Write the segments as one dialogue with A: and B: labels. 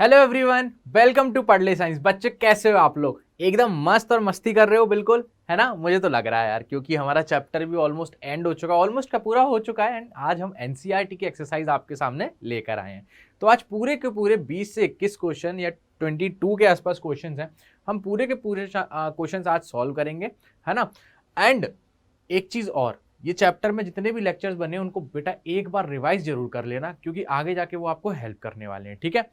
A: Hello everyone, welcome to पढ़ ले science. बच्चे कैसे हो आप लोग? एकदम मस्त और मस्ती कर रहे हो, बिल्कुल है ना। मुझे तो लग रहा है यार, क्योंकि हमारा चैप्टर भी ऑलमोस्ट एंड हो चुका है, ऑलमोस्ट का पूरा हो चुका है। एंड आज हम एनसीईआरटी की एक्सरसाइज आपके सामने लेकर आए हैं। तो आज पूरे के पूरे 20 से 21 क्वेश्चन या 22 के आसपास क्वेश्चन हैं। हम पूरे के पूरे क्वेश्चन आज सॉल्व करेंगे, है ना। एंड एक चीज और, ये चैप्टर में जितने भी लेक्चर्स बने उनको बेटा एक बार रिवाइज जरूर कर लेना, क्योंकि आगे जाके वो आपको हेल्प करने वाले हैं, ठीक है।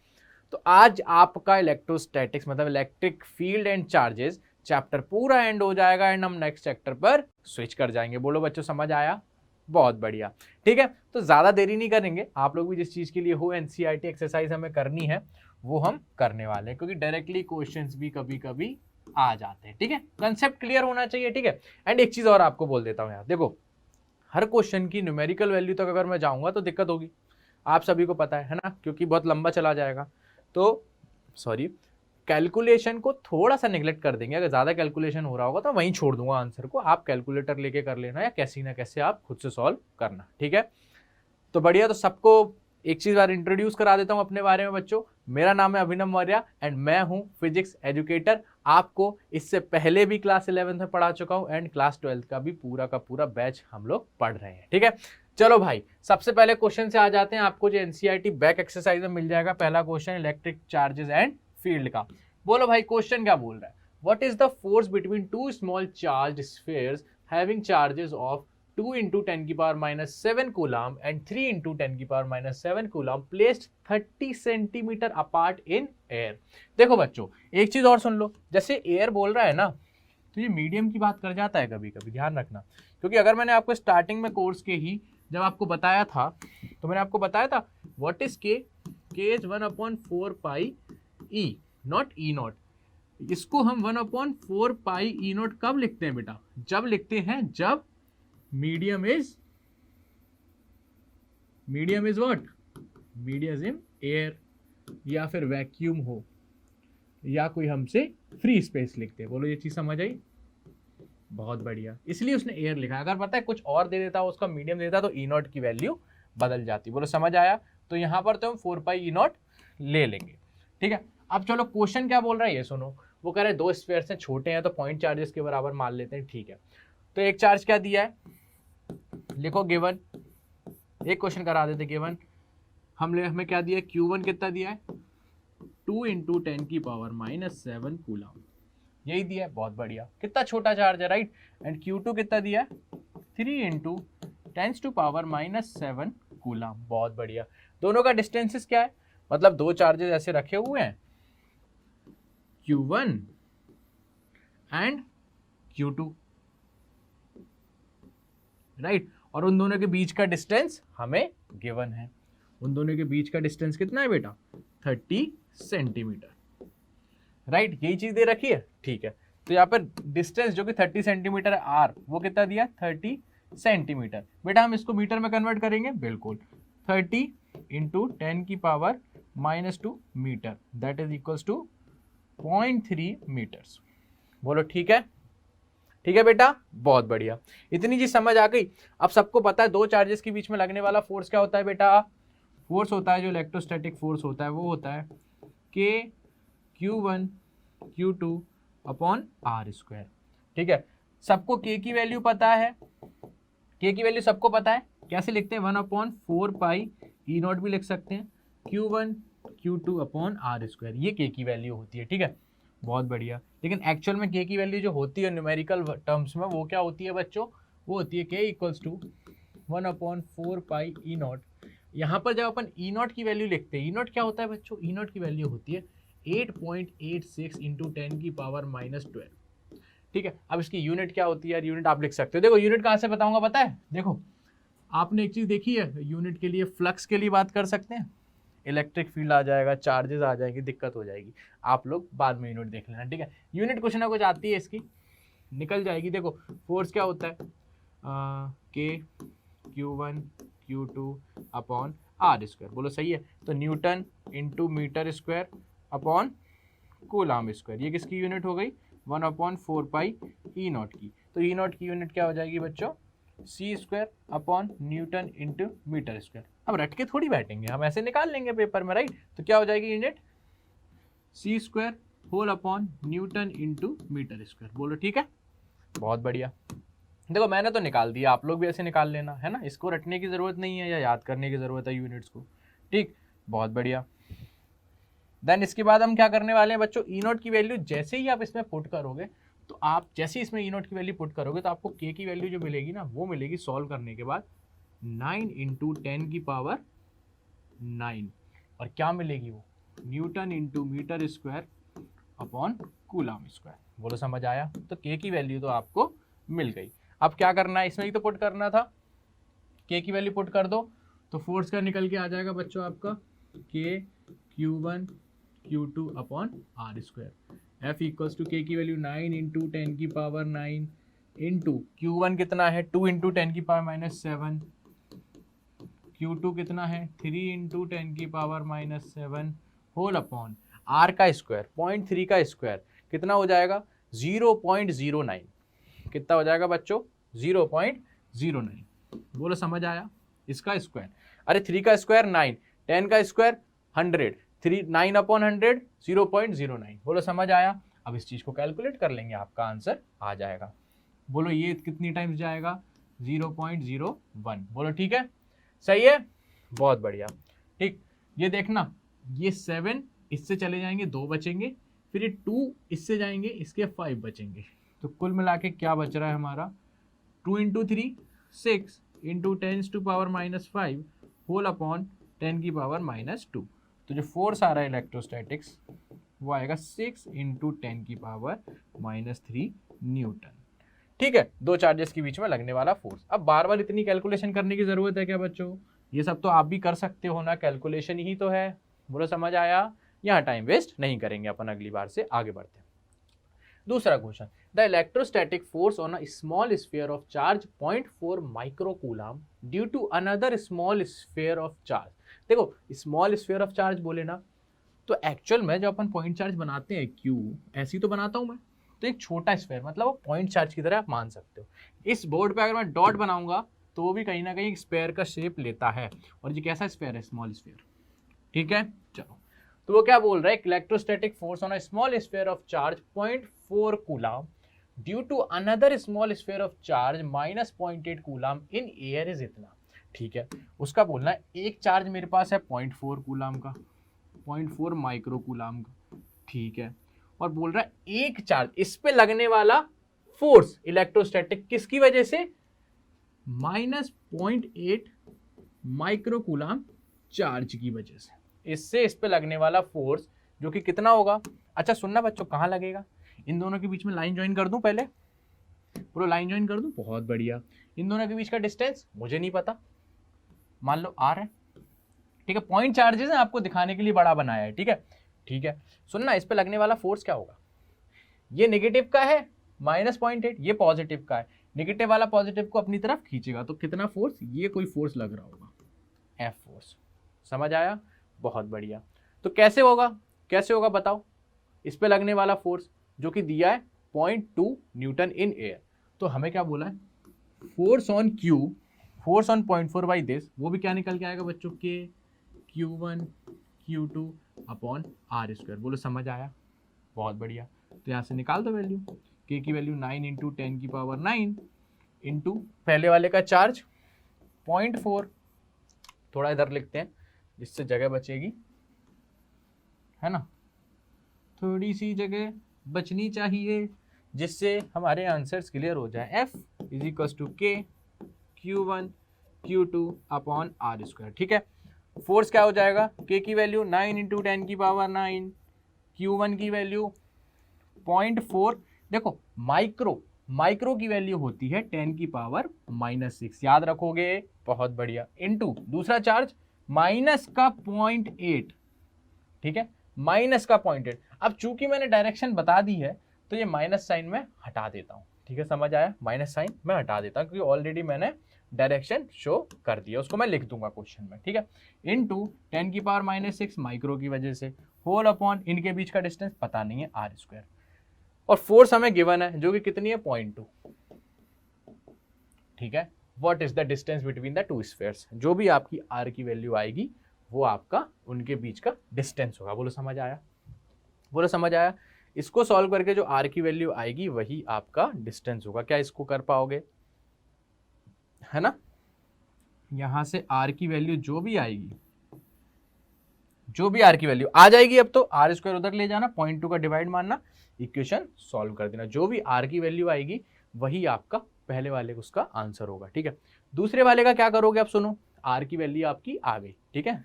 A: तो आज आपका इलेक्ट्रोस्टैटिक्स मतलब electric field and charges chapter पूरा एंड हो जाएगा एंड हम नेक्स्ट चैप्टर पर स्विच कर जाएंगे। बोलो बच्चों, समझ आया? बहुत बढ़िया, ठीक है। तो ज्यादा देरी नहीं करेंगे, आप लोग भी जिस चीज के लिए हो एनसीईआरटी एक्सरसाइज हमें करनी है वो हम करने वाले हैं, क्योंकि डायरेक्टली क्वेश्चंस भी कभी कभी आ जाते हैं, ठीक है। कंसेप्ट क्लियर होना चाहिए, ठीक है। एंड एक चीज और आपको बोल देता हूं यार, देखो हर क्वेश्चन की न्यूमेरिकल वैल्यू तक अगर मैं जाऊंगा तो दिक्कत होगी, आप सभी को पता है ना, क्योंकि बहुत लंबा चला जाएगा। तो सॉरी, कैलकुलेशन को थोड़ा सा निगलेक्ट कर देंगे। अगर ज्यादा कैलकुलेशन हो रहा होगा तो वहीं छोड़ दूंगा आंसर को, आप कैलकुलेटर लेके कर लेना या कैसी ना कैसे आप खुद से सॉल्व करना, ठीक है। तो बढ़िया, तो सबको एक चीज बार इंट्रोड्यूस करा देता हूं अपने बारे में बच्चों। मेरा नाम है अभिनव मौर्य एंड मैं हूं फिजिक्स एजुकेटर। आपको इससे पहले भी क्लास 11th में पढ़ा चुका हूं एंड क्लास 12th का भी पूरा का पूरा बैच हम लोग पढ़ रहे हैं, ठीक है। चलो भाई, सबसे पहले क्वेश्चन से आ जाते हैं। आपको जो एनसीईआरटी बैक एक्सरसाइज में मिल जाएगा, पहला question electric charges and field का। बोलो भाई, क्वेश्चन क्या बोल रहा है? What is the force between two small charge spheres having charges of 2 into 10 की पावर -7 कूलम एंड 3 into 10 की power -7 coulomb placed 30 centimetre apart in air. देखो बच्चों, एक चीज और सुन लो। जैसे एयर बोल रहा है ना, तो ये मीडियम की बात कर जाता है कभी कभी, ध्यान रखना। क्योंकि अगर मैंने आपको स्टार्टिंग में कोर्स के ही जब आपको बताया था, तो मैंने आपको बताया था व्हाट इज के is 1/4 pi e, not E not. इसको हम 1/4 पाई ई नॉट कब लिखते हैं बेटा? जब लिखते हैं जब medium is what? Medium in air, या फिर वैक्यूम हो, या कोई हमसे फ्री स्पेस लिखते हैं। बोलो ये चीज समझ आई? बहुत बढ़िया, इसलिए उसने एयर लिखा। अगर पता है कुछ और दे देता, उसका मीडियम देता, तो ई नॉट की वैल्यू बदल जाती। बोलो समझ आया? तो यहां पर तो हम 4 पाई ई नॉट ले लेंगे, ठीक है। अब चलो क्वेश्चन क्या बोल रहा है ये सुनो। वो कह रहे हैं दो स्फीयर्स हैं, छोटे हैं, तो पॉइंट चार्जेस के बराबर मान लेते हैं, ठीक है। तो एक चार्ज क्या दिया है, लिखो गिवन। एक क्वेश्चन करा देते गिवन। हमें क्या दिया है? Q1 कितना दिया है? 2 into 10 की पावर -7 कूलम, यही दिया है। बहुत बढ़िया, कितना छोटा चार्ज है, राइट। एंड Q2 कितना दिया है? 3 into 10 to पावर -7 कूलम। बहुत बढ़िया। दोनों का डिस्टेंसेस क्या है? मतलब दो चार्जेस ऐसे रखे हुए हैं, Q1 एंड Q2, राइट। और उन दोनों के बीच का डिस्टेंस हमें गिवन है। उन दोनों के बीच का डिस्टेंस कितना है बेटा? 30 सेंटीमीटर, राइट। यही चीज दे रखी है, ठीक है। तो यहाँ पर डिस्टेंस जो कि 30 सेंटीमीटर है, आर, वो कितना दिया? 30 सेंटीमीटर। बेटा हम इसको मीटर में कन्वर्ट करेंगे, बिल्कुल। 30 into 10 की पावर -2 मीटर, that is equals to 0.3 metres. बोलो ठीक है? ठीक है बेटा, बहुत बढ़िया। इतनी चीज समझ आ गई। अब सबको पता है दो चार्जेस के बीच में लगने वाला फोर्स क्या होता है बेटा? फोर्स होता है, जो इलेक्ट्रोस्टैटिक फोर्स होता है वो होता है के Q1 Q2 upon are square, ठीक है। सबको के की वैल्यू पता है, के की वैल्यू सबको पता है। कैसे लिखते हैं? 1/4 पाई ई नॉट भी लिख सकते हैं, Q1 Q2 upon are square, ये के की वैल्यू होती है, ठीक है। बहुत बढ़िया। लेकिन एक्चुअल में के की वैल्यू जो होती है न्यूमेरिकल टर्म्स में, वो क्या होती है बच्चों? वो होती है के equals to 1/4 pi e naught. यहाँ पर जब अपन ई नॉट की वैल्यू लिखते हैं, ई नॉट क्या होता है बच्चों? ई नॉट की वैल्यू होती है 8.86 इंटू 10 की पावर -12, ठीक है। अब इसकी यूनिट क्या होती है यार? यूनिट आप लिख सकते हो। देखो यूनिट कहाँ से बताऊंगा, पता है? देखो आपने एक चीज देखी है, यूनिट के लिए फ्लक्स के लिए बात कर सकते हैं, इलेक्ट्रिक फील्ड आ जाएगा, चार्जेस आ जाएंगे, दिक्कत हो जाएगी। आप लोग बाद में यूनिट देख लेना, ठीक है। यूनिट कुछ ना कुछ आती है इसकी, निकल जाएगी। देखो फोर्स क्या होता है? के Q1 Q2 upon are square. बोलो सही है। तो newton into metre square upon coulomb square, ये किसकी यूनिट हो गई? 1/4 पाई ई नॉट की। तो ई नॉट की यूनिट क्या हो जाएगी बच्चों? C square upon newton into metre square. अब रट के थोड़ी बैठेंगे हम, ऐसे निकाल लेंगे पेपर में, राइट। तो क्या हो जाएगी unit? C square whole upon newton into metre square. बोलो ठीक है, बहुत बढ़िया। देखो मैंने तो निकाल दिया, आप लोग भी ऐसे निकाल लेना, है ना, इसको रटने की जरूरत नहीं है या याद करने की जरूरत है यूनिट्स को, ठीक, बहुत बढ़िया। देन इसके बाद हम क्या करने वाले हैं बच्चों, ई नोट की वैल्यू जैसे ही आप इसमें पुट करोगे, तो आप जैसे ही इसमें ई नोट की वैल्यू पुट करोगे तो आपको के की वैल्यू जो मिलेगी ना, वो मिलेगी सॉल्व करने के बाद 9 इंटू 10 की पावर 9, और क्या मिलेगी वो, newton into metre square upon coulomb square. बोलो समझ आया, तो के की वैल्यू तो आपको मिल गई। अब क्या करना है, इसमें ही तो पुट करना था, के की वैल्यू पुट कर दो, तो फोर्स का निकल के आ जाएगा बच्चों आपका k Q1 Q2 upon are square. F equals to k की वैल्यू 9 इंटू 10 की पावर 9 इंटू Q1 कितना है 2 इंटू 10 की पावर -7, Q2 कितना है 3 इंटू 10 की पावर -7 होल अपॉन आर का स्क्वायर 0.3 का स्क्वायर कितना हो जाएगा 0.09, कितना हो जाएगा बच्चों 0.09। बोलो समझ आया, इसका स्क्वायर, अरे 3 का स्क्वायर 9, 10 का स्क्वायर 100, 9 अपॉन 100 0.09। बोलो समझ आया। अब इस चीज को कैलकुलेट कर लेंगे, आपका आंसर आ जाएगा। बोलो ये कितनी टाइम्स जाएगा 0.01। बोलो ठीक है, सही है, बहुत बढ़िया। ठीक, ये देखना, ये 7 इससे चले जाएंगे 2 बचेंगे, फिर ये 2 इससे जाएंगे इसके 5 बचेंगे, तो कुल मिला के क्या बच रहा है हमारा 2 into 3 6 into 10 to power -5 whole upon 10 की पावर -2। तो जो फोर्स आ रहा है इलेक्ट्रोस्टैटिक्स वो आएगा 6 इंटू 10 की पावर -3 न्यूटन। ठीक है, दो चार्जेस के बीच में लगने वाला फोर्स। अब बार बार इतनी कैलकुलेशन करने की जरूरत है क्या बच्चों, ये सब तो आप भी कर सकते हो ना, कैलकुलेशन ही तो है। बोलो समझ आया, यहाँ टाइम वेस्ट नहीं करेंगे अपन, अगली बार से आगे बढ़ते हैं। दूसरा question, the electrostatic force on a small sphere of charge 0.4 microcoulomb due to another small sphere of charge. देखो स्मॉल स्फीयर ऑफ चार्ज बोले ना, तो एक्चुअल में जब अपन पॉइंट चार्ज बनाते हैं क्यू, ऐसी तो बनाता हूं मैं, तो एक छोटा स्फीयर मतलब वो पॉइंट चार्ज की तरह आप मान सकते हो। इस बोर्ड पे अगर मैं डॉट बनाऊंगा तो वो भी कहीं ना कहीं स्फीयर का शेप लेता है, और ये कैसा स्फीयर है, स्मॉल स्फीयर। ठीक है, चलो, तो वो क्या बोल रहा है, electrostatic force on a small sphere of charge 0.4 coulomb due to another small sphere of charge -0.8 coulomb in air is इतना। ठीक है, उसका बोलना है एक चार्ज मेरे पास है 0.4 कूलम का, 0.4 माइक्रो कूलम का, ठीक है, और बोल रहा है एक चार्ज इस पे लगने वाला फोर्स इलेक्ट्रोस्टैटिक किसकी वजह से, -0.8 माइक्रो कूलम चार्ज की वजह से, इससे इस पे लगने वाला फोर्स जो कि कितना होगा। अच्छा सुनना बच्चों, कहाँ लगेगा, इन दोनों के बीच में लाइन ज्वाइन कर दूं, पहले पूरा लाइन ज्वाइन कर दूं, बहुत बढ़िया। इन दोनों के बीच का डिस्टेंस मुझे नहीं पता, मान लो आर है, ठीक है, पॉइंट चार्जेस है, आपको दिखाने के लिए बड़ा बनाया है, ठीक है। ठीक है, सुनना, इस पे लगने वाला फोर्स क्या होगा, ये नेगेटिव का है -0.8, ये पॉजिटिव का है, नेगेटिव वाला पॉजिटिव को अपनी तरफ खींचेगा, तो कितना फोर्स, ये कोई फोर्स लग रहा होगा, एफ फोर्स। समझ आया, बहुत बढ़िया। तो कैसे होगा, कैसे होगा बताओ, इस पे लगने वाला फोर्स जो कि दिया है 0.2 न्यूटन इन एयर, तो हमें क्या बोला है, force on Q, force on 0.4 by this, वो भी क्या निकल के आएगा बच्चों के Q1 Q2 upon are square. बोलो समझ आया, बहुत बढ़िया। तो यहाँ से निकाल दो वैल्यू, के की वैल्यू 9 इंटू 10 की पावर 9 इंटू पहले वाले का चार्ज 0.4, थोड़ा इधर लिखते हैं जिससे जगह बचेगी, है ना, थोड़ी सी जगह बचनी चाहिए जिससे हमारे आंसर्स क्लियर हो जाए। F इज इक्वल टू के Q1 Q2 upon are square. ठीक है, फोर्स क्या हो जाएगा, के की वैल्यू 9 इंटू 10 की पावर 9, Q1 की वैल्यू 0.4, देखो माइक्रो की वैल्यू होती है 10 की पावर -6, याद रखोगे, बहुत बढ़िया, इंटू दूसरा चार्ज माइनस का 0.8, ठीक है, माइनस का 0.8। अब चूंकि मैंने डायरेक्शन बता दी है तो ये माइनस साइन में हटा देता हूं, ठीक है, समझ आया, माइनस साइन मैं हटा देता हूं क्योंकि ऑलरेडी मैंने डायरेक्शन शो कर दिया, उसको मैं लिख दूंगा क्वेश्चन में, ठीक है, इनटू 10 की पावर -6 माइक्रो की वजह से होल अपॉन इनके बीच का डिस्टेंस पता नहीं है आर स्क्वायर, और फोर्स हमें गिवन है जो कि कितनी है 0.2। ठीक है, what is the distance between the two spheres, जो भी आपकी आर की वैल्यू आएगी वो आपका उनके बीच का डिस्टेंस होगा। बोलो समझ आया, बोलो समझ आया? इसको सॉल्व करके जो r की वैल्यू आएगी वही आपका डिस्टेंस होगा। क्या इसको कर पाओगे? है ना? यहां से r की वैल्यू जो भी आएगी, जो भी r की वैल्यू आ जाएगी, अब तो r स्क्वायर उधर ले जाना, 0.2 का डिवाइड मारना, इक्वेशन सॉल्व कर देना। जो भी r की वैल्यू आएगी वही आपका पहले वाले का उसका आंसर होगा। ठीक है, दूसरे वाले का क्या करोगे? आप सुनो, r की वैल्यू आपकी आ गई। ठीक है,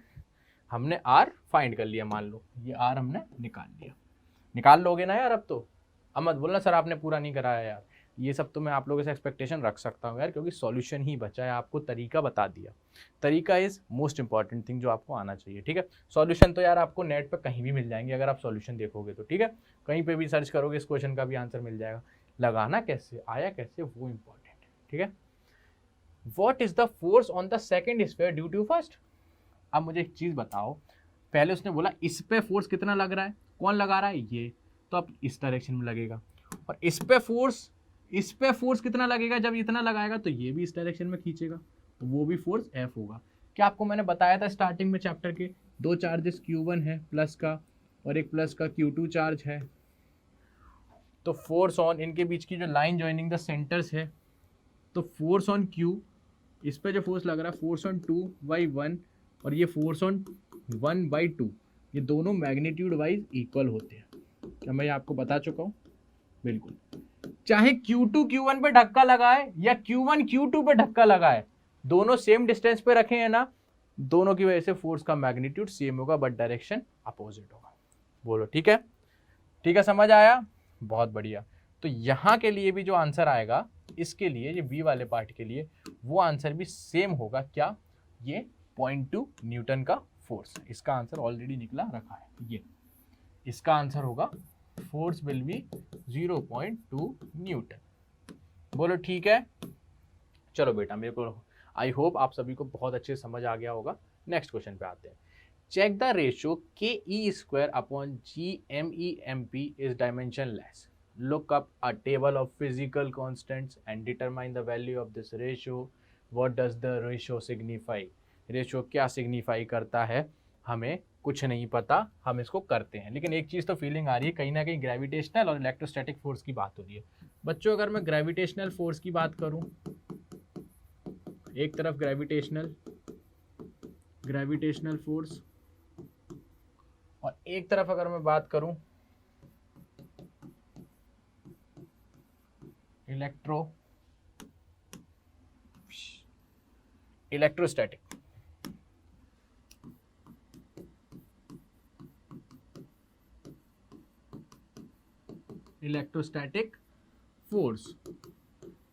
A: हमने r फाइंड कर लिया, मान लो ये r हमने निकाल लिया। निकाल लोगे ना यार? अब मत बोलना सर आपने पूरा नहीं कराया यार। ये सब तो मैं आप लोगों से एक्सपेक्टेशन रख सकता हूँ यार, क्योंकि सॉल्यूशन ही बचा है, आपको तरीका बता दिया। तरीका इज मोस्ट इंपॉर्टेंट थिंग जो आपको आना चाहिए। ठीक है, सॉल्यूशन तो यार आपको नेट पे कहीं भी मिल जाएंगे अगर आप सॉल्यूशन देखोगे तो। ठीक है, कहीं पे भी सर्च करोगे इस क्वेश्चन का भी आंसर मिल जाएगा। लगाना कैसे, आया कैसे, वो इंपॉर्टेंट है। ठीक है, what is the force on the second sphere due to first? अब मुझे एक चीज बताओ, पहले उसने बोला इस पे फोर्स कितना लग रहा है, कौन लगा रहा है? ये, तो अब इस डायरेक्शन में लगेगा। और इस पे फोर्स कितना लगेगा? जब इतना लगाएगा तो ये भी इस डायरेक्शन में खींचेगा, तो वो भी फोर्स F होगा। क्या आपको मैंने बताया था स्टार्टिंग में चैप्टर के, दो चार्जेस Q1 है प्लस का और एक प्लस का Q2 चार्ज है, तो फोर्स ऑन इनके बीच की जो लाइन जॉइनिंग द सेंटर्स है, तो फोर्स ऑन Q, इस पे जो फोर्स लग रहा है फोर्स ऑन 2/1 और ये फोर्स ऑन 1/2, ये दोनों मैग्नीट्यूड वाइज इक्वल होते हैं। क्या मैं आपको बता चुका हूँ? बिल्कुल, चाहे Q2 Q1 पे धक्का लगाए या Q1 Q2 पे धक्का लगाए, दोनों सेम डिस्टेंस पे रखे हैं ना, दोनों की वजह से फोर्स का मैग्नीट्यूड सेम होगा बट डायरेक्शन अपोजिट होगा। बोलो ठीक है? ठीक है, समझ आया? बहुत बढ़िया। तो यहां के लिए भी जो आंसर आएगा, इसके लिए ये बी वाले पार्ट के लिए वो आंसर भी सेम होगा। क्या? ये 0.2 न्यूटन का फोर्स। इसका आंसर ऑलरेडी निकला रखा है, ये इसका आंसर होगा फोर्स विल बी 0.2 न्यूटन। बोलो ठीक है? चलो बेटा, मेरे को आई होप आप सभी को बहुत अच्छे समझ आ गया होगा। नेक्स्ट क्वेश्चन पे आते हैं। Check the ratio ke² upon GMEMP is dimensionless. Look up a table of physical constants and determine the value of this ratio. What does the ratio signify? Ratio क्या सिग्निफाई करता है हमें कुछ नहीं पता, हम इसको करते हैं। लेकिन एक चीज़ तो फीलिंग आ रही है, कहीं ना कहीं ग्रेविटेशनल और इलेक्ट्रोस्टैटिक फोर्स की बात हो रही है। बच्चों, अगर मैं ग्रेविटेशनल फोर्स की बात करूं, एक तरफ ग्रेविटेशनल फोर्स और एक तरफ अगर मैं बात करूं इलेक्ट्रोस्टैटिक, इलेक्ट्रोस्टैटिक फोर्स,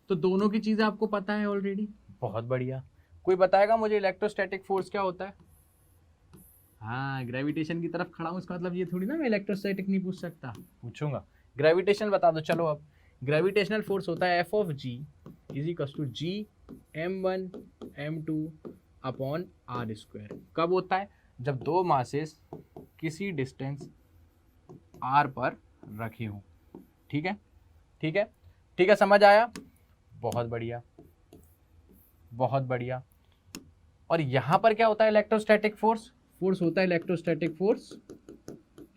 A: तो दोनों की चीजें आपको पता है ऑलरेडी। बहुत बढ़िया। कोई बताएगा मुझे इलेक्ट्रोस्टैटिक फोर्स क्या होता है? हाँ, ग्रेविटेशन की तरफ खड़ा हूं, इसका मतलब ये थोड़ी ना मैं इलेक्ट्रोस्टैटिक नहीं पूछ सकता, पूछूंगा। ग्रेविटेशनल बता दो। चलो, अब ग्रेविटेशनल फोर्स होता है F of G is equal to G m1 m2 upon r square. कब होता है? जब दो मासेस किसी डिस्टेंस r पर रखे हों। ठीक है? ठीक है? ठीक है, समझ आया? बहुत बढ़िया, बहुत बढ़िया। और यहां पर क्या होता है? इलेक्ट्रोस्टैटिक फोर्स होता है electrostatic force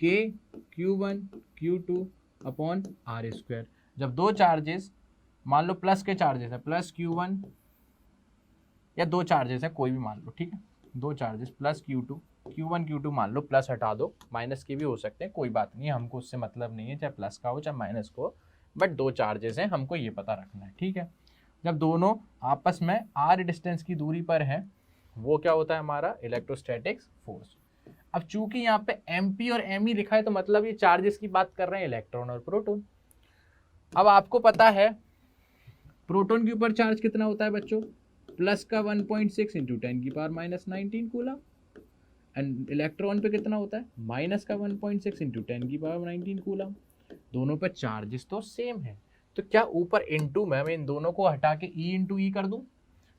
A: K Q1 Q2 upon r square. जब दो चार्जेस, मान लो प्लस के चार्जेस है, प्लस Q1, या दो चार्जेस है कोई भी मान लो, ठीक है, दो चार्जेस प्लस Q1 Q2 मान लो, प्लस हटा दो, माइनस के भी हो सकते हैं, कोई बात नहीं, हमको उससे मतलब नहीं है, चाहे प्लस का हो चाहे माइनस का हो, बट दो चार्जेस हैं, हमको ये पता रखना है। ठीक है, जब दोनों आपस में r डिस्टेंस की दूरी पर है, वो क्या होता है? हमारा इलेक्ट्रोस्टैटिक फोर्स। अब चूंकि यहाँ पे MP और ME लिखा है, तो मतलब ये चार्जेस की बात कर रहे हैं, इलेक्ट्रॉन और प्रोटॉन। अब आपको पता है प्रोटॉन के ऊपर चार्ज कितना होता है बच्चों? प्लस का 1.6 इंटू 10⁻⁻19 कूलम, एंड इलेक्ट्रॉन पे कितना होता है? माइनस का 1.6 इंटू 10⁻19 कूलम। दोनों पे चार्जेस तो सेम है, तो क्या ऊपर इंटू में मैं इन दोनों को हटा के E इंटू ई कर दूं?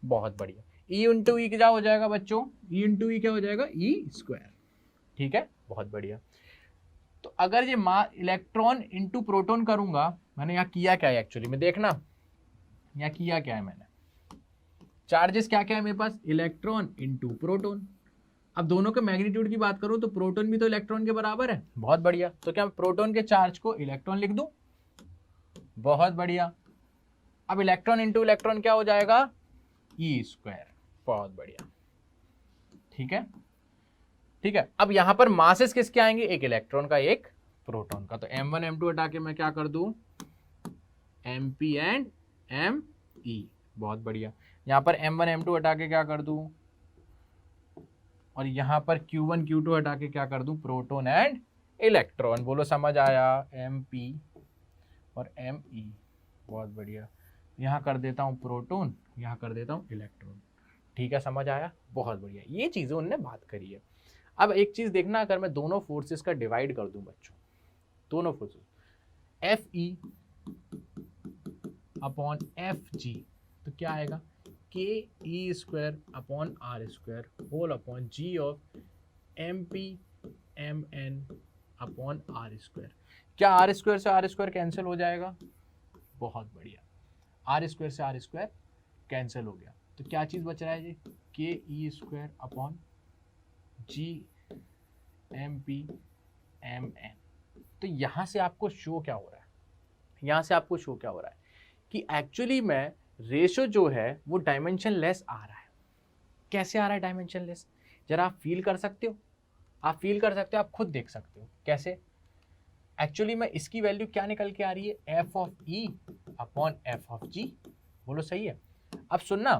A: बहुत बढ़िया। E इंटू ई क्या हो जाएगा बच्चों? E इंटू ई क्या हो जाएगा? E square. ठीक है, बहुत बढ़िया। तो अगर ये इलेक्ट्रॉन इंटू प्रोटॉन करूंगा, मैंने यहाँ किया क्या है एक्चुअली में, देखना यहाँ किया क्या है मैंने। चार्जेस क्या क्या है मेरे पास? इलेक्ट्रॉन इंटू प्रोटॉन, अब दोनों के मैग्नीट्यूड की बात करूं तो प्रोटॉन भी तो इलेक्ट्रॉन के बराबर है, बहुत बढ़िया। तो क्या प्रोटॉन के चार्ज को इलेक्ट्रॉन लिख दूं, बहुत बढ़िया। अब इलेक्ट्रॉन इंटू इलेक्ट्रॉन क्या हो जाएगा, ई स्क्वायर, बहुत बढ़िया, ठीक है ठीक है। अब यहां पर मासेस किसके आएंगे, एक इलेक्ट्रॉन का एक प्रोटॉन का, तो m1 m2 हटा के मैं क्या कर दूं, mp एंड me, बहुत बढ़िया। यहां पर m1 m2 हटा के क्या कर दूं, और यहां पर q1 q2 हटा के क्या कर दूं, प्रोटॉन एंड इलेक्ट्रॉन। बोलो समझ आया, mp और me, बहुत बढ़िया। यहां कर देता हूं प्रोटॉन, यहां कर देता हूं इलेक्ट्रॉन, ठीक है, समझ आया, बहुत बढ़िया। ये चीजें उनने बात करी है। अब एक चीज देखना, अगर मैं दोनों फोर्सेस का डिवाइड कर दूं बच्चों, दोनों फोर्सेस Fe अपॉन Fg, तो क्या आएगा, K E square upon are square whole upon G of MP Mn upon are square. क्या आर स्क्वायर से आर स्क्वायर कैंसिल हो जाएगा, बहुत बढ़िया, आर स्क्वायर से आर स्क्वायर कैंसिल हो गया, तो क्या चीज बच रहा है जी, के ई स्क्वायर अपॉन जी MP Mn। तो यहां से आपको शो क्या हो रहा है, यहां से आपको शो क्या हो रहा है कि एक्चुअली में रेशो जो है वो डायमेंशन लेस आ रहा है। कैसे आ रहा है डायमेंशन लेस, जरा आप फील कर सकते हो, आप फील कर सकते हो, आप खुद देख सकते हो कैसे। एक्चुअली में इसकी वैल्यू क्या निकल के आ रही है, F of E upon F of G, बोलो सही है। अब सुनना,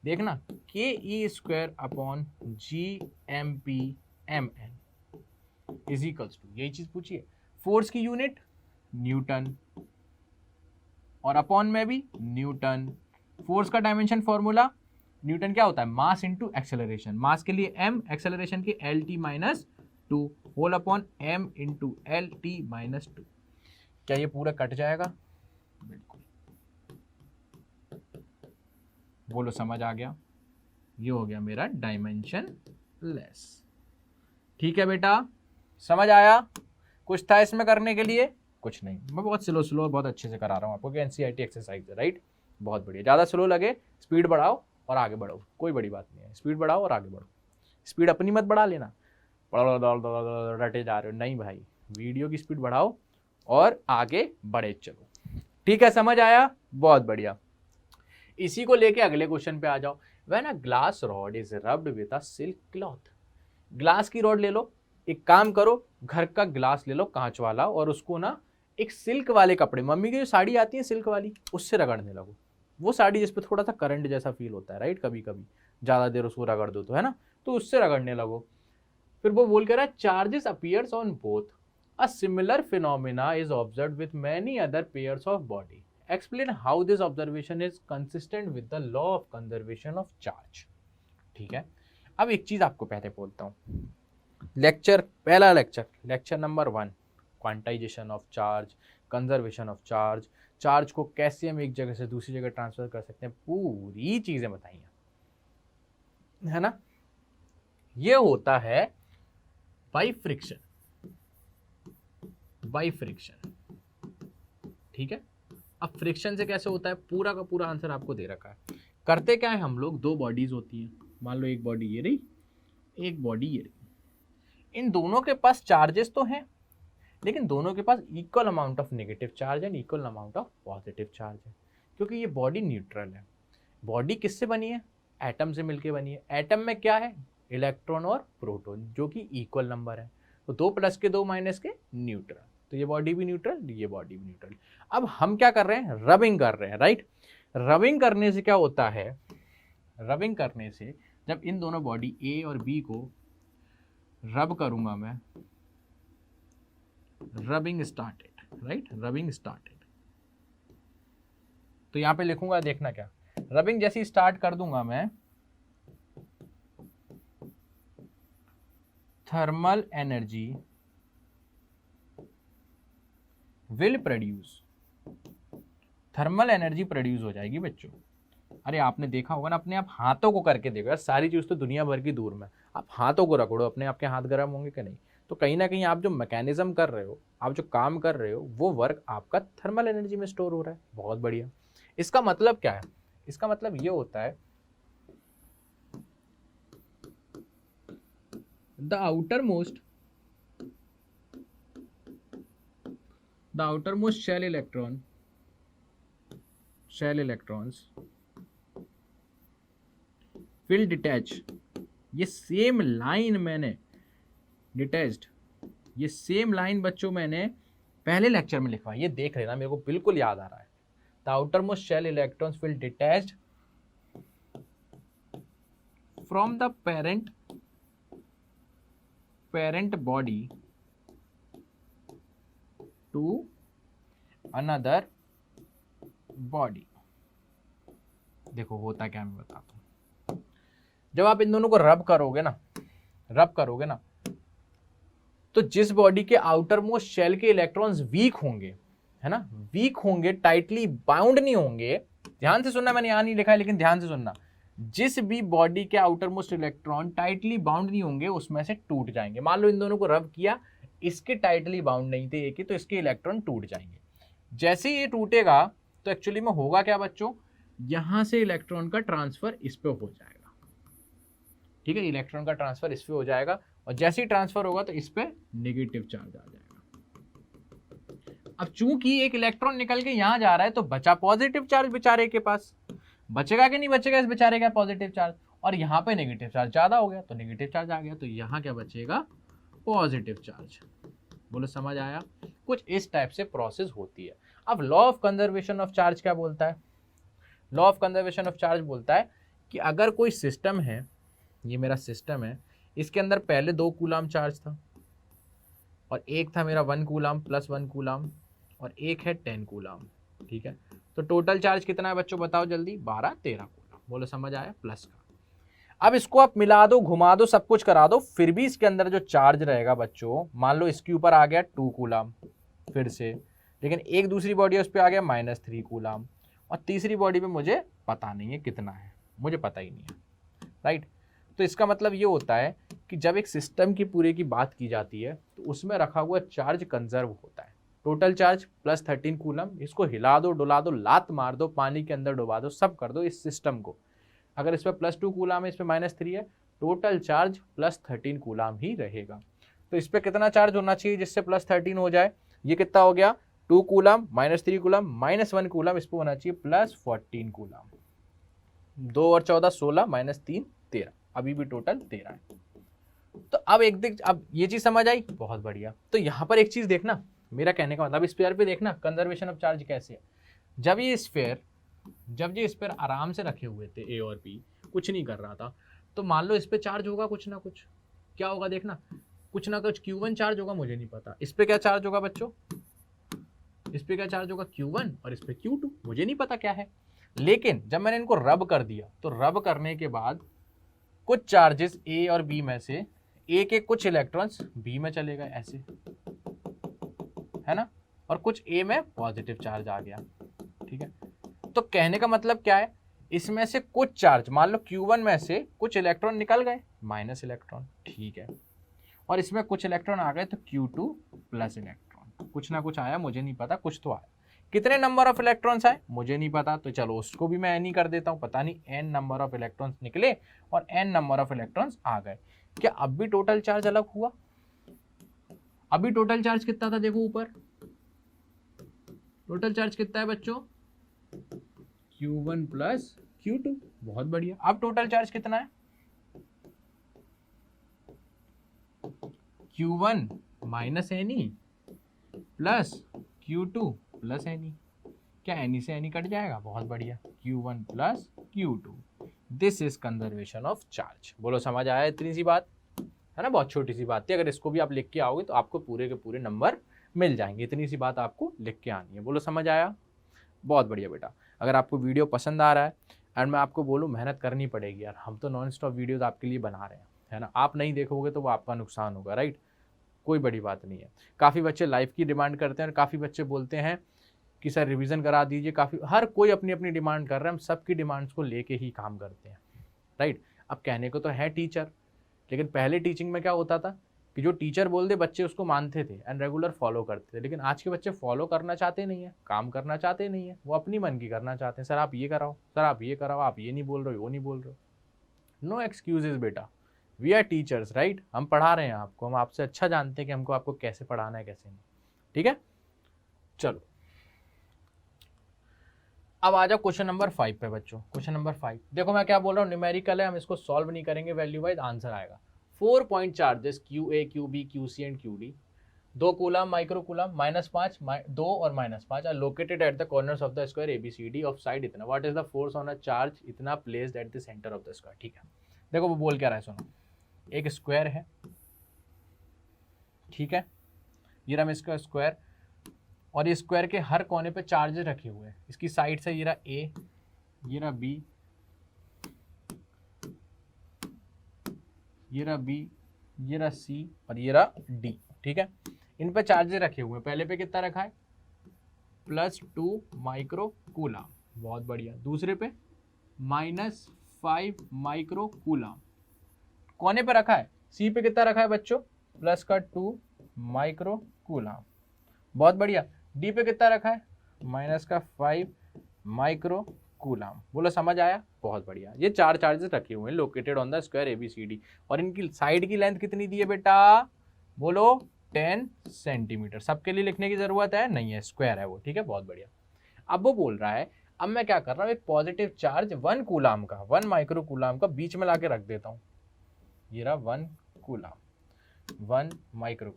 A: देखना, K E square upon G M P M N is equals to, यही चीज पूछी है, फोर्स की यूनिट न्यूटन और अपॉन में भी न्यूटन। फोर्स का डायमेंशन फॉर्मूला, न्यूटन क्या होता है, मास इनटू एक्सेलरेशन, मास के लिए m, एक्सेलरेशन के L T minus two whole upon m into L T minus two. क्या ये पूरा कट जाएगा, बिल्कुल, बोलो समझ आ गया, ये हो गया मेरा डायमेंशन लेस, ठीक है बेटा, समझ आया। कुछ था इसमें करने के लिए, कुछ नहीं, मैं बहुत स्लो बहुत अच्छे से करा रहा हूँ आपको, एनसीईआरटी एक्सरसाइज है, राइट, बहुत बढ़िया। ज़्यादा स्लो लगे स्पीड बढ़ाओ और आगे बढ़ो, कोई बड़ी बात नहीं है, स्पीड बढ़ाओ और आगे बढ़ो, स्पीड अपनी मत बढ़ा लेना, रटे जा रहे हो, नहीं भाई, वीडियो की स्पीड बढ़ाओ और आगे बढ़े चलो, ठीक है, समझ आया, बहुत बढ़िया। इसी को लेके अगले क्वेश्चन पे आ जाओ। When a glass rod is rubbed with a silk cloth, glass की रॉड ले लो, एक काम करो, घर का ग्लास ले लो कांच वाला, और उसको ना एक सिल्क वाले कपड़े, मम्मी की जो साड़ी आती है सिल्क वाली, उससे रगड़ने लगो। वो साड़ी जिस पे थोड़ा सा करंट जैसा फील होता है, राइट, कभी कभी ज़्यादा देर उसको रगड़ दो तो, है ना, तो उससे रगड़ने लगो। फिर वो बोल कर रहा है, charges appears on both, a similar phenomena is observed with many other pairs of body, explain how this observation is consistent with the law of conservation of charge. ठीक है, अब एक चीज आपको पहले बोलता हूँ, लेक्चर, पहला lecture, lecture number 1, quantization of charge, conservation of charge, charge को कैसे हम एक जगह से दूसरी जगह ट्रांसफर कर सकते हैं, पूरी चीजें बताई है ना। ये होता है बाई फ्रिक्शन, बाई फ्रिक्शन, ठीक है। अब फ्रिक्शन से कैसे होता है, पूरा का पूरा आंसर आपको दे रखा है। करते क्या है हम लोग, दो बॉडीज होती हैं, मान लो एक बॉडी ये रही, एक बॉडी ये रही, इन दोनों के पास चार्जेस तो हैं, लेकिन दोनों के पास equal amount of negative charge and equal amount of positive charge है, क्योंकि ये बॉडी न्यूट्रल है। बॉडी किससे बनी है, एटम से मिलके बनी है। एटम में क्या है, इलेक्ट्रॉन और प्रोटॉन, जो कि इक्वल नंबर है, तो 2 प्लस के 2 माइनस के न्यूट्रल, तो ये बॉडी भी न्यूट्रल, ये बॉडी भी न्यूट्रल। अब हम क्या कर रहे हैं, रबिंग कर रहे हैं, राइट। रबिंग करने से क्या होता है, रबिंग करने से जब इन दोनों बॉडी ए और बी को रब करूंगा मैं, rubbing started, right, rubbing started, तो यहां पे लिखूंगा, देखना क्या, रबिंग जैसी स्टार्ट कर दूंगा मैं, thermal energy will produce, thermal energy produce हो जाएगी बच्चों। अरे आपने देखा होगा ना, अपने आप हाथों को करके देखो यार, सारी चीज तो दुनिया भर की दूर में, आप हाथों को रगड़ो, अपने आपके हाथ गर्म होंगे कि नहीं, तो कहीं ना कहीं आप जो मैकेनिज्म कर रहे हो, आप जो काम कर रहे हो, वो वर्क आपका थर्मल एनर्जी में स्टोर हो रहा है, बहुत बढ़िया। इसका मतलब क्या है, इसका मतलब ये होता है the outermost shell electrons will detach. ये सेम लाइन मैंने डिटैच्ड, ये सेम लाइन बच्चों मैंने पहले लेक्चर में लिखा, ये देख लेना, मेरे को बिल्कुल याद आ रहा है। The outermost shell electrons will detached from the parent body to another body। देखो होता क्या, मैं बताता हूं। जब आप इन दोनों को रब करोगे ना, तो जिस बॉडी के आउटर मोस्ट शेल के इलेक्ट्रॉन्स वीक होंगे, है ना, वीक होंगे, टाइटली बाउंड नहीं होंगे, ध्यान से सुनना, मैंने यहां नहीं लिखा है लेकिन ध्यान से सुनना, जिस भी बॉडी के outer most electron tightly bound नहीं होंगे उसमें से टूट जाएंगे। मान लो इन दोनों को रब किया, इसके टाइटली बाउंड नहीं थे एक ही, तो इसके इलेक्ट्रॉन टूट जाएंगे। जैसे ही ये टूटेगा तो एक्चुअली में होगा क्या बच्चों, यहां से इलेक्ट्रॉन का ट्रांसफर इस पे हो जाएगा। ठीक है, इलेक्ट्रॉन का ट्रांसफर इस पे हो जाएगा, और जैसे ही ट्रांसफर होगा तो इस पे नेगेटिव चार्ज आ जाएगा। अब चूंकि एक इलेक्ट्रॉन निकल के यहां जा रहा है तो बचा पॉजिटिव चार्ज बेचारे के पास, बचेगा कि नहीं बचेगा इस बेचारे का पॉजिटिव चार्ज, और यहाँ पे नेगेटिव चार्ज ज्यादा हो गया तो नेगेटिव चार्ज आ गया, तो यहाँ क्या बचेगा, पॉजिटिव चार्ज। बोलो समझ आया? कुछ इस टाइप से प्रोसेस होती है। अब law of conservation of charge क्या बोलता है? Law of conservation of charge बोलता है कि अगर कोई सिस्टम है, ये मेरा सिस्टम है, इसके अंदर पहले 2 कूलाम चार्ज था और एक था मेरा 1 कूलाम प्लस 1 कूलाम और एक है 10 कूलाम। ठीक है, तो टोटल चार्ज कितना है बच्चों, बताओ जल्दी, 12-13 कूलाम। बोलो समझ आया? प्लस का। अब इसको आप मिला दो, घुमा दो, सब कुछ करा दो, फिर भी इसके अंदर जो चार्ज रहेगा बच्चों, मान लो इसके ऊपर आ गया 2 कूलाम फिर से, लेकिन एक दूसरी बॉडी उस पर आ गया -3 कूलाम, और तीसरी बॉडी पे मुझे पता नहीं है कितना है, मुझे पता ही नहीं है, राइट। तो इसका मतलब ये होता है कि जब एक सिस्टम की पूरे की बात की जाती है तो उसमें रखा हुआ चार्ज कंजर्व होता है। टोटल चार्ज +13 कूलम, इसको हिला दो, डुला दो, लात मार दो, पानी के अंदर डुबा दो, सब कर दो इस सिस्टम को। अगर इस पर +2 कूलम है, इस पर -3 है, टोटल चार्ज +13 कूलम ही रहेगा। तो इस पर कितना चार्ज होना चाहिए जिससे +13 हो जाए? ये कितना हो गया, 2 कूलम, -3 कूलम, -1 कूलम, इस पर होना चाहिए +14 कूलम। 2 और 14 16, -3 13, अभी भी टोटल 13 है। तो अब अब ये चीज समझ आई, बहुत बढ़िया। तो यहाँ पर एक चीज देखना, मेरा कहने का मतलब स्फीयर पे देखना कंजर्वेशन ऑफ चार्ज कैसे है। जब ये स्फीयर आराम से रखे हुए थे, ए और बी, कुछ नहीं कर रहा था, तो मान लो इस पे चार्ज होगा कुछ ना कुछ, क्या होगा देखना, कुछ ना कुछ Q1 चार्ज होगा, मुझे नहीं पता। इस पे क्या चार्ज होगा बच्चों, इस पे क्या चार्ज होगा, Q1, और इस पे Q2, मुझे नहीं पता क्या है। लेकिन जब मैंने इनको रब कर दिया तो रब करने के बाद कुछ चार्जेस ए और बी में से ए के कुछ इलेक्ट्रॉन्स बी में चले गए, ऐसे, है ना, और कुछ ए में पॉजिटिव चार्ज आ गया। ठीक है, तो कहने का मतलब क्या है, इसमें से कुछ चार्ज, मान लो Q1 में से कुछ इलेक्ट्रॉन निकल गए, माइनस इलेक्ट्रॉन, ठीक है, और इसमें कुछ इलेक्ट्रॉन आ गए तो Q2 प्लस इलेक्ट्रॉन, कुछ ना कुछ आया, मुझे नहीं पता, कुछ तो आया। कितने नंबर ऑफ इलेक्ट्रॉन्स आए मुझे नहीं पता, तो चलो उसको भी मैं n ही कर देता हूं, पता नहीं n नंबर ऑफ इलेक्ट्रॉन्स निकले और n नंबर ऑफ इलेक्ट्रॉन्स आ गए। क्या अब भी टोटल चार्ज अलग हुआ? अभी टोटल चार्ज कितना था, देखो ऊपर टोटल चार्ज कितना है बच्चों, Q1 प्लस Q2, बहुत बढ़िया। अब टोटल चार्ज कितना है, Q1 minus NE plus Q2 plus NE। क्या NE से NE कट जाएगा, बहुत बढ़िया, Q1 plus Q2। This is conservation of charge. बोलो समझ आया? इतनी सी बात है ना, बहुत छोटी सी बात थी, अगर इसको भी आप लिख के आओगे तो आपको पूरे के पूरे नंबर मिल जाएंगे। इतनी सी बात आपको लिख के आनी है। बोलो समझ आया? बहुत बढ़िया बेटा। अगर आपको वीडियो पसंद आ रहा है एंड मैं आपको बोलूँ मेहनत करनी पड़ेगी यार, हम तो नॉन स्टॉप वीडियोज़ आपके लिए बना रहे हैं, है ना, आप नहीं देखोगे तो वो आपका नुकसान होगा, राइट, कोई बड़ी बात नहीं है। काफ़ी बच्चे लाइव की डिमांड करते हैं और काफ़ी बच्चे बोलते हैं कि सर रिवीजन करा दीजिए, हर कोई अपनी अपनी डिमांड कर रहा है, हम सबकी डिमांड्स को लेके ही काम करते हैं, राइट। अब कहने को तो है टीचर, लेकिन पहले टीचिंग में क्या होता था कि जो टीचर बोल दे बच्चे उसको मानते थे एंड रेगुलर फॉलो करते थे। लेकिन आज के बच्चे फॉलो करना चाहते नहीं है, काम करना चाहते नहीं है, वो अपनी मन की करना चाहते हैं। सर आप ये कराओ, सर आप ये कराओ, आप ये नहीं बोल रहे हो, वो नहीं बोल रहे हो। नो एक्सक्यूजेस बेटा, वी आर टीचर्स राइट, हम पढ़ा रहे हैं आपको, हम आपसे अच्छा जानते हैं कि हमको आपको कैसे पढ़ाना है कैसे नहीं, ठीक है। चलो अब आ जाओ क्वेश्चन नंबर 5 पे बच्चों। क्वेश्चन नंबर 5 देखो मैं क्या बोल रहा हूँ, न्यूमेरिकल है, हम इसको सॉल्व नहीं करेंगे, वैल्यू वाइज आंसर आएगा। 4 point charges Q A Q B Q C and Q D, 2 coulomb micro coulomb -5 2 और -5 are located at the corners of the square ABCD of side इतना, what is the force on a charge इतना placed at the centre of the square. ठीक है, देखो वो बोल क्या रहा है सुनो, एक स्क्वायर है, ठीक है, ये रहा इसका स्क्वायर, और ये स्क्वायर के हर कोने पे चार्जेस रखे हुए हैं, इसकी साइड से ये रहा A, ये रहा B, ये रहा B, ये रहा C और ये रहा D, ठीक है। इन पे चार्जेस रखे हुए हैं, पहले पे कितना रखा है +2 माइक्रो कूलम, बहुत बढ़िया, दूसरे पे -5 माइक्रो कूलम, कोने पे रखा है C पे कितना रखा है बच्चों +2 माइक्रो कूलम, बहुत बढ़िया। डी पे कितना रखा है -5 माइक्रो कूलम, बोलो समझ आया, बहुत बढ़िया। ये 4 चार्जेस रखे हुए हैं located on the square ABCD, और इनकी साइड की लेंथ कितनी दी है बेटा, बोलो 10 सेंटीमीटर। सबके लिए लिखने की जरूरत है नहीं है, स्क्वायर है वो, ठीक है, बहुत बढ़िया। अब वो बोल रहा है, अब मैं क्या कर रहा हूँ, एक पॉजिटिव चार्ज 1 कूलम का 1 माइक्रो कूलम का बीच में लाके रख देता हूँ, ये रहा 1 कूलम 1 माइक्रो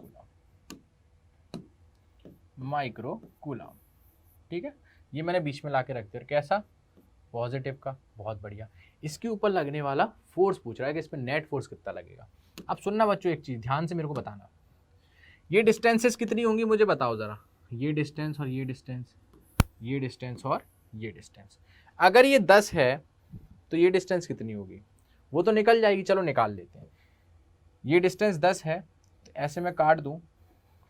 A: कूलम, ठीक है, ये मैंने बीच में लाके रख दिया, कैसा, पॉजिटिव का, बहुत बढ़िया। इसके ऊपर लगने वाला फोर्स पूछ रहा है कि इस पर नेट फोर्स कितना लगेगा। अब सुनना बच्चों, एक चीज ध्यान से मेरे को बताना, ये डिस्टेंसेस कितनी होंगी मुझे बताओ जरा, ये डिस्टेंस और ये डिस्टेंस, ये डिस्टेंस और ये डिस्टेंस, अगर ये 10 है तो ये डिस्टेंस कितनी होगी, वो तो निकल जाएगी, चलो निकाल लेते हैं। ये डिस्टेंस 10 है, तो ऐसे मैं काट दूं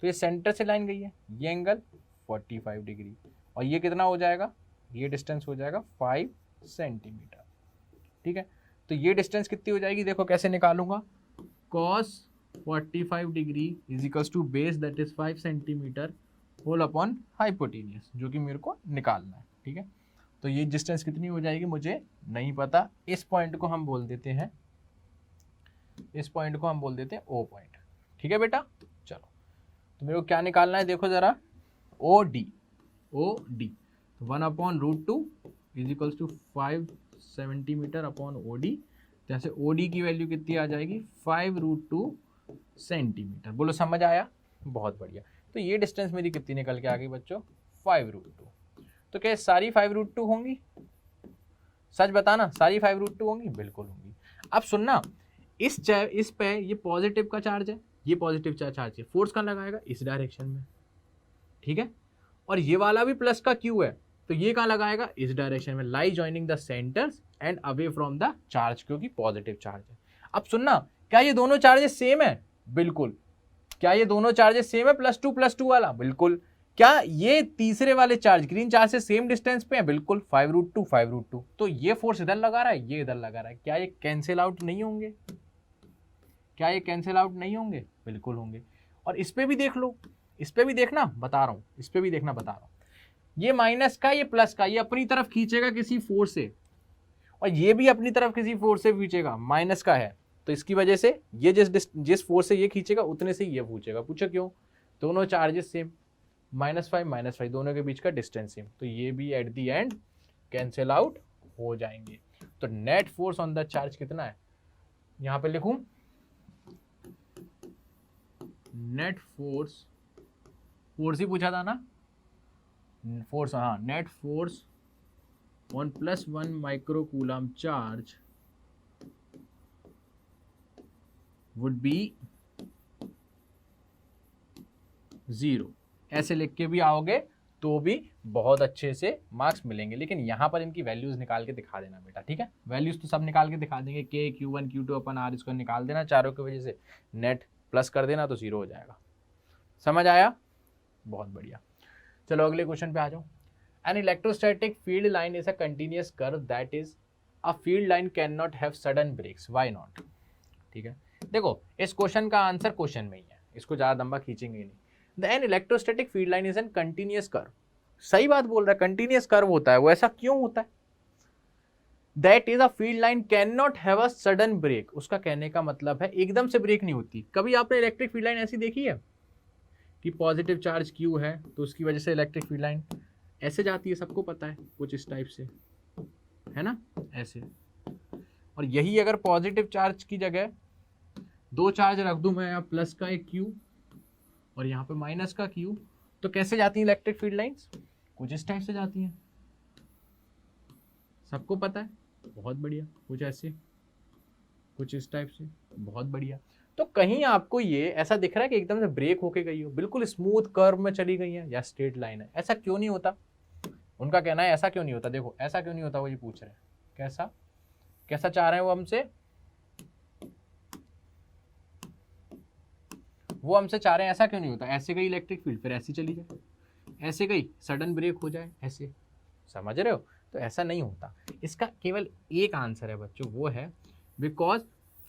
A: तो ये सेंटर से लाइन गई है, ये एंगल 45 डिग्री, और ये कितना हो जाएगा, ये डिस्टेंस हो जाएगा 5 सेंटीमीटर, ठीक है। तो ये डिस्टेंस कितनी हो जाएगी, देखो कैसे निकालूंगा, cos 45 degree is equals to base that is 5 centimetre whole upon hypotenuse, जो कि मेरे को निकालना है, ठीक है। तो ये डिस्टेंस कितनी हो जाएगी मुझे नहीं पता, इस पॉइंट को हम बोल देते हैं, इस पॉइंट को हम बोल देते हैं O पॉइंट, ठीक है बेटा। चलो तो मेरे को क्या निकालना है, देखो जरा, OD 1/√2 is equals to 5 centimetre upon OD, जैसे OD की वैल्यू कितनी आ जाएगी 5√2 सेंटीमीटर, बोलो समझ आया, बहुत बढ़िया। तो ये डिस्टेंस मेरी कितनी निकल के आ गई बच्चों 5√2, तो क्या सारी 5√2 होंगी, सच बताना, सारी 5√2 होंगी, बिल्कुल होंगी। अब सुनना, इस पे ये पॉजिटिव का चार्ज है, ये पॉजिटिव चार्ज है, फोर्स कहाँ लगाएगा, इस डायरेक्शन में, ठीक है, और ये वाला भी प्लस का क्यू है, तो ये कहाँ लगाएगा, इस डायरेक्शन में, line joining the centres and away from the charge, क्योंकि पॉजिटिव चार्ज है। अब सुनना, क्या ये दोनों चार्जेस सेम है, बिल्कुल। क्या ये दोनों चार्जेस सेम है, +2 वाला, बिल्कुल। क्या ये तीसरे वाले चार्ज ग्रीन चार्ज से सेम डिस्टेंस पे है, बिल्कुल, 5√2। तो ये फोर्स इधर लगा रहा है, ये इधर लगा रहा है, क्या ये कैंसिल आउट नहीं होंगे, क्या ये कैंसिल आउट नहीं होंगे, बिल्कुल होंगे। और इस पे भी देख लो, इस पे भी देखना बता रहा हूं, इस पे भी देखना बता रहा हूं, ये माइनस का ये प्लस का, ये अपनी तरफ खींचेगा किसी फोर्स से, और ये भी अपनी तरफ किसी फोर्स से खींचेगा, माइनस का है, तो इसकी वजह से ये जिस फोर्स से ये खींचेगा उतने से ये पूछेगा, पूछो क्यों, दोनों चार्जेस सेम, -5 दोनों के बीच का डिस्टेंस सेम, तो ये भी at the and cancel out हो जाएंगे। तो net force on the charge कितना है, यहां पे लिखूं, नेट फोर्स ही पूछा था ना, फोर्स, हाँ, net force on +1 micro coulomb charge would be 0, ऐसे लिख के भी आओगे तो भी बहुत अच्छे से मार्क्स मिलेंगे, लेकिन यहाँ पर इनकी वैल्यूज निकाल के दिखा देना बेटा, ठीक है। वैल्यूज तो सब निकाल के दिखा देंगे, K Q1 Q2 अपन R, इसको निकाल देना चारों की वजह से, नेट प्लस कर देना तो 0 हो जाएगा, समझ आया, बहुत बढ़िया। चलो अगले क्वेश्चन पे आ जाओ। An electrostatic field line is a continuous curve that is a field line can not have sudden breaks, why not, ठीक है। देखो इस क्वेश्चन का आंसर क्वेश्चन में ही है, इसको ज्यादा लंबा खींचेंगे नहीं। The an electrostatic field line is an continuous curve, सही बात बोल रहा है, कंटिन्यूअस कर्व होता है, वो ऐसा क्यों होता है, that is a field line can not have a sudden break. उसका कहने का मतलब है एकदम से ब्रेक नहीं होती। कभी आपने इलेक्ट्रिक फील्ड लाइन ऐसी देखी है कि पॉजिटिव चार्ज क्यू है तो उसकी वजह से इलेक्ट्रिक फील्ड लाइन ऐसे जाती है, सबको पता है, कुछ इस टाइप से, है ना, ऐसे। और यही अगर पॉजिटिव चार्ज की जगह दो चार्ज रख दूं मैं, यहाँ प्लस का एक क्यू और यहाँ पे माइनस का क्यू, तो कैसे जाती हैं इलेक्ट्रिक फील्ड लाइंस? कुछ इस टाइप से जाती हैं, सबको पता है, बहुत बढ़िया। कुछ ऐसे, कुछ इस टाइप से, बहुत बढ़िया। तो कहीं आपको ये ऐसा दिख रहा है कि एकदम से ब्रेक होके गई हो, बिल्कुल स्मूथ कर्व में चली गई है या स्ट्रेट लाइन है? ऐसा क्यों नहीं होता? उनका कहना है ऐसा क्यों नहीं होता। देखो ऐसा क्यों नहीं होता, वो ये पूछ रहे हैं। कैसा कैसा चाह रहे हैं वो हमसे चाह रहे हैं ऐसा क्यों नहीं होता। ऐसे गई इलेक्ट्रिक फील्ड, फिर ऐसी चली जाए, ऐसे गई सडन ब्रेक हो जाए, ऐसे, समझ रहे हो? तो ऐसा नहीं होता। इसका केवल एक आंसर है बच्चों, वो है because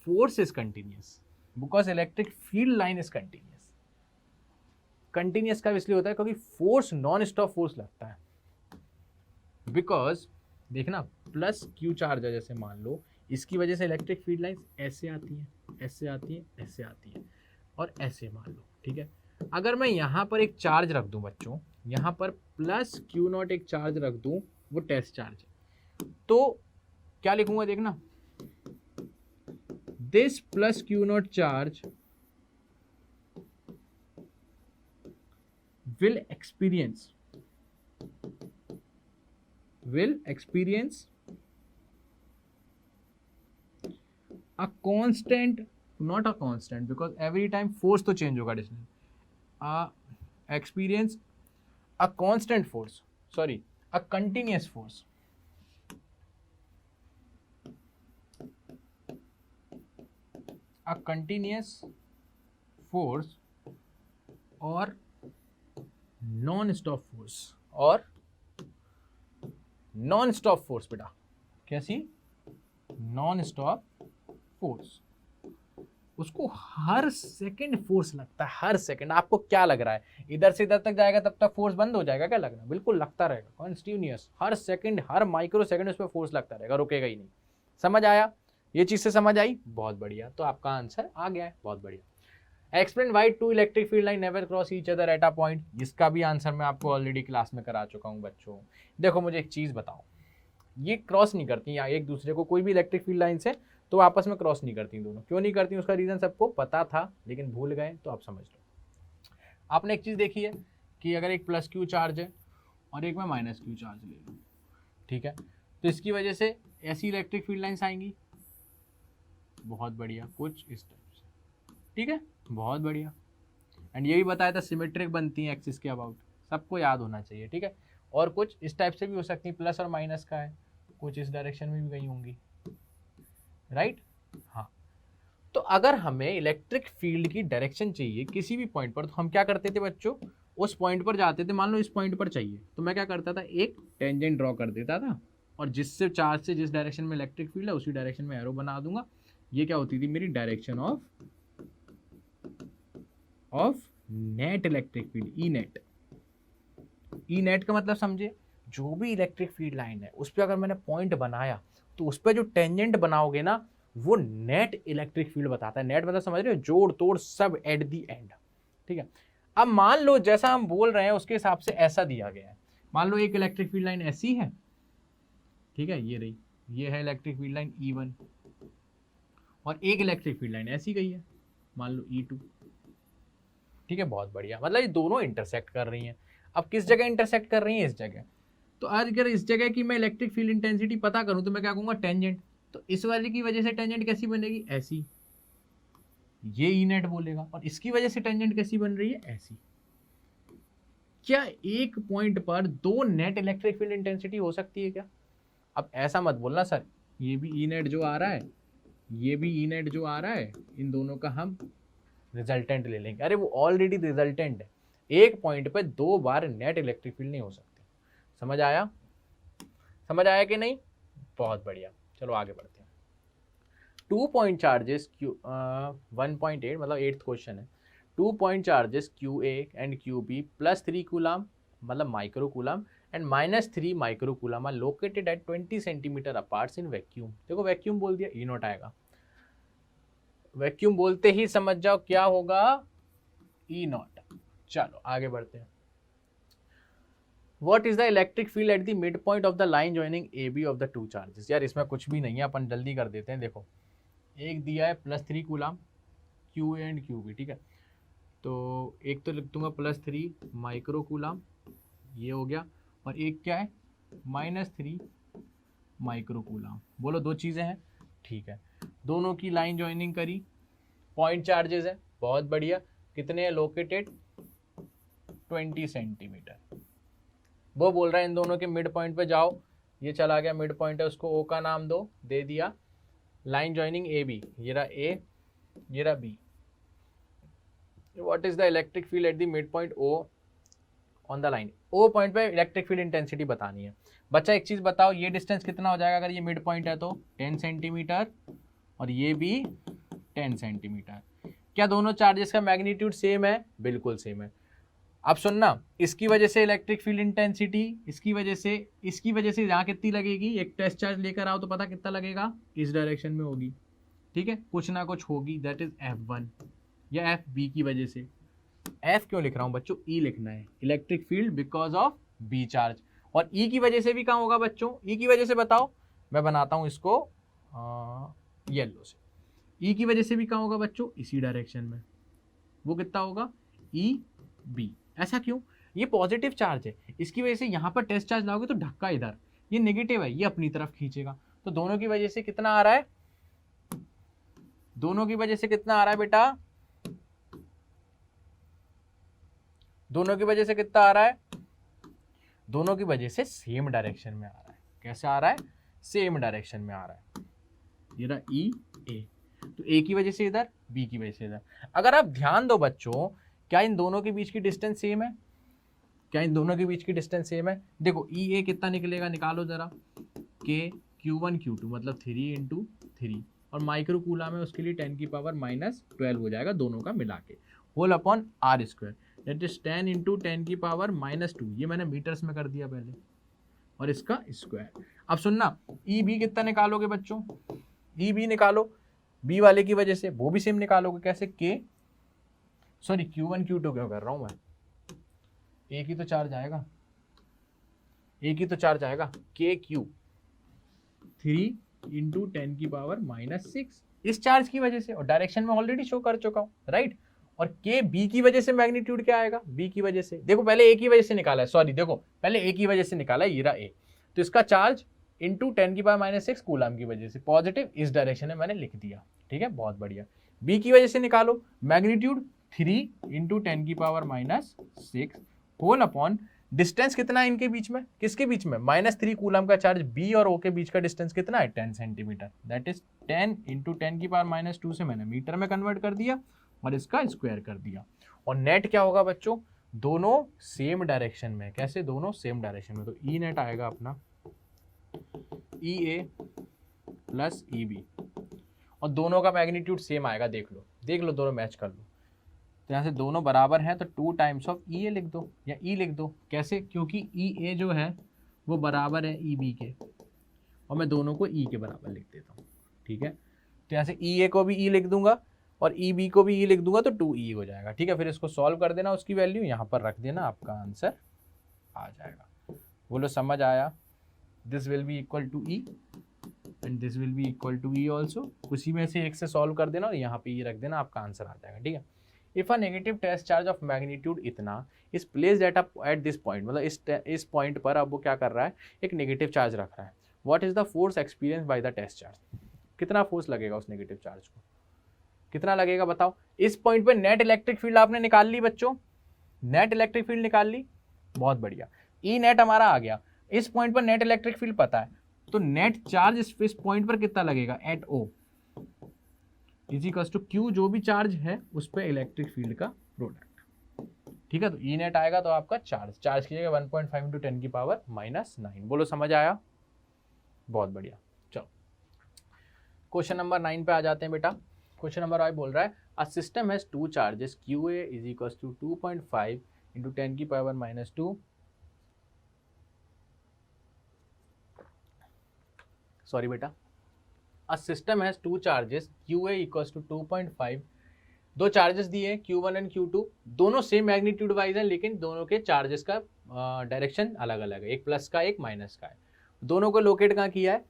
A: force is continuous, because electric field line is continuous. Continuous का इसलिए होता है क्योंकि फोर्स नॉन स्टॉप फोर्स लगता है। बिकॉज देखना, प्लस क्यू चार्ज है जैसे, मान लो इसकी वजह से इलेक्ट्रिक फील्ड लाइन ऐसे आती है, ऐसे आती है, ऐसे आती है और ऐसे, मान लो, ठीक है। अगर मैं यहाँ पर एक चार्ज रख दूं बच्चों, यहाँ पर प्लस क्यू नॉट एक चार्ज रख दूं, वो टेस्ट चार्ज है, तो क्या लिखूंगा देखना, this plus Q not charge will experience a constant, not a constant because every time force तो change होगा distance, experience a constant force, sorry, a continuous force, a continuous force और non stop force, और non stop force बेटा, कैसी? Non stop force. उसको हर second force लगता है, हर second. आपको क्या लग रहा है, इधर से इधर तक जाएगा तब तक फोर्स बंद हो जाएगा? क्या लगना, बिल्कुल लगता रहेगा, कॉन्टिन्यूअस, हर सेकंड, हर माइक्रो सेकंड उस पर फोर्स लगता रहेगा, रुकेगा ही नहीं। समझ आया? ये चीज से समझ आई? बहुत बढ़िया, तो आपका आंसर आ गया है, बहुत बढ़िया। Explain why to electric field line never cross each other at a point. इसका भी आंसर मैं आपको ऑलरेडी क्लास में करा चुका हूँ बच्चों। देखो मुझे एक चीज बताओ, ये क्रॉस नहीं करती या एक दूसरे को, कोई भी इलेक्ट्रिक फील्ड लाइन से तो आपस में क्रॉस नहीं करती दोनों। क्यों नहीं करती? उसका रीजन सबको पता था लेकिन भूल गए, तो आप समझ लो। आपने एक चीज देखी है कि अगर एक प्लस क्यू चार्ज है और एक मैं माइनस क्यू चार्ज ले लूँ, ठीक है, तो इसकी वजह से ऐसी इलेक्ट्रिक फील्ड लाइन्स आएंगी, बहुत बढ़िया, कुछ इस टाइप से, ठीक है, बहुत बढ़िया। एंड ये भी बताया था सिमेट्रिक बनती हैं एक्सिस के अबाउट, सबको याद होना चाहिए, ठीक है। और कुछ इस टाइप से भी हो सकती है, प्लस और माइनस का है, कुछ इस डायरेक्शन में भी गई होंगी, राइट? हाँ। तो अगर हमें इलेक्ट्रिक फील्ड की डायरेक्शन चाहिए किसी भी पॉइंट पर, तो हम क्या करते थे बच्चों, उस पॉइंट पर जाते थे। मान लो इस पॉइंट पर चाहिए, तो मैं क्या करता था, एक टेंजेंट ड्रॉ कर देता था और जिससे चार्ज से जिस डायरेक्शन में इलेक्ट्रिक फील्ड है उसी डायरेक्शन में एरो बना दूंगा। ये क्या होती थी, मेरी direction of net electric field, E net. E net का मतलब समझे, जो भी इलेक्ट्रिक फील्ड लाइन है उस पर अगर मैंने पॉइंट बनाया तो उस पर जो टेंजेंट बनाओगे ना, वो नेट इलेक्ट्रिक फील्ड बताता है। नेट मतलब समझ रहे हो, जोड़ तोड़ सब एट दी एंड, ठीक है। अब मान लो जैसा हम बोल रहे हैं उसके हिसाब से ऐसा दिया गया है। मान लो एक इलेक्ट्रिक फील्ड लाइन ऐसी है, ठीक है, ये रही, ये है इलेक्ट्रिक फील्ड लाइन E1, और एक इलेक्ट्रिक फील्ड लाइन ऐसी गई है, मान लो E2, ठीक है, बहुत बढ़िया। मतलब ये दोनों इंटरसेक्ट कर रही हैं। अब किस जगह इंटरसेक्ट कर रही हैं? इस जगह। तो अगर इस जगह की मैं इलेक्ट्रिक फील्ड इंटेंसिटी पता करूं तो मैं क्या कहूंगा, टेंजेंट। तो इस वाले की वजह से टेंजेंट कैसी बनेगी, ऐसी, ये ई नेट बोलेगा। और इसकी वजह से टेंजेंट कैसी बन रही है, ऐसी। क्या एक पॉइंट पर दो नेट इलेक्ट्रिक फील्ड इंटेंसिटी हो सकती है क्या? अब ऐसा मत बोलना सर, ये भी ई नेट जो आ रहा है, ये भी ई नेट जो आ रहा है, इन दोनों का हम रिजल्टेंट ले लेंगे। अरे वो ऑलरेडी रिजल्टेंट है, एक पॉइंट पे दो बार नेट इलेक्ट्रिक फील्ड नहीं हो सकती। समझ आया? समझ आया कि नहीं? बहुत बढ़िया, चलो आगे बढ़ते हैं। 2 पॉइंट चार्जेस Q 1.8 मतलब 8th क्वेश्चन है। 2 point charges QA and QB plus 3 coulomb मतलब micro coulomb and -3 microcoulomb are located at 20 centimetre apart in vacuum. देखो वैक्यूम बोल दिया, ई नॉट आएगा, वैक्यूम बोलते ही समझ जाओ क्या होगा, ई नॉट। चलो आगे बढ़ते हैं। What is the electric field at the midpoint of the line joining AB of the two charges? यार इसमें कुछ भी नहीं है, अपन जल्दी कर देते हैं। देखो एक दिया है +3 coulomb q a and q b, ठीक है, तो एक तो लिख दूंगा +3 माइक्रो कूलम, ये हो गया, और एक क्या है -3 माइक्रो कूलम। बोलो दो चीज़ें हैं, ठीक है, दोनों की लाइन ज्वाइनिंग करी, पॉइंट चार्जेस है, बहुत बढ़िया, कितने हैं लोकेटेड 20 सेंटीमीटर। वो बोल रहा है इन दोनों के मिड पॉइंट पे जाओ, ये चला गया मिड पॉइंट है, उसको ओ का नाम दो, दे दिया, लाइन ज्वाइनिंग ए बी, ये रहा ए, ये रहा b. What is the electric field at the mid point O on the line? O point पे इलेक्ट्रिक फील्ड इंटेंसिटी बतानी है। बच्चा एक चीज बताओ, ये डिस्टेंस कितना हो जाएगा अगर ये मिड पॉइंट है तो 10 सेंटीमीटर, और ये भी 10 सेंटीमीटर। क्या दोनों चार्जेस का मैग्नीट्यूड सेम है? बिल्कुल सेम है। अब सुनना, इसकी वजह से इलेक्ट्रिक फील्ड इंटेंसिटी, इसकी वजह से यहाँ कितनी लगेगी, एक टेस्ट चार्ज लेकर आओ तो पता कितना लगेगा, इस डायरेक्शन में होगी, ठीक है, कुछ ना कुछ होगी, दैट इज F1 या FB की वजह से। F क्यों लिख रहा हूँ बच्चों, E लिखना है, electric field because of B charge. और E की वजह से भी कहाँ होगा बच्चों, E की वजह से बताओ, मैं बनाता हूँ इसको येलो से। E की वजह से भी कहाँ होगा बच्चों, इसी डायरेक्शन में, वो कितना होगा EB। ऐसा क्यों, ये पॉजिटिव चार्ज है, इसकी वजह से यहाँ पर टेस्ट चार्ज लाओगे तो धक्का इधर, ये नेगेटिव है, ये अपनी तरफ खींचेगा, तो दोनों की वजह से कितना आ रहा है, दोनों की वजह से कितना आ रहा है बेटा, दोनों की वजह से कितना आ रहा है, दोनों की वजह से सेम डायरेक्शन में आ रहा है। कैसे आ रहा है, सेम डायरेक्शन में आ रहा है। ये रहा ई ए, तो ए की वजह से इधर, बी की वजह से इधर। अगर आप ध्यान दो बच्चों, क्या इन दोनों के बीच की डिस्टेंस सेम है, क्या इन दोनों के बीच की डिस्टेंस सेम है? देखो ई ए कितना निकलेगा, निकालो जरा, के Q1 Q2 मतलब 3 × 3, और माइक्रो कूलम है उसके लिए 10 की पावर -12 हो जाएगा दोनों का मिला के, whole upon R square, that is 10 × 10 की पावर -2, ये मैंने मीटर्स में कर दिया पहले, और इसका स्क्वायर। अब सुनना, ई बी कितना निकालोगे बच्चों, ई बी निकालो, बी वाले की वजह से वो भी सेम निकालोगे, कैसे, के सॉरी Q1 Q2 क्यों कर रहा हूं मैं, एक ही तो चार्ज आएगा, एक ही तो चार्ज आएगा, के क्यू 3 × 10 की पावर -6, इस चार्ज की वजह से, और डायरेक्शन में ऑलरेडी शो कर चुका हूं, राइट। और के बी की वजह से मैग्नीट्यूड क्या आएगा, बी की वजह से, देखो पहले ए की वजह से निकाला है, सॉरी देखो पहले ए की वजह से निकाला है, ये रहा ए, तो इसका चार्ज × 10 की पावर -6 कूलम की वजह से, पॉजिटिव इस डायरेक्शन में मैंने लिख दिया, ठीक है, बहुत बढ़िया। बी की वजह से निकालो, मैग्नीट्यूड 3 × 10 की पावर -6 होल अपॉन डिस्टेंस कितना है इनके बीच में, किसके बीच में, -3 कूलम का चार्ज, बी और ओ के बीच का डिस्टेंस कितना है, 10 सेंटीमीटर, दैट इज 10 × 10 की पावर -2 से मैंने मीटर में कन्वर्ट कर दिया और इसका स्क्वायर कर दिया। और नेट क्या होगा बच्चों, दोनों सेम डायरेक्शन में, कैसे, दोनों सेम डायरेक्शन में, तो ई नेट आएगा अपना ई ए प्लस ई बी, और दोनों का मैग्नीट्यूड सेम आएगा, देख लो दोनों मैच कर लो, तो यहाँ से दोनों बराबर हैं तो 2 टाइम्स ऑफ ई ए लिख दो या ई लिख दो, कैसे, क्योंकि ई ए जो है वो बराबर है ई बी के, और मैं दोनों को ई के बराबर लिख देता हूँ, ठीक है, तो यहाँ से ई ए को भी ई लिख दूंगा और ई बी को भी ई लिख दूंगा, तो 2E हो जाएगा, ठीक है। फिर इसको सॉल्व कर देना, उसकी वैल्यू यहाँ पर रख देना, आपका आंसर आ जाएगा। बोलो समझ आया, this will be equal to e and this will be equal to e also, उसी में से एक से सॉल्व कर देना और यहाँ पे ई रख देना, आपका आंसर आ जाएगा, ठीक है। If a negative test charge of magnitude इतना is placed at this point, मतलब इस पॉइंट पर अब वो क्या कर रहा है, एक नेगेटिव चार्ज रख रहा है, what is the force experience by the test charge, कितना फोर्स लगेगा उस नेगेटिव चार्ज को, कितना लगेगा बताओ। इस पॉइंट पे नेट इलेक्ट्रिक फील्ड आपने निकाल ली बच्चों, नेट इलेक्ट्रिक फील्ड निकाल ली, बहुत बढ़िया, ई नेट हमारा आ गया। इस पॉइंट पर नेट इलेक्ट्रिक फील्ड पता है, तो नेट चार्ज इस पॉइंट पर कितना लगेगा, at O is equal to q, जो भी चार्ज है उस पर इलेक्ट्रिक फील्ड का प्रोडक्ट, ठीक है। तो ई नेट आएगा तो आपका चार्ज की जगह 1.5 × 10 की पावर -9। बोलो समझ आया, बहुत बढ़िया। चलो क्वेश्चन नंबर 9 पे आ जाते हैं बेटा। क्वेश्चन नंबर 5 बोल रहा है a system has 2 charges QA is equal to 2.5 × 10 की पावर -2 सॉरी बेटा, a system has two charges QA equals to 2.5, दो चार्जेस दिए Q1 एंड Q2, दोनों सेम मैग्नीट्यूड वाइज है लेकिन दोनों के चार्जेस का डायरेक्शन अलग अलग है, एक प्लस का एक माइनस का है। दोनों को लोकेट कहाँ किया है,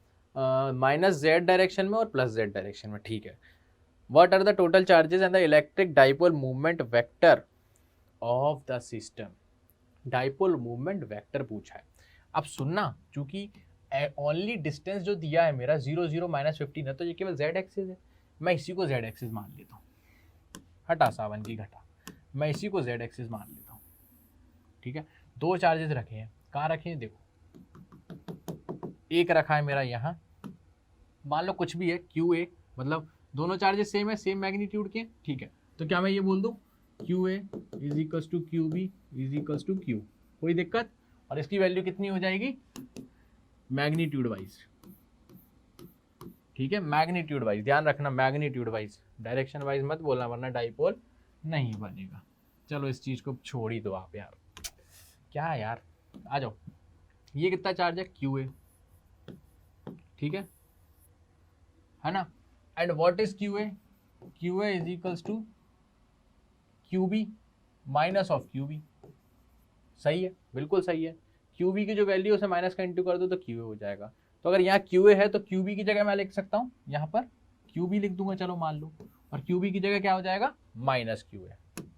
A: -z डायरेक्शन में और +z डायरेक्शन में, ठीक है। What are the total charges and the electric dipole movement vector of the system, dipole movement vector पूछा है। अब सुनना, चूंकि ओनली डिस्टेंस जो दिया है मेरा 0 0 -15 है, तो ये केवल z एक्सिस है, मैं इसी को z एक्सिस मान लेता हूँ, हटा सावन की घटा, मैं इसी को z एक्सिस मान लेता हूँ, ठीक है। दो चार्जेस रखे हैं, कहाँ रखे हैं देखो, एक रखा है मेरा यहाँ, मान लो कुछ भी है QA, मतलब दोनों चार्जेस सेम है, सेम मैग्नीट्यूड के, ठीक है। तो क्या मैं ये बोल दूँ QA is equals to QB is equals to Q, कोई दिक्कत, और इसकी वैल्यू कितनी हो जाएगी मैग्नीट्यूड वाइज, ठीक है, मैग्नीट्यूड वाइज, ध्यान रखना मैग्नीट्यूड वाइज, डायरेक्शन वाइज मत बोलना वरना डाइपोल नहीं बनेगा। चलो इस चीज को छोड़ ही दो आप यार, क्या है यार, आ जाओ। ये कितना चार्ज है QA, ठीक है ना, and what is QA, QA is equals to QB minus of QB, सही है, बिल्कुल सही है। QB की जो वैल्यू उसे माइनस का इंटू कर दो तो QA हो जाएगा। तो अगर यहाँ QA है तो QB की जगह मैं लिख सकता हूँ, यहाँ पर QB लिख दूंगा, चलो मान लो, और QB की जगह क्या हो जाएगा -QA,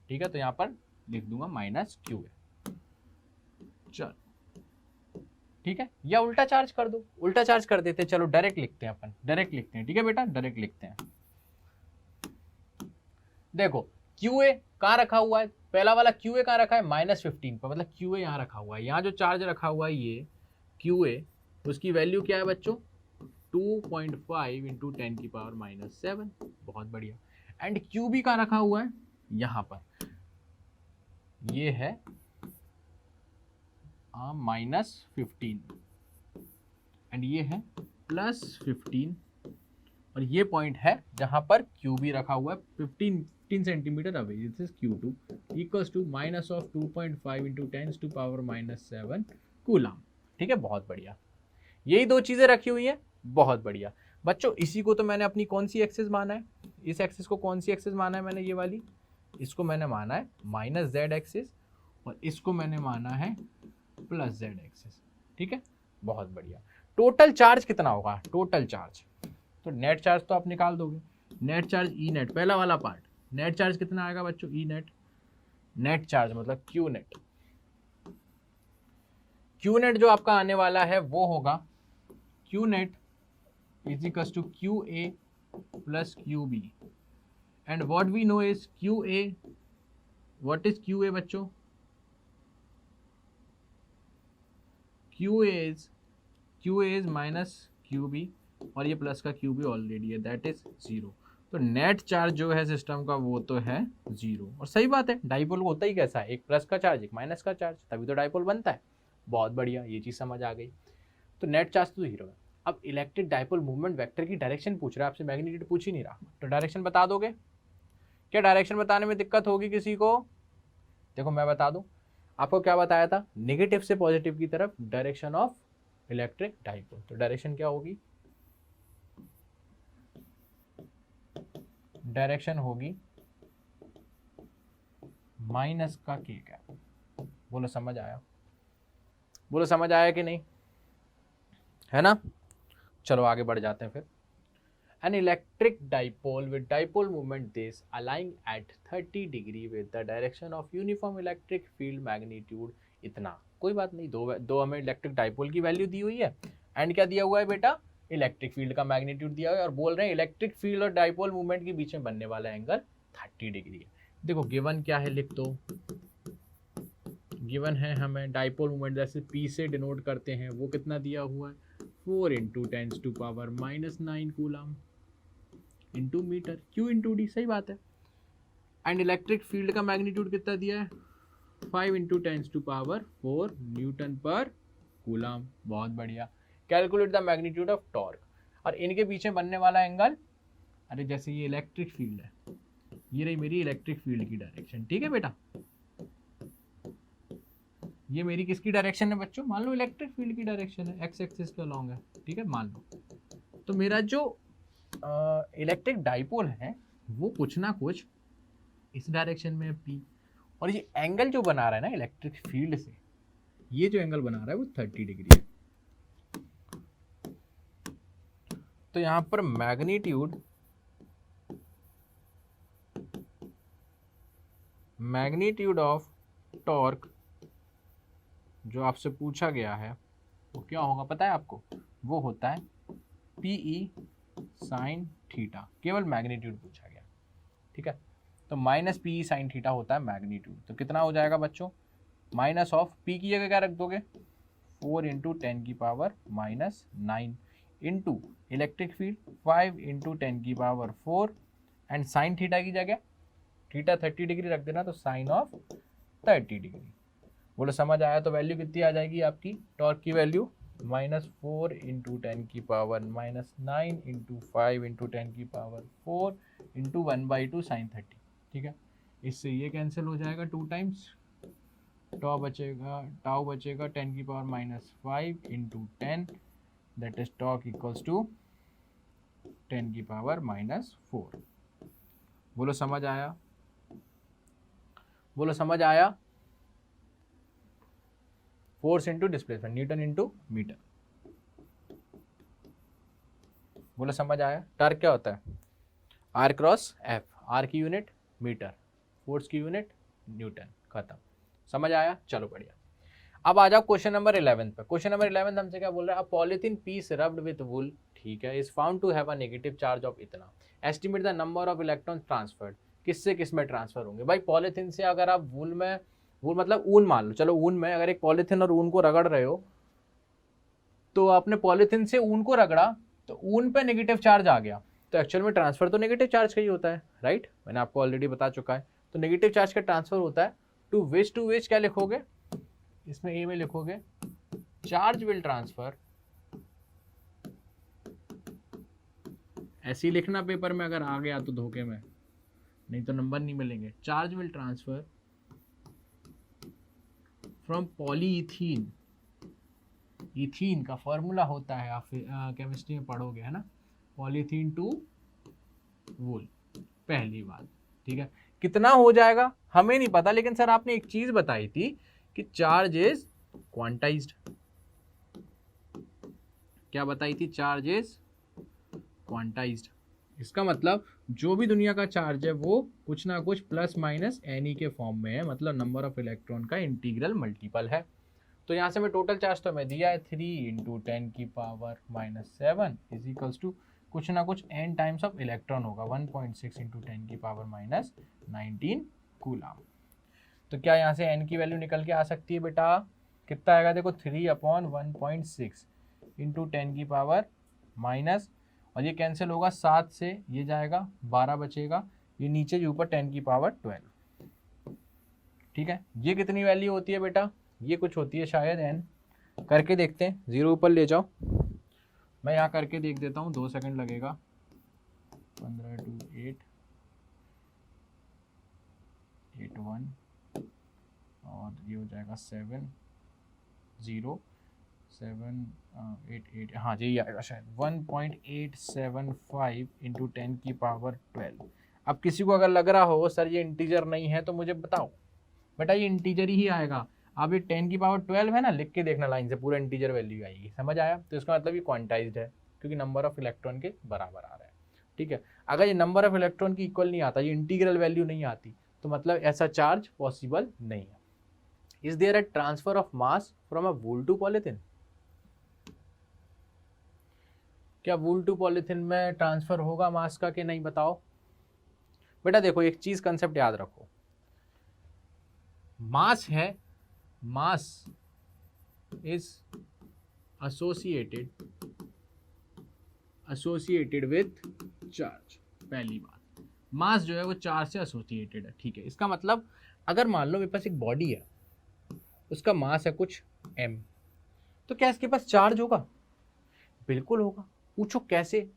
A: ठीक है। तो यहाँ पर लिख दूंगा -QA, चलो ठीक है, या उल्टा चार्ज कर दो, उल्टा चार्ज कर देते हैं, चलो डायरेक्ट लिखते हैं अपन, डायरेक्ट लिखते हैं, ठीक है बेटा, डायरेक्ट लिखते हैं। देखो QA कहाँ रखा हुआ है, पहला वाला QA कहाँ रखा है -15 पर, मतलब QA यहाँ रखा हुआ है, यहाँ जो चार्ज रखा हुआ है ये QA, उसकी वैल्यू क्या है बच्चों 2.5 इंटू 10 की पावर -7, बहुत बढ़िया। एंड QB कहाँ रखा हुआ है यहाँ पर, ये है -15 एंड ये है +15, और ये पॉइंट है जहां पर QB रखा हुआ है 15 centimetre away, this is Q2 equals to minus of 2.5 into 10 to power -7 coulomb, ठीक है, बहुत बढ़िया। यही दो चीजें रखी हुई है, बहुत बढ़िया बच्चों। इसी को तो मैंने अपनी कौन सी एक्सिस माना है, इस एक्सिस को कौन सी एक्सिस माना है मैंने, ये वाली, इसको मैंने माना है -z एक्सिस, और इसको मैंने माना है +z एक्सिस, ठीक है, बहुत बढ़िया। टोटल चार्ज कितना होगा, टोटल चार्ज, तो नेट चार्ज तो आप निकाल दोगे, नेट चार्ज ई नेट, पहला वाला पार्ट, नेट चार्ज कितना आएगा बच्चों ई नेट, नेट चार्ज मतलब क्यू नेट, क्यू नेट जो आपका आने वाला है वो होगा q net is equals to QA plus QB, and what we know is QA, what is QA बच्चों, QA इज माइनस QB, और ये प्लस का QB ऑलरेडी है, दैट इज 0। तो नेट चार्ज जो है सिस्टम का वो तो है 0, और सही बात है, डाइपोल होता ही कैसा है, एक प्लस का चार्ज एक माइनस का चार्ज, तभी तो डाइपोल बनता है, बहुत बढ़िया, ये चीज़ समझ आ गई। तो नेट चार्ज तो 0 है। अब इलेक्ट्रिक डाइपोल मूवमेंट वेक्टर की डायरेक्शन पूछ रहा है आपसे, मैग्नीट्यूड पूछ ही नहीं रहा, तो डायरेक्शन बता दोगे क्या, डायरेक्शन बताने में दिक्कत होगी किसी को, देखो मैं बता दूं, आपको क्या बताया था, नेगेटिव से पॉजिटिव की तरफ डायरेक्शन ऑफ इलेक्ट्रिक डाइपोल, तो डायरेक्शन क्या होगी, डायरेक्शन होगी माइनस का k कैप, बोलो समझ आया, बोलो समझ आया कि नहीं, है ना। चलो आगे बढ़ जाते हैं फिर। An electric dipole with dipole moment this aligning at 30 degree with the direction of uniform electric field magnitude, इतना कोई बात नहीं, दो हमें इलेक्ट्रिक डाइपोल की वैल्यू दी हुई है, एंड क्या दिया हुआ है बेटा, इलेक्ट्रिक फील्ड का मैग्नीट्यूड दिया हुआ है, और बोल रहे हैं इलेक्ट्रिक फील्ड और डाइपोल मूवमेंट के बीच में बनने वाला एंगल 30 डिग्री है। देखो गिवन क्या है लिख दो, गिवन है हमें डाइपोल मूवमेंट जैसे P से डिनोट करते हैं, वो कितना दिया हुआ है 4 into 10 to power -9 coulomb into metre, Q into d, सही बात है। एंड इलेक्ट्रिक फील्ड का मैग्नीट्यूड कितना दिया है 5 इंटू 10 टू पावर 4 न्यूटन पर कूलम, बहुत बढ़िया। Calculate the magnitude of torque, और इनके पीछे बनने वाला एंगल, अरे जैसे ये इलेक्ट्रिक फील्ड है, ये रही मेरी इलेक्ट्रिक फील्ड की डायरेक्शन, ठीक है बेटा, ये मेरी किसकी डायरेक्शन है बच्चों, मान लो इलेक्ट्रिक फील्ड की डायरेक्शन है, एक्स एक्सिस के अलॉन्ग है, ठीक है, मान लो तो मेरा जो इलेक्ट्रिक डाइपोल है वो कुछ ना कुछ इस डायरेक्शन में P, और ये एंगल जो बना रहा है ना इलेक्ट्रिक फील्ड से, ये जो एंगल बना रहा है वो 30 डिग्री है। तो यहां पर मैग्नीट्यूड ऑफ टॉर्क जो आपसे पूछा गया है वो क्या होगा पता है आपको? वो होता है PE साइन थीटा, केवल मैग्नीट्यूड पूछा गया, ठीक है। तो माइनस PE साइन थीटा होता है मैग्नीट्यूड। तो कितना हो जाएगा बच्चों? माइनस ऑफ P की जगह क्या रख दोगे? 4 इंटू 10 की power minus 9 into electric field 5 into 10 की पावर 4 एंड साइन थीटा की जगह थीटा 30 डिग्री रख देना, तो साइन ऑफ 30 डिग्री। बोलो समझ आया? तो वैल्यू कितनी आ जाएगी आपकी टॉर्क की वैल्यू? -4 इंटू 10 की पावर -9 इंटू 5 इंटू 10 की पावर 4 इंटू 1/2 साइन 30, ठीक है। इससे ये कैंसिल हो जाएगा 2 टाइम्स, टाउ बचेगा 10 की पावर -5 into 10, that is torque equals to 10 की पावर -4। बोलो समझ आया? बोलो समझ आया? Force into displacement, newton into metre. बोलो समझ आया? टॉर्क क्या होता है? R क्रॉस F, R की यूनिट मीटर, फोर्स की यूनिट न्यूटन, खत्म। समझ आया? चलो बढ़िया। अब आ जाओ क्वेश्चन नंबर 11 पे। क्वेश्चन नंबर 11 हमसे क्या बोल रहा है? A polythene piece rubbed with wool, ठीक है, is found to have a negative charge of इतना, estimate the number of electron transferred. किससे किस में ट्रांसफर होंगे? भाई पॉलिथीन से अगर आप वूल में, वूल मतलब ऊन मान लो, चलो ऊन में अगर एक पॉलिथीन और ऊन को रगड़ रहे हो, तो आपने पॉलिथीन से ऊन को रगड़ा तो ऊन पे नेगेटिव चार्ज आ गया, तो एक्चुअल में ट्रांसफर तो नेगेटिव चार्ज का ही होता है, राइट? मैंने आपको ऑलरेडी बता चुका है। तो नेगेटिव चार्ज का ट्रांसफर होता है। टू विच क्या लिखोगे इसमें? ए में लिखोगे चार्ज विल ट्रांसफर, ऐसे ही लिखना पेपर में, अगर आ गया तो धोखे में, नहीं तो नंबर नहीं मिलेंगे। Charge will transfer from polyethene, ethene का फॉर्मूला होता है, आप केमिस्ट्री में पढ़ोगे, है ना, पॉलीथीन टू वूल, पहली बात, ठीक है। कितना हो जाएगा हमें नहीं पता, लेकिन सर आपने एक चीज बताई थी कि चार्ज इज क्वांटाइज्ड। क्या बताई थी? Charge is quantized. इसका मतलब जो भी दुनिया का चार्ज है वो कुछ ना कुछ प्लस माइनस एनी के फॉर्म में है, मतलब नंबर ऑफ इलेक्ट्रॉन का इंटीग्रल मल्टीपल है। तो यहाँ से मैं टोटल चार्ज तो मैं दिया है 3 इंटू 10 की पावर -7 इज इक्वल्स टू कुछ ना कुछ n टाइम्स ऑफ इलेक्ट्रॉन होगा, 1.6 इंटू 10 की पावर -19 कूलम। तो क्या यहाँ से n की वैल्यू निकल के आ सकती है बेटा? कितना आएगा देखो, 3/1.6 इंटू 10 की पावर माइनस, और ये कैंसिल होगा 7 से, ये जाएगा 12 बचेगा, ये नीचे जो ऊपर 10 की पावर 12, ठीक है। ये कितनी वैल्यू होती है बेटा? ये कुछ होती है शायद n, करके देखते हैं, 0 ऊपर ले जाओ, मैं यहाँ करके देख देता हूँ, 2 सेकंड लगेगा। 15 2 8 8 1 और ये हो जाएगा 7 0 7 8 8, हाँ जी आएगा शायद 1.875 इंटू 10 की पावर 12। अब किसी को अगर लग रहा हो सर ये इंटीजर नहीं है तो मुझे बताओ बेटा, ये इंटीजर ही आएगा। अब ये 10 की पावर 12 है ना, लिख के देखना लाइन से, पूरा इंटीजर वैल्यू आएगी, समझ आया? तो इसका मतलब ये क्वांटाइज्ड है क्योंकि नंबर ऑफ इलेक्ट्रॉन के बराबर आ रहा है, ठीक है। अगर ये नंबर ऑफ इलेक्ट्रॉन की इक्वल नहीं आता, ये इंटीग्रल वैल्यू नहीं आती, तो मतलब ऐसा चार्ज पॉसिबल नहीं है। Is there a transfer of mass from a wool to polythene? क्या वूल टू पॉलिथीन में ट्रांसफर होगा मास का कि नहीं, बताओ बेटा। देखो एक चीज कंसेप्ट याद रखो, मास है, mass is associated with charge. पहली बात, मास जो है वो चार्ज से एसोसिएटेड है, ठीक है। इसका मतलब अगर मान लो मेरे पास एक बॉडी है, उसका मास है कुछ m, तो क्या इसके पास चार्ज होगा? बिल्कुल होगा। पूछो कैसे?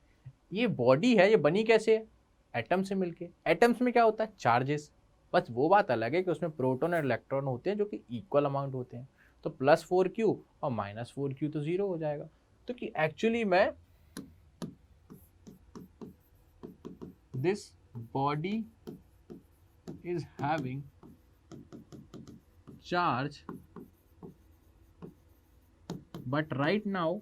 A: ये बॉडी है, ये बनी कैसे है? एटम से मिलके। एटम्स में क्या होता है? चार्जेस। बस वो बात अलग है कि उसमें प्रोटॉन और इलेक्ट्रॉन होते हैं जो कि इक्वल अमाउंट होते हैं। तो +4q और -4q तो 0 हो जाएगा। तो कि एक्चुअली में this body is having charge, but right now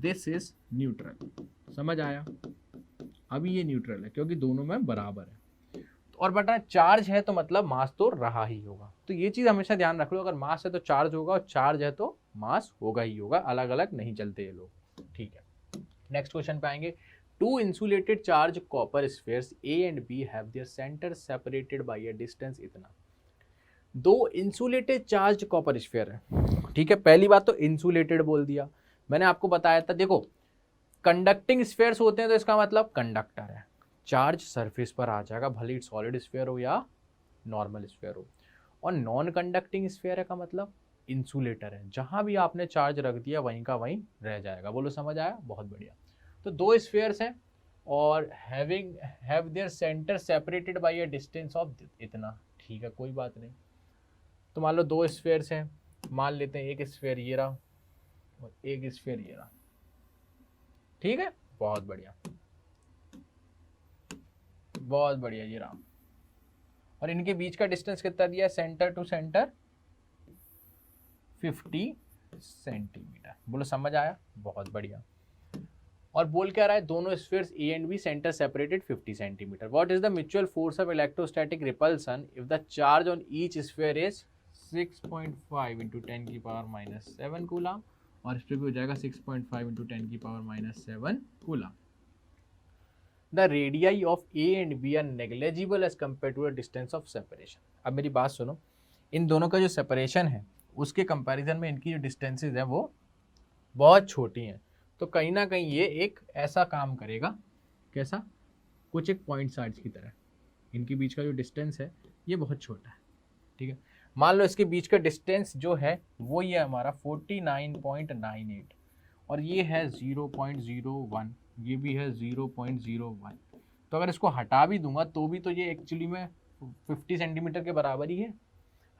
A: this is neutral। समझ आया? अभी ये न्यूट्रल है क्योंकि दोनों में बराबर है, और बटा चार्ज है तो मतलब मास तो रहा ही होगा। तो ये चीज हमेशा ध्यान रख लो, अगर मास है तो चार्ज होगा, और चार्ज है तो मास होगा ही होगा, अलग अलग नहीं चलते ये लोग। ठीक है, नेक्स्ट क्वेश्चन पे आएंगे। Two insulated charge copper spheres a and b have their centre separated by a distance इतना। दो इंसुलेटेड चार्ज कॉपर स्फीयर है। ठीक है, पहली बात तो इंसुलेटेड बोल दिया, मैंने आपको बताया था, देखो कंडक्टिंग स्फीयर्स होते हैं तो इसका मतलब कंडक्टर है, चार्ज सरफेस पर आ जाएगा, भले सॉलिड स्फीयर हो या नॉर्मल स्फीयर हो। और नॉन कंडक्टिंग स्फीयर है का मतलब इंसुलेटर है, जहां भी आपने चार्ज रख दिया वहीं का वहीं रह जाएगा। बोलो समझ आया? बहुत बढ़िया। तो दो स्फीयर्स हैं और have their centre separated by a distance of इतना। ठीक है, कोई बात नहीं। तो मान लो दो स्फीयर्स हैं, मान लेते हैं एक स्फीयर ये रहा और एक स्फीयर ये रहा। ठीक है, बहुत बढ़िया, बहुत बढ़िया ये रहा। और इनके बीच का डिस्टेंस कितना दिया है? Centre to centre 50 centimetre. बोलो समझ आया? बहुत बढ़िया। और बोल क्या रहा है? दोनों spheres a and b centre separated 50 centimetre. What is the mutual force of electrostatic repulsion if the charge on each sphere is 6.5 into 10 की पावर माइनस 7 कूलम, और इस पे भी हो जाएगा 6.5 इंटू 10 की power minus 7 coulomb. The radii of A and B are negligible as compared to the distance of separation. अब मेरी बात सुनो, इन दोनों का जो सेपरेशन है उसके कंपैरिजन में इनकी जो डिस्टेंसेज है वो बहुत छोटी हैं। तो कहीं ना कहीं ये एक ऐसा काम करेगा, कैसा? कुछ एक पॉइंट चार्ज की तरह। इनके बीच का जो डिस्टेंस है ये बहुत छोटा है। ठीक है, मान लो इसके बीच का डिस्टेंस जो है वो ये हमारा 49.98, और ये है 0.01, ये भी है 0.01। तो अगर इसको हटा भी दूंगा तो भी तो ये एक्चुअली में 50 सेंटीमीटर के बराबर ही है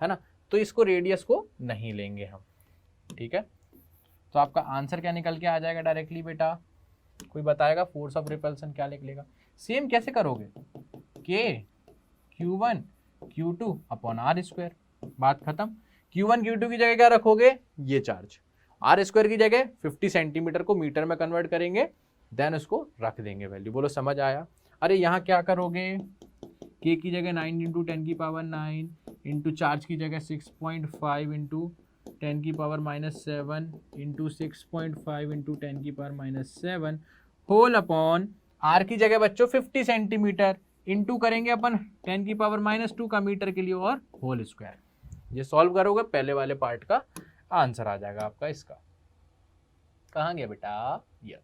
A: ना। तो इसको रेडियस को नहीं लेंगे हम। ठीक है, तो आपका आंसर क्या निकल के आ जाएगा डायरेक्टली बेटा? कोई बताएगा फोर्स ऑफ रिपल्सन क्या लिख लेगा? सेम कैसे करोगे? K Q1 Q2 upon are square, बात खत्म। Q1 Q2 की जगह क्या रखोगे? ये चार्ज। आर स्क्वायर की जगह 50 सेंटीमीटर को मीटर में कन्वर्ट करेंगे, देन उसको रख देंगे वैल्यू। बोलो समझ आया? अरे यहाँ क्या करोगे? K की जगह 9 इंटू 10 की पावर 9 इंटू चार्ज की जगह 6.5 इंटू 10 की पावर माइनस 7 इंटू 6.5 इंटू 10 की power minus 7 whole upon R की जगह बच्चों 50 सेंटीमीटर इंटू करेंगे अपन 10 की पावर माइनस 2 का मीटर के लिए, और होल स्क्वायर। ये सॉल्व करोगे पहले वाले पार्ट का आंसर आ जाएगा आपका। इसका कहाँ गया बेटा? ये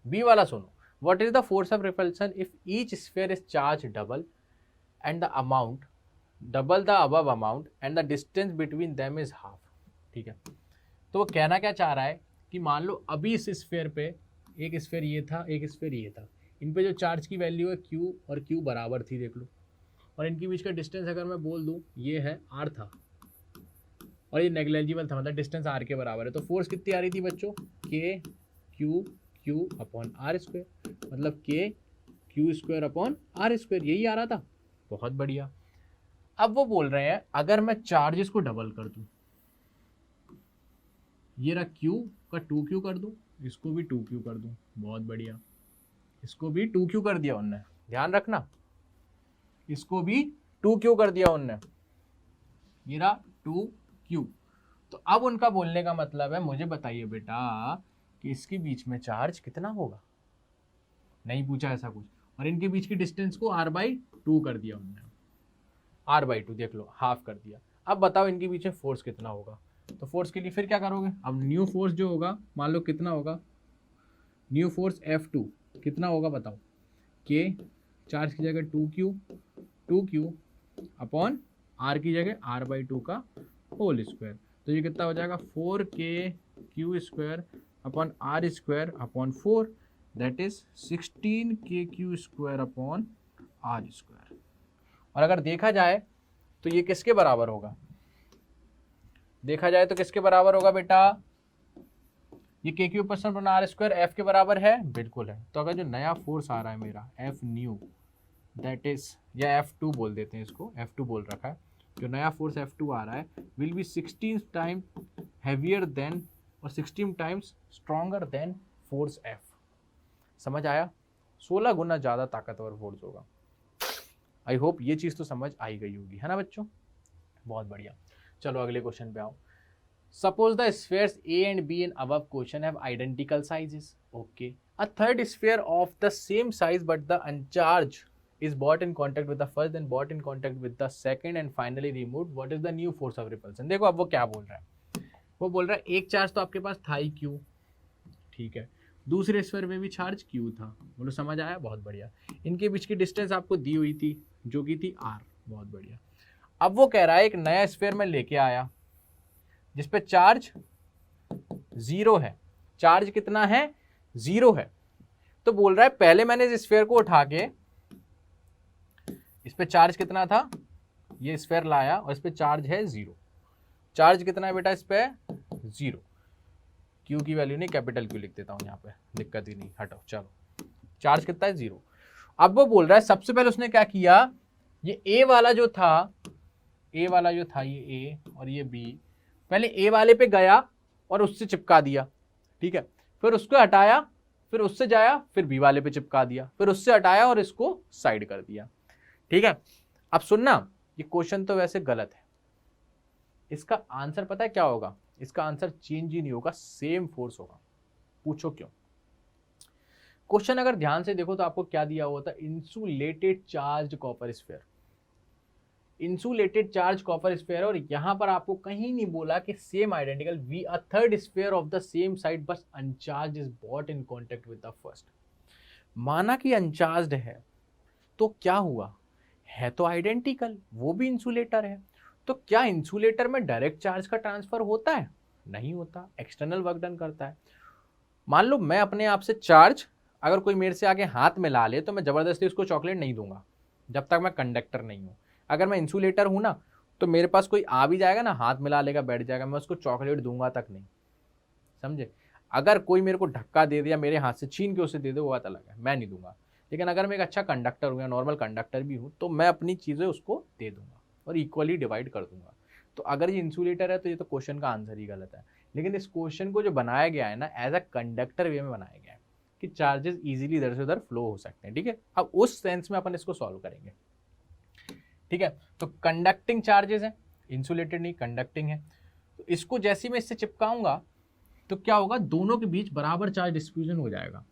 A: बी वाला सुनो। What is the force of repulsion if each sphere is charge double and the amount double the above amount and the distance between them is half. ठीक है, तो वो कहना क्या चाह रहा है कि मान लो अभी इस स्फीयर पे एक स्फीयर ये था, एक स्फीयर ये था, इन पे जो चार्ज की वैल्यू है Q और Q बराबर थी, देख लो, और इनके बीच का डिस्टेंस अगर मैं बोल दूं ये है R था और ये नेग्लेजिबल था, मतलब डिस्टेंस R के बराबर है। तो फोर्स कितनी आ रही थी बच्चों? K Q upon are square, मतलब K Q square upon are square, यही आ रहा था। बहुत बढ़िया। अब वो बोल रहे हैं अगर मैं चार्जेस को डबल कर दूं, ये रहा Q का 2Q कर दूं, इसको भी 2Q कर दूं, बहुत बढ़िया, इसको भी 2Q कर दिया उनने, ध्यान रखना, इसको भी 2Q कर दिया उनने, ये रहा 2Q। तो अब उनका बोलने का मतलब है, मुझे बताइए बेटा कि इसके बीच में चार्ज कितना होगा? नहीं पूछा ऐसा कुछ, और इनके बीच की डिस्टेंस को r/2 कर दिया उन्होंने, r/2 देख लो, हाफ कर दिया। अब बताओ इनके बीच में फोर्स कितना होगा? तो फोर्स के लिए फिर क्या करोगे? अब न्यू फोर्स जो होगा, मान लो कितना होगा न्यू फोर्स? F2 कितना होगा बताओ? K चार्ज की जगह 2Q अपॉन R की जगह r/2 का होल स्क्वायर। तो ये कितना हो जाएगा? 4KQ square upon R square upon 4, that is 16KQ square upon R square. और अगर देखा जाए तो ये किसके बराबर होगा? देखा जाए तो किसके बराबर होगा बेटा? ये K cube percent upon are square F के बराबर है, बिल्कुल है। तो अगर जो नया फोर्स आ रहा है मेरा एफ न्यू, दैट इज, या F2 बोल देते हैं इसको, F2 बोल रखा है, जो नया फोर्स F2 आ रहा है will be 16 time heavier than और 16 times stronger than force F। समझ आया? 16 गुना ज़्यादा ताकतवर फोर्स होगा। आई होप ये चीज़ तो समझ आई गई होगी, है ना बच्चों? बहुत बढ़िया। चलो अगले क्वेश्चन पे आओ। Suppose the spheres A and B in above question have identical sizes. Okay. A third sphere of the same size but the uncharged is brought in contact with the first, then brought in contact with the second and finally removed. What is the new force of repulsion? देखो अब वो क्या बोल रहा है, वो बोल रहा है एक चार्ज तो आपके पास था ही Q, ठीक है, दूसरे स्फीयर में भी चार्ज Q था। बोलो समझ आया? बहुत बढ़िया। इनके बीच की डिस्टेंस आपको दी हुई थी जो कि थी R। बहुत बढ़िया। अब वो कह रहा है एक नया स्फीयर में लेके आया जिसपे चार्ज 0 है। चार्ज कितना है? 0 है। तो बोल रहा है पहले मैंने इस स्फीयर को उठा के, इस पे चार्ज कितना था, ये स्फीयर लाया और इस पे चार्ज है 0। चार्ज कितना है बेटा इस पे? 0। क्यू की वैल्यू नहीं, कैपिटल क्यू लिख देता हूं यहाँ पे, दिक्कत ही नहीं, हटो। चलो चार्ज कितना है? 0। अब वो बोल रहा है सबसे पहले उसने क्या किया, ये ए वाला जो था, ये ए और ये बी, पहले ए वाले पे गया और उससे चिपका दिया, ठीक है, फिर उसको हटाया, फिर उससे जाया, फिर बी वाले पे चिपका दिया, फिर उससे हटाया और इसको साइड कर दिया, ठीक है। अब सुनना, ये क्वेश्चन तो वैसे गलत है, इसका आंसर पता है क्या होगा? इसका आंसर चेंज ही नहीं होगा, सेम फोर्स होगा। पूछो क्यों? क्वेश्चन अगर ध्यान से देखो तो आपको क्या दिया हुआ था, insulated charge copper sphere, insulated charge copper sphere, और यहां पर आपको कहीं नहीं बोला कि same identical we a third sphere of the same side बस uncharged is brought in contact with the first. माना कि अनचार्ज्ड है तो क्या हुआ, है तो आइडेंटिकल, वो भी इंसुलेटर है, तो क्या इंसुलेटर में डायरेक्ट चार्ज का ट्रांसफर होता है? नहीं होता, एक्सटर्नल वर्क डन करता है। मान लो मैं अपने आप से चार्ज, अगर कोई मेरे से आगे हाथ में ला ले तो मैं जबरदस्ती उसको चॉकलेट नहीं दूंगा जब तक मैं कंडक्टर नहीं हूं। अगर मैं इंसुलेटर हूं ना तो मेरे पास कोई आ भी जाएगा ना, हाथ मिला लेगा, बैठ जाएगा, मैं उसको चॉकलेट दूंगा तक नहीं, समझे? अगर कोई मेरे को धक्का दे दिया, मेरे हाथ से छीन के उसे दे दे, वो बात अलग है, मैं नहीं दूंगा। लेकिन अगर मैं एक अच्छा कंडक्टर हूँ या नॉर्मल कंडक्टर भी हूँ तो मैं अपनी चीज़ें उसको दे दूंगा और इक्वली डिवाइड कर दूंगा। तो अगर ये इंसुलेटर है तो ये तो क्वेश्चन का आंसर ही गलत है। लेकिन इस क्वेश्चन को जो बनाया गया है ना, एज अ कंडक्टर वे में बनाया गया है कि चार्जेस इजीली इधर से उधर फ्लो हो सकते हैं, ठीक है। अब उस सेंस में अपन इसको सॉल्व करेंगे, ठीक है। तो कंडक्टिंग चार्जेस हैं, इंसुलेटेड नहीं, कंडक्टिंग है। तो इसको जैसे मैं इससे चिपकाऊंगा तो क्या होगा, दोनों के बीच बराबर चार्ज डिस्ट्रीब्यूशन हो जाएगा।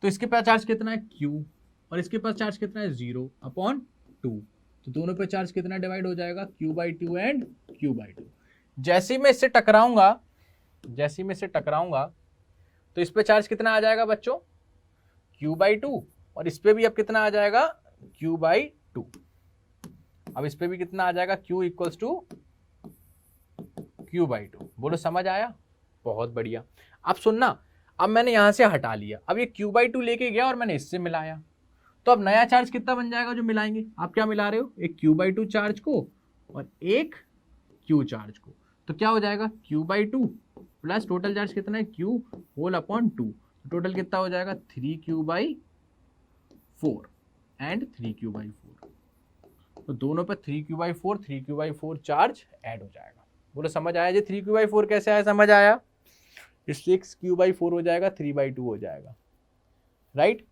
A: तो इसके पास चार्ज कितना है? Q, और इसके पास चार्ज कितना है? 0/2। तो दोनों पे चार्ज कितना डिवाइड हो जाएगा? Q/2 and Q/2। जैसे ही मैं इससे टकराऊंगा, तो इस पे चार्ज कितना आ जाएगा बच्चों? Q/2, और इस पे भी अब कितना आ जाएगा? Q/2। अब इस पे भी कितना आ जाएगा? Q = Q/2। बोलो समझ आया? बहुत बढ़िया। अब सुनना, अब मैंने यहां से हटा लिया, अब ये Q/2 लेके गया और मैंने इससे मिलाया, तो अब नया चार्ज कितना बन जाएगा जो मिलाएंगे? आप क्या मिला रहे हो? एक Q/2 चार्ज को और एक Q चार्ज को, तो क्या हो जाएगा? Q/2 प्लस टोटल चार्ज कितना है? Q/2। टोटल कितना हो जाएगा? 3Q/4 and 3Q/4। तो दोनों पर 3Q/4 चार्ज ऐड हो जाएगा। बोलो समझ आया? जी 3Q/4 कैसे आया? समझ आया? 6Q/4 हो जाएगा, 3/2 हो जाएगा, राइट।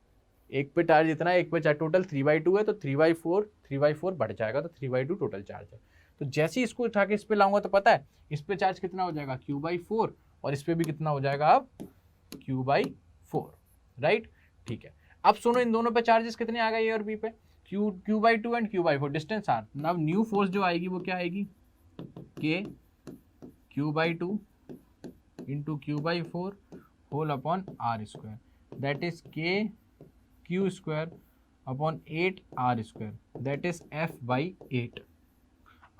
A: एक पे चार्ज इतना है, एक पे चार्ज टोटल 3/2 है, तो 3/4 बढ़ जाएगा, तो 3/2 टोटल चार्ज है। तो जैसे ही इसको उठा के इस पे लाऊंगा तो पता है इस पे चार्ज कितना हो जाएगा? Q/4, और इस पे भी कितना हो जाएगा अब? Q/4, right. ठीक है, अब सुनो, इन दोनों पे चार्जेस कितने आ गए ए और बी पे? Q/2 and Q/4, distance R. अब न्यू फोर्स जो आएगी वो क्या आएगी? K Q/2 into Q/4 whole upon R², that is KQ² upon 8R², that is F/8।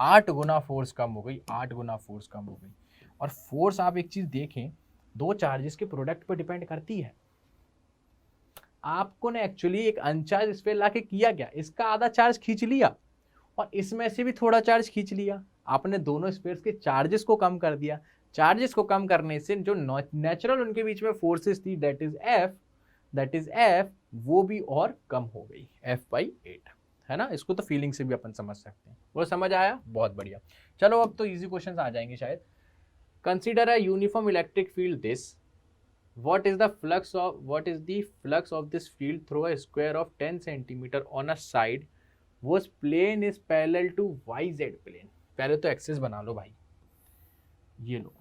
A: 8 गुना फोर्स कम हो गई, 8 गुना फोर्स कम हो गई। और फोर्स आप एक चीज देखें, दो चार्जेस के प्रोडक्ट पर डिपेंड करती है। आपको ने एक्चुअली एक अनचार्ज स्फीयर लाके किया क्या, इसका आधा चार्ज खींच लिया और इसमें से भी थोड़ा चार्ज खींच लिया। आपने दोनों स्फीयर्स के चार्जेस को कम कर दिया, चार्जेस को कम करने से जो नेचुरल उनके बीच में फोर्सेस थी दैट इज एफ, वो भी और कम हो गई, F/8, है ना। इसको तो फीलिंग से भी अपन समझ सकते हैं। वो समझ आया, बहुत बढ़िया। चलो अब तो इजी क्वेश्चंस आ जाएंगे शायद। Consider a uniform electric field this, what is the flux of this field through a square of 10 centimeter on a side whose plane is parallel to YZ plane। पहले तो एक्सिस बना लो भाई, ये लो,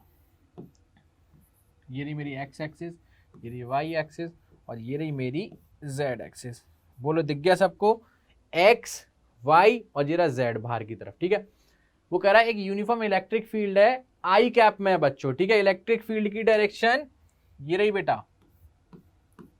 A: ये रही मेरी एक्स एक्सिस, ये रही वाई एक्सिस, और ये रही मेरी जेड एक्सिस। बोलो दिख गया सबको, एक्स वाई और ये रहा जेड बाहर की तरफ, ठीक है। वो कह रहा है एक यूनिफॉर्म इलेक्ट्रिक फील्ड है आई कैप में बच्चों, ठीक है। इलेक्ट्रिक फील्ड की डायरेक्शन ये रही बेटा,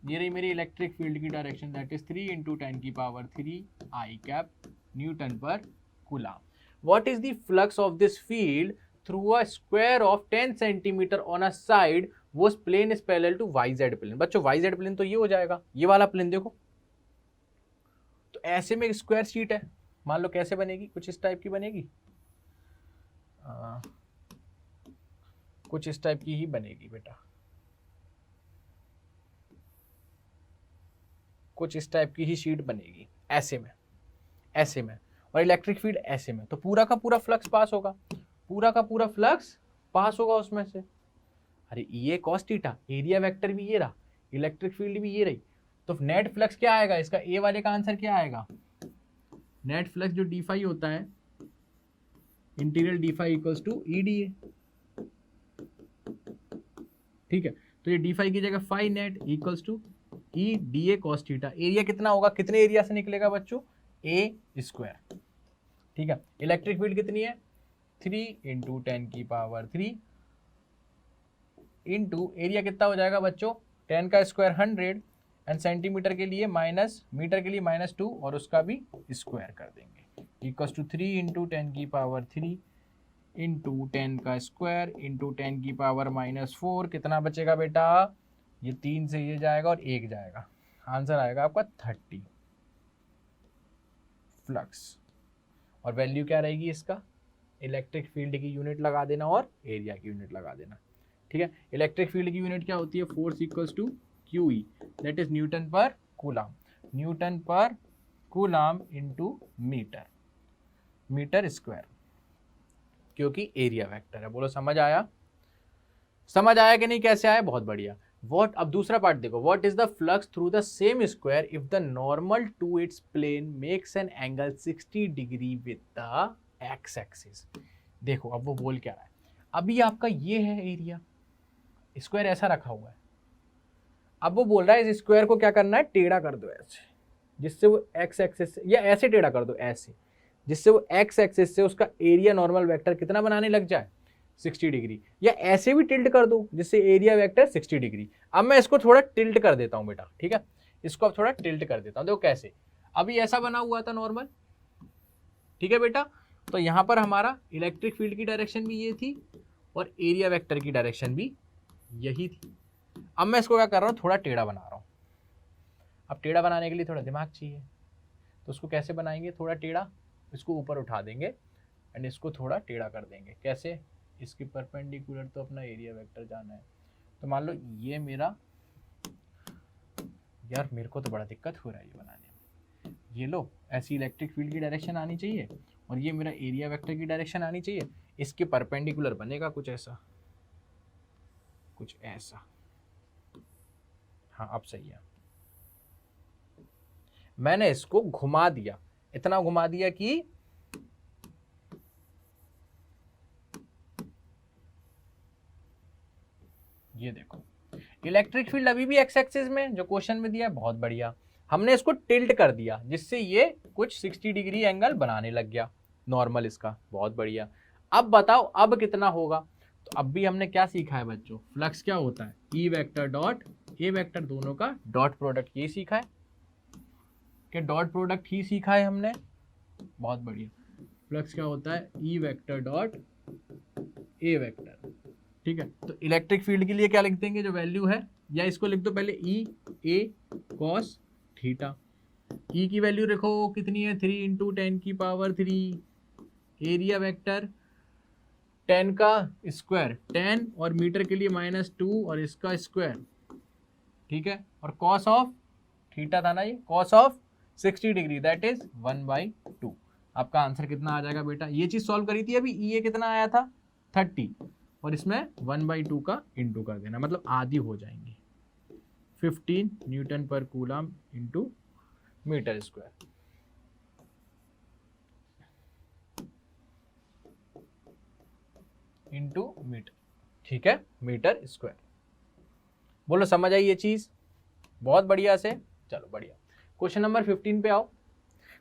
A: ये रही मेरी इलेक्ट्रिक फील्ड की direction, that is 3 × 10⁻³ i cap newton पर coulomb. What is the flux of this field through a square of 10 centimetre on a side वो plane is parallel to YZ plane. बच्चों YZ प्लेन तो ये हो जाएगा, ये वाला प्लेन देखो। तो ऐसे में एक स्क्वायर शीट है, मान लो कैसे बनेगी, कुछ इस टाइप की बनेगी, कुछ इस टाइप की ही बनेगी बेटा, कुछ इस टाइप की ही शीट बनेगी, ऐसे में, ऐसे में, और इलेक्ट्रिक फील्ड ऐसे में। तो पूरा का पूरा फ्लक्स पास होगा, पूरा का पूरा फ्लक्स पास होगा उसमें से। अरे ये कॉस थीटा, एरिया वेक्टर भी ये रहा, इलेक्ट्रिक फील्ड भी ये रही, तो नेट फ्लक्स क्या आएगा इसका, ए वाले का आंसर क्या आएगा, नेट फ्लक्स जो डी फाई होता है, integral D phi equals to EdA, ठीक है। तो ये डी फाई की जगह phi net equals to EdA cos theta. Area कितना होगा, कितने एरिया से निकलेगा बच्चों, A², ठीक है। इलेक्ट्रिक फील्ड कितनी है, 3 × 10⁻³ इंटू एरिया कितना हो जाएगा बच्चों, 10 का स्क्वायर 100, एंड सेंटीमीटर के लिए माइनस, मीटर के लिए -2, और उसका भी स्क्वायर कर देंगे, इक्वल्स टू 3 × 10⁻³ इंटू 10 का स्क्वायर इंटू 10⁻⁻4, कितना बचेगा बेटा, ये 3 से ये जाएगा और 1 जाएगा, आंसर आएगा आपका 30 फ्लक्स। और वैल्यू क्या रहेगी इसका, इलेक्ट्रिक फील्ड की यूनिट लगा देना और एरिया की यूनिट लगा देना, ठीक है। इलेक्ट्रिक फील्ड की यूनिट क्या होती है, force equals to QE, that is newton पर कूलम, न्यूटन पर coulomb into metre, metre square, क्योंकि एरिया वेक्टर है। बोलो समझ आया, समझ आया कि नहीं, कैसे आया, बहुत बढ़िया। What, अब दूसरा पार्ट देखो, what is the flux through the same square if the normal to its plane makes an angle 60 degree with the x axis। देखो अब वो बोल क्या रहा है, अभी आपका ये है एरिया, स्क्वायर ऐसा रखा हुआ है, अब वो बोल रहा है इस स्क्वायर को क्या करना है, टेढ़ा कर दो ऐसे, जिससे वो x एक्सिस से, या ऐसे टेढ़ा कर दो ऐसे, जिससे वो x एक्सिस से उसका एरिया नॉर्मल वेक्टर कितना बनाने लग जाए, 60 डिग्री, या ऐसे भी टिल्ट कर दो जिससे एरिया वेक्टर 60 डिग्री। अब मैं इसको थोड़ा टिल्ट कर देता हूं बेटा, ठीक है, इसको अब थोड़ा टिल्ट कर देता हूं, देखो कैसे, अभी ऐसा बना हुआ था नॉर्मल, ठीक है बेटा। तो यहां पर हमारा इलेक्ट्रिक फील्ड की डायरेक्शन भी ये थी और एरिया वेक्टर की डायरेक्शन भी यही थी। अब मैं इसको क्या कर रहा हूँ, थोड़ा टेढ़ा बना रहा हूँ। अब टेढ़ा बनाने के लिए थोड़ा दिमाग चाहिए, तो उसको कैसे बनाएंगे, थोड़ा टेढ़ा, इसको ऊपर उठा देंगे एंड इसको थोड़ा टेढ़ा कर देंगे, कैसे, इसके परपेंडिकुलर तो अपना एरिया वेक्टर जाना है। तो मान लो ये मेरा, यार मेरे को तो बड़ा दिक्कत हो रहा है ये बनाने में, ये लो ऐसी इलेक्ट्रिक फील्ड की डायरेक्शन आनी चाहिए और ये मेरा एरिया वेक्टर की डायरेक्शन आनी चाहिए, इसके परपेंडिकुलर बनेगा कुछ ऐसा, कुछ ऐसा, हाँ अब सही है। मैंने इसको घुमा दिया, इतना घुमा दिया कि ये देखो इलेक्ट्रिक फील्ड अभी भी एक्स एक्सिस में जो क्वेश्चन में दिया है, बहुत बढ़िया। हमने इसको टिल्ट कर दिया जिससे ये कुछ 60 डिग्री एंगल बनाने लग गया नॉर्मल इसका, बहुत बढ़िया। अब बताओ अब कितना होगा, तो अब भी हमने क्या सीखा है बच्चों, फ्लक्स क्या होता है, E vector dot A vector दोनों का डॉट प्रोडक्ट, ये सीखा है कि डॉट प्रोडक्ट ही सीखा है हमने, बहुत बढ़िया। फ्लक्स क्या होता है, E vector dot A vector, ठीक है। तो इलेक्ट्रिक फील्ड के लिए क्या लिख देंगे, जो वैल्यू है, या इसको लिख दो पहले ई ए कॉस थीटा। ई की वैल्यू देखो कितनी है, 3 × 10⁻³ एरिया वेक्टर 10 का स्क्वायर 10 और मीटर के लिए -2 और इसका स्क्वायर, ठीक है, और कॉस ऑफ थीटा था ना ये, cos of 60 degree that is 1/2। आपका आंसर कितना आ जाएगा बेटा? ये चीज सॉल्व करी थी अभी, ये कितना आया था 30 और इसमें 1/2 का इंटू कर देना, मतलब आधी हो जाएंगी 15 न्यूटन पर coulomb into metre square. Into metre, ठीक है, मीटर स्क्वायर। बोलो समझ आई ये चीज? बहुत बढ़िया से, चलो बढ़िया। क्वेश्चन नंबर 15 पे आओ।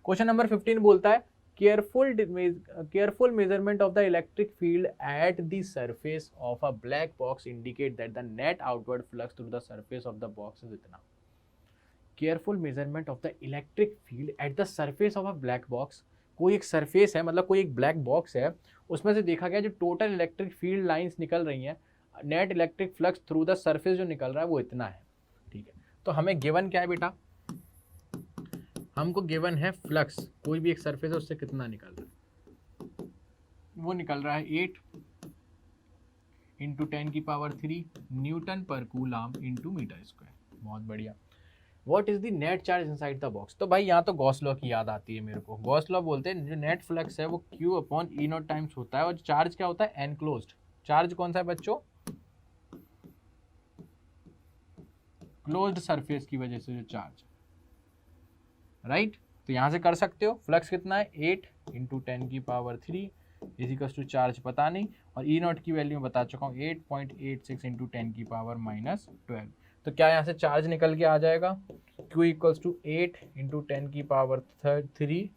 A: क्वेश्चन नंबर 15 बोलता है careful measurement of the electric field at the surface of a black box indicate that the net outward flux through the surface of the box is इतना। Careful measurement of the electric field at the surface of a black box. कोई एक surface है, मतलब कोई एक black box है, उसमें से देखा गया जो टोटल इलेक्ट्रिक फील्ड लाइंस निकल रही हैं, net electric flux through the surface जो निकल रहा है वो इतना है, ठीक है। तो हमें गिवन क्या है बेटा? हमको गिवन है फ्लक्स, कोई भी एक सरफेस है उससे कितना निकल रहा है, वो निकल रहा है 8 × 10⁻³ न्यूटन पर कूलम इंटू मीटर स्क्वायर। बहुत बढ़िया। What is the net charge inside the box? तो भाई यहाँ तो गॉस लॉ की याद आती है मेरे को। गॉस लॉ बोलते हैं जो नेट फ्लक्स है वो Q/E0 टाइम्स होता है, और चार्ज क्या होता है? एनक्लोज्ड। चार्ज कौन सा है बच्चों? क्लोज्ड सरफेस की वजह से जो चार्ज, राइट। तो यहां से कर सकते हो, फ्लक्स कितना है 8 × 10⁻³ इजिकल्स टू चार्ज पता नहीं, और E0 की वैल्यू बता चुका हूँ 8.86 × 10⁻12। तो क्या यहाँ से चार्ज निकल के आ जाएगा? Q = 8 × 10⁻³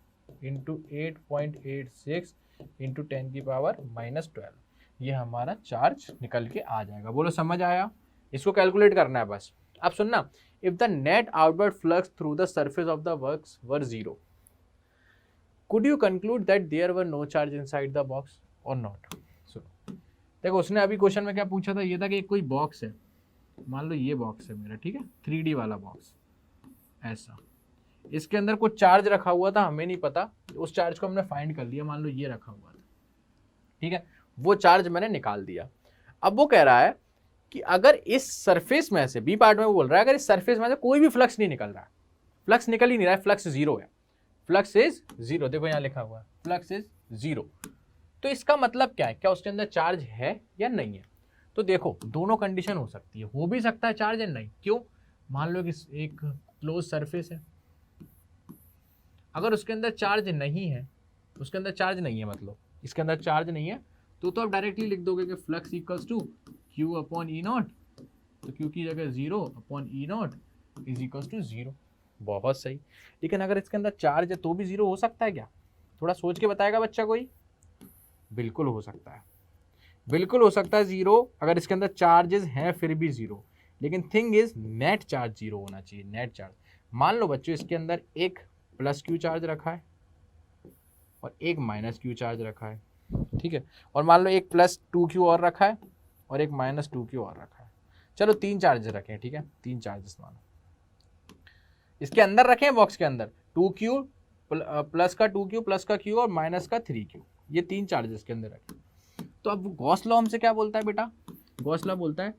A: into 8.86 × 10⁻12। ये हमारा चार्ज निकल के आ जाएगा। बोलो समझ आया? इसको कैलकुलेट करना है बस। अब सुनना, if the net outward flux through the surface of the box were 0, could you conclude that there were no charge inside the box or not? सुनो, देखो उसने अभी क्वेश्चन में क्या पूछा था, ये था कि एक कोई बॉक्स है, मान लो ये बॉक्स है मेरा, ठीक है, 3D वाला बॉक्स ऐसा, इसके अंदर कुछ चार्ज रखा हुआ था, हमें नहीं पता, उस चार्ज को हमने फाइंड कर लिया, मान लो ये रखा हुआ था, ठीक है, वो चार्ज मैंने निकाल दिया। अब वो कह रहा है कि अगर इस सरफेस में से, बी पार्ट में वो बोल रहा है, अगर इस सरफेस में से कोई भी फ्लक्स नहीं निकल रहा है, फ्लक्स निकल ही नहीं रहा है, फ्लक्स 0 है, फ्लक्स इज 0, देखो यहाँ लिखा हुआ है फ्लक्स इज 0, तो इसका मतलब क्या है? क्या उसके अंदर चार्ज है या नहीं है? तो देखो दोनों कंडीशन हो सकती है, हो भी सकता है चार्ज या नहीं। क्यों? मान लो कि एक क्लोज सरफेस है, अगर उसके अंदर चार्ज नहीं है, उसके अंदर चार्ज नहीं है, मतलब इसके अंदर चार्ज नहीं है, तो आप डायरेक्टली लिख दोगे कि फ्लक्स इक्वल्स टू Q/E0, तो Q की जगह 0/E0 इज इक्वल्स टू 0। बहुत सही। लेकिन अगर इसके अंदर चार्ज है तो भी 0 हो सकता है क्या? थोड़ा सोच के बताएगा बच्चा कोई? बिल्कुल हो सकता है, बिल्कुल हो सकता है 0, अगर इसके अंदर चार्जेस हैं फिर भी 0। लेकिन थिंग इज नेट चार्ज 0 होना चाहिए, नेट चार्ज। मान लो बच्चों इसके अंदर एक +Q चार्ज रखा है और एक -Q चार्ज रखा है, ठीक है, और मान लो एक +2Q और रखा है और एक -2Q और रखा है। चलो 3 चार्जेस रखे हैं, ठीक है, 3 चार्जेस मानो इसके अंदर रखे हैं, बॉक्स के अंदर 2Q प्लस का 2Q प्लस का Q और माइनस का 3Q, ये 3 चार्जेस के अंदर रखे। तो अब गॉस लॉ हमसे क्या बोलता है बेटा? गॉस लॉ बोलता है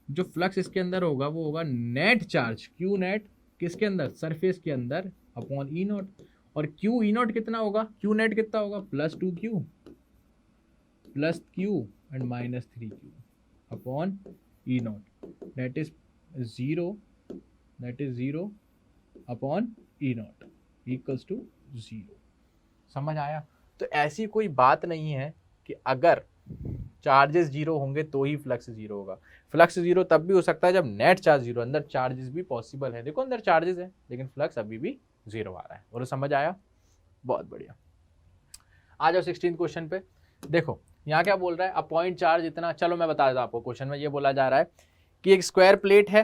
A: जो फ्लक्स इसके अंदर होगा वो होगा नेट चार्ज Q नेट किसके अंदर? सरफेस के अंदर अपॉन E0, और Q/E0 कितना होगा? Q नेट कितना होगा? +2Q plus Q and -3Q upon E0, that is 0 upon E0 equals to 0। समझ आया? तो ऐसी कोई बात नहीं है कि अगर चार्जेस 0 होंगे तो ही फ्लक्स 0 होगा। फ्लक्स 0 तब भी हो सकता है जब नेट चार्ज 0, अंदर चार्जेस भी पॉसिबल है। देखो अंदर चार्जेस है लेकिन फ्लक्स अभी भी 0 आ रहा है। और समझ आया? बहुत बढ़िया। आ जाओ 16 क्वेश्चन पे। देखो यहाँ क्या बोल रहा है? अ पॉइंट चार्ज इतना, चलो मैं बता देता हूँ आपको। क्वेश्चन में ये बोला जा रहा है कि एक स्क्वायर प्लेट है,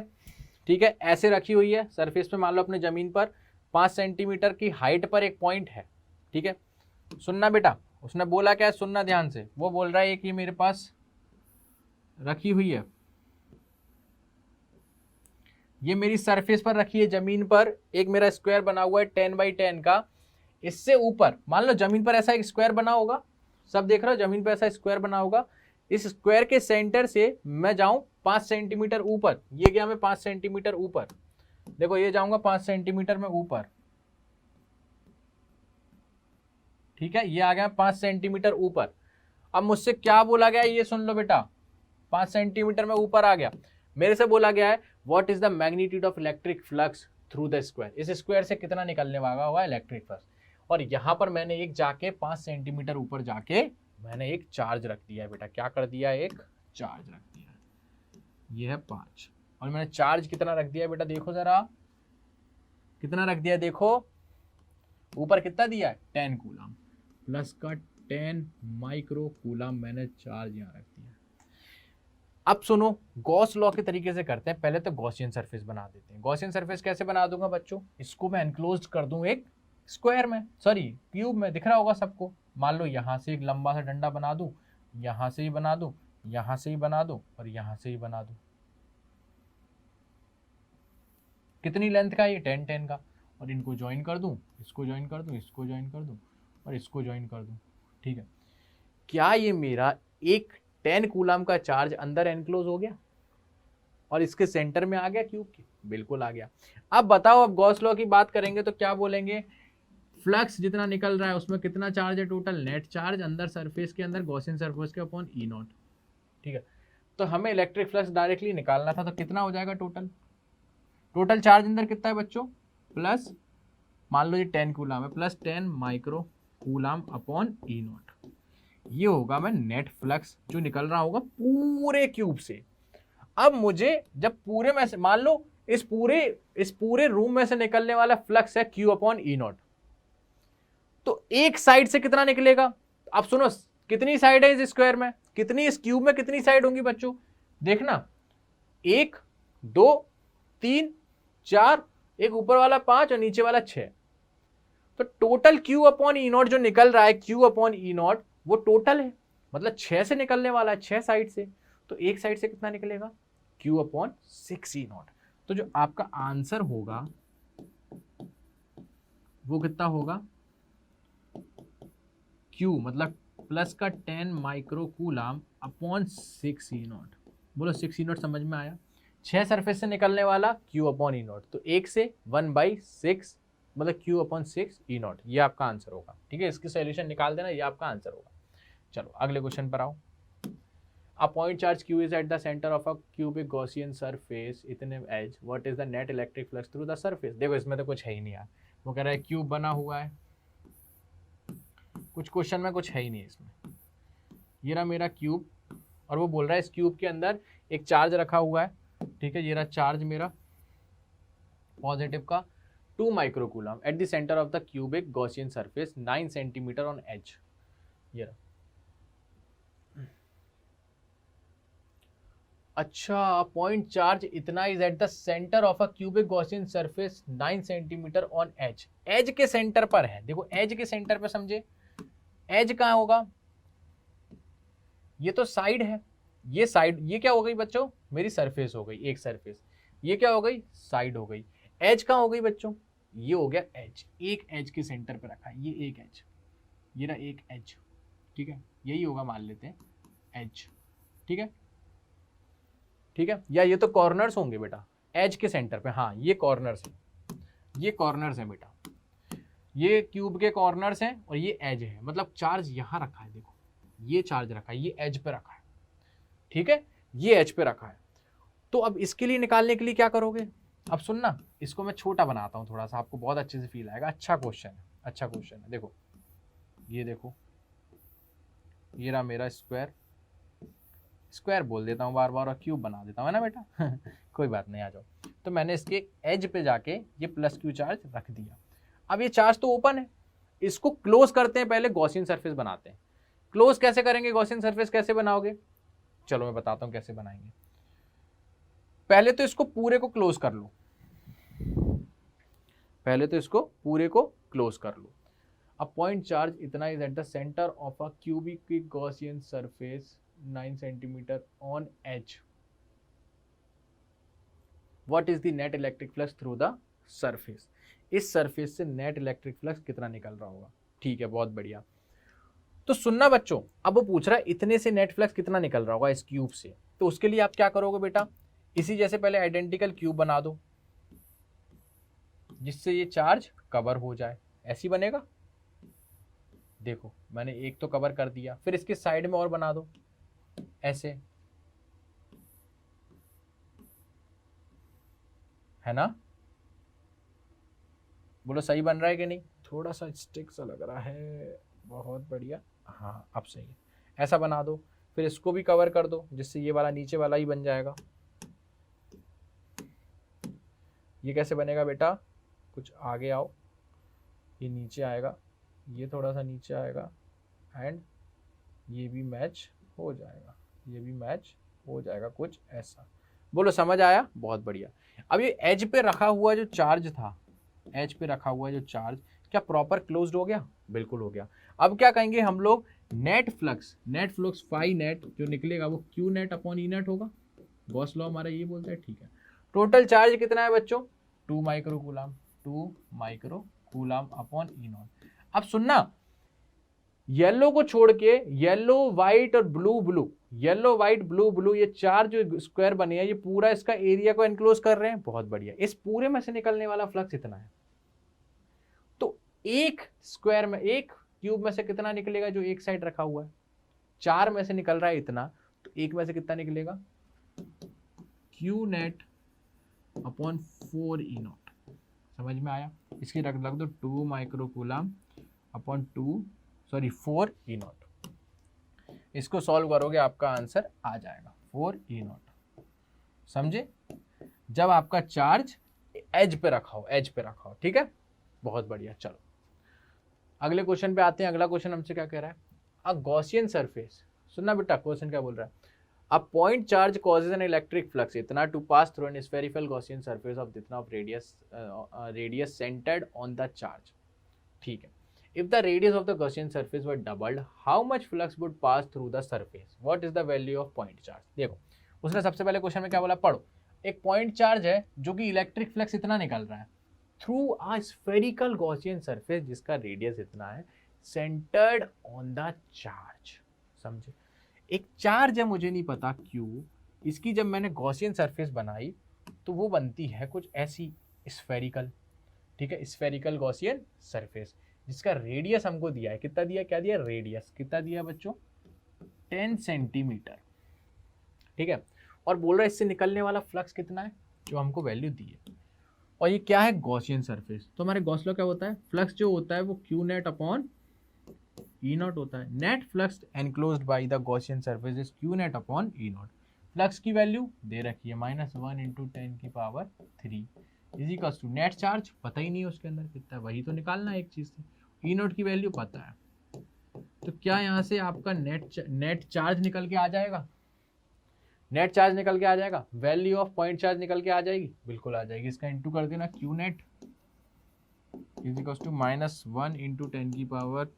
A: ठीक है, ऐसे रखी हुई है सरफेस पे, मान लो अपने जमीन पर 5 सेंटीमीटर की हाइट पर एक पॉइंट है, ठीक है। सुनना बेटा, उसने बोला क्या है, सुनना ध्यान से। वो बोल रहा है कि मेरे पास रखी हुई है, ये मेरी सरफेस पर रखी है जमीन पर, एक मेरा स्क्वायर बना हुआ है 10/10 का। इससे ऊपर मान लो जमीन पर ऐसा एक स्क्वायर बना होगा, सब देख रहे हो, जमीन पर ऐसा स्क्वायर बना होगा, इस स्क्वायर के सेंटर से मैं जाऊं 5 सेंटीमीटर ऊपर, ये गया मैं 5 सेंटीमीटर ऊपर, देखो ये जाऊंगा 5 सेंटीमीटर में ऊपर, ठीक है, ये आ गया 5 सेंटीमीटर ऊपर। अब मुझसे क्या बोला गया ये सुन लो बेटा, 5 सेंटीमीटर में ऊपर आ गया, मेरे से बोला गया है what is the magnitude of electric flux through the square, इस स्क्वायर से कितना निकलने वाला होगा इलेक्ट्रिक फ्लक्स। और यहां पर मैंने एक जाके 5 सेंटीमीटर ऊपर जाके मैंने एक चार्ज रख दिया है बेटा, क्या कर दिया, एक चार्ज रख दिया है, ये है 5, और मैंने चार्ज कितना रख दिया है बेटा, देखो जरा कितना रख दिया है, देखो ऊपर कितना दिया है 10 कूलम, प्लस का 10 माइक्रो कूलम मैंने चार्ज यहाँ रख दिया। अब सुनो, गॉस लॉ के तरीके से करते हैं, पहले तो गॉसियन सरफेस बना देते हैं। गॉसियन सरफेस कैसे बना दूंगा बच्चों, इसको मैं एनक्लोज कर दूं एक स्क्वायर में, सॉरी क्यूब में, दिख रहा होगा सबको। मान लो यहां से एक लंबा सा डंडा बना दूं, यहां से ही बना दूं, यहां से ही बना दूं और यहां से ही बना दूं, कितनी लेंथ का, ये 10 10 का, और इनको ज्वाइन कर दूं, इसको ज्वाइन कर दूं, इसको ज्वाइन कर दूं और इसको ज्वाइन कर दूं, ठीक है। क्या ये मेरा एक 10 कूलम का चार्ज अंदर एनक्लोज हो गया और इसके सेंटर में आ गया क्यूब के, बिल्कुल आ गया। अब बताओ, अब गॉस लॉ की बात करेंगे तो क्या बोलेंगे, फ्लक्स जितना निकल रहा है उसमें कितना चार्ज है, टोटल नेट चार्ज अंदर सरफेस के अंदर गॉसियन सरफेस के अपॉन ई नॉट, ठीक है। तो हमें इलेक्ट्रिक फ्लक्स डायरेक्टली निकालना था, तो कितना हो जाएगा टोटल, टोटल चार्ज अंदर कितना है बच्चों, प्लस मान लो ये 10 कूलम है, plus 10 micro coulomb upon E not, ये होगा मैं नेट फ्लक्स जो निकल रहा होगा पूरे क्यूब से। अब मुझे जब पूरे में से मान लो इस पूरे रूम में से निकलने वाला फ्लक्स है क्यू अपॉन ई नॉट, तो एक साइड से कितना निकलेगा, अब सुनो कितनी साइड है इस स्क्वायर में, कितनी इस क्यूब में कितनी साइड होंगी बच्चों, देखना 1 2 3 4, एक ऊपर वाला 5 और नीचे वाला 6, तो total Q upon E not जो निकल रहा है, क्यू अपॉन ई नॉट वो टोटल है, मतलब 6 से निकलने वाला है, 6 साइड से, तो एक साइड से कितना निकलेगा क्यू अपॉन 6 ई नॉट। तो जो आपका आंसर होगा वो कितना होगा, क्यू मतलब प्लस का 10 micro coulomb upon 6 E not. बोलो 6 ई नॉट समझ में आया, 6 सरफेस से निकलने वाला क्यू अपॉन ई नॉट, तो 1 से 1/6 मतलब क्यू अपॉन 6 ई नॉट, ये आपका आंसर होगा, ठीक है। इसकी सॉल्यूशन निकाल देना, ये आपका आंसर होगा। चलो अगले क्वेश्चन पर आओ। A point charge q is at the centre of a cubic Gaussian surface इतने edge, what is the net electric flux through the surface. देखो इसमें तो कुछ है ही नहीं यार, वो कह रहा है क्यूब बना हुआ है, कुछ क्वेश्चन में कुछ है ही नहीं इसमें, ये रहा मेरा क्यूब और वो बोल रहा है इस क्यूब के अंदर एक चार्ज रखा हुआ है, ठीक है, ये रहा चार्ज मेरा पॉजिटिव का 2 microcoulomb at the centre of the cubic Gaussian surface 9 centimetre on edge, ये रहा। अच्छा, पॉइंट चार्ज इतना is at the centre of a cubic Gaussian surface 9 centimetre on edge, edge के सेंटर पर है, देखो एज के सेंटर पर, समझे एज कहाँ होगा, ये तो साइड है, ये साइड, ये क्या हो गई बच्चों मेरी सरफेस हो गई, एक सरफेस, ये क्या हो गई साइड हो गई, एज कहाँ हो गई बच्चों, ये हो गया एज, एक एज के सेंटर पे रखा है, ये एक एज, ये रहा एक एज, ठीक है, यही होगा मान लेते हैं एज, ठीक है, ठीक है, या ये तो कॉर्नर्स होंगे बेटा एज के सेंटर पे, हाँ ये कॉर्नर्स हैं, ये कॉर्नर्स हैं बेटा, ये क्यूब के कॉर्नर्स हैं और ये एज है, मतलब चार्ज यहाँ रखा है, देखो ये चार्ज रखा है, ये एज पे रखा है, ठीक है, ये एज पे रखा है। तो अब इसके लिए निकालने के लिए क्या करोगे, अब सुनना, इसको मैं छोटा बनाता हूँ थोड़ा सा, आपको बहुत अच्छे से फील आएगा, अच्छा क्वेश्चन है, अच्छा क्वेश्चन है। देखो ये देखो, ये रहा मेरा स्क्वायर, स्क्वायर बोल देता हूँ बार बार और क्यूब बना देता हूँ, है ना बेटा कोई बात नहीं, आ जाओ। तो मैंने इसके एज पे जाके ये प्लस क्यू चार्ज रख दिया। अब ये चार्ज तो ओपन है, इसको क्लोज करते हैं, पहले गॉसियन सरफेस बनाते हैं। क्लोज कैसे करेंगे, गॉसियन सरफेस कैसे बनाओगे, चलो मैं बताता हूँ कैसे बनाएंगे। पहले तो इसको पूरे को क्लोज कर लो, पहले तो इसको पूरे को क्लोज कर लो। अब पॉइंट चार्ज इतना is at the centre of a cubic Gaussian surface 9 centimetre on edge, what is the net electric flux through the surface, इस सरफेस से नेट इलेक्ट्रिक फ्लक्स कितना निकल रहा होगा, ठीक है बहुत बढ़िया। तो सुनना बच्चों, अब वो पूछ रहा है इतने से नेट फ्लक्स कितना निकल रहा होगा इस क्यूब से। तो उसके लिए आप क्या करोगे बेटा, इसी जैसे पहले आइडेंटिकल क्यूब बना दो जिससे ये चार्ज कवर हो जाए। ऐसी बनेगा, देखो मैंने एक तो कवर कर दिया, फिर इसके साइड में और बना दो ऐसे, है ना। बोलो सही बन रहा है कि नहीं, थोड़ा सा स्टिक सा लग रहा है, बहुत बढ़िया, हाँ अब सही है। ऐसा बना दो, फिर इसको भी कवर कर दो जिससे ये वाला नीचे वाला ही बन जाएगा। ये कैसे बनेगा बेटा, कुछ आगे आओ, ये नीचे आएगा, ये थोड़ा सा नीचे आएगा, एंड ये भी मैच हो जाएगा, ये भी मैच हो जाएगा, कुछ ऐसा। बोलो समझ आया, बहुत बढ़िया। अब ये एज पे रखा हुआ जो चार्ज था, एज पे रखा हुआ जो चार्ज क्या प्रॉपर क्लोज्ड हो गया, बिल्कुल हो गया। अब क्या कहेंगे हम लोग, नेट फ्लक्स फाई नेट जो निकलेगा वो Q net upon E net होगा। गॉस लॉ हमारा ये बोलता है, ठीक है। टोटल चार्ज कितना है बच्चों, 2 micro coulomb, 2 micro coulomb upon E not. अब सुनना, येलो को छोड़ के येलो व्हाइट और blue blue, yellow white blue blue, ये चार जो स्क्वायर बने हैं ये पूरा इसका एरिया को एनक्लोज कर रहे हैं, बहुत बढ़िया। इस पूरे में से निकलने वाला फ्लक्स इतना है, तो एक स्क्वायर में, एक क्यूब में से कितना निकलेगा जो एक साइड रखा हुआ है, 4 में से निकल रहा है इतना, तो एक में से कितना निकलेगा, Q net upon 4 E not. समझ में आया, इसकी रख दो 2 micro coulomb upon 4 E not. इसको सॉल्व करोगे आपका आंसर आ जाएगा 4 ई नॉट। समझे, जब आपका चार्ज एज पे रखा हो, एज पे रखा हो, ठीक है, बहुत बढ़िया। चलो अगले क्वेश्चन पे आते हैं। अगला क्वेश्चन हमसे क्या कह रहा है, अ गॉसियन सरफेस। सुनना बेटा क्वेश्चन क्या बोल रहा है, a point charge causes an electric flux इतना to pass through an spherical Gaussian surface of इतना of radius centred on the charge. ठीक है, if the radius of the Gaussian surface were doubled, how much flux would pass through the surface? What is the value of point charge? देखो उसने सबसे पहले question में क्या बोला, पढ़ो। एक पॉइंट चार्ज है जो कि इलेक्ट्रिक फ्लक्स इतना निकल रहा है through a spherical Gaussian surface जिसका रेडियस इतना है, सेंटर्ड ऑन द चार्ज। समझे, एक चार्ज है, मुझे नहीं पता क्यों, इसकी जब मैंने गॉसियन सरफेस बनाई तो वो बनती है कुछ ऐसी स्फेरिकल, ठीक है, स्फेरिकल गॉसियन सरफेस जिसका रेडियस हमको दिया है, कितना दिया, क्या दिया, रेडियस कितना दिया बच्चों, 10 सेंटीमीटर, ठीक है। और बोल रहा है इससे निकलने वाला फ्लक्स कितना है, जो हमको वैल्यू दी है, और ये क्या है, गॉसियन सरफेस। तो हमारे गॉस लॉ क्या होता है, फ्लक्स जो होता है वो Q net upon E naught होता है। Net flux enclosed by the Gaussian surface is Q net upon E naught. Flux की वैल्यू दे रखी है -1 × 10⁻³ is equals to net charge, पता ही नहीं है उसके अंदर कितना है, वही तो निकालना है एक चीज से। ई नॉट की वैल्यू पता है, तो क्या यहाँ से आपका नेट चार्ज निकल के आ जाएगा, नेट चार्ज निकल के आ जाएगा, वैल्यू ऑफ पॉइंट चार्ज निकल के आ जाएगी, बिल्कुल आ जाएगी। इसका इंटू कर देना, Q net is equals to -1 × 10⁻³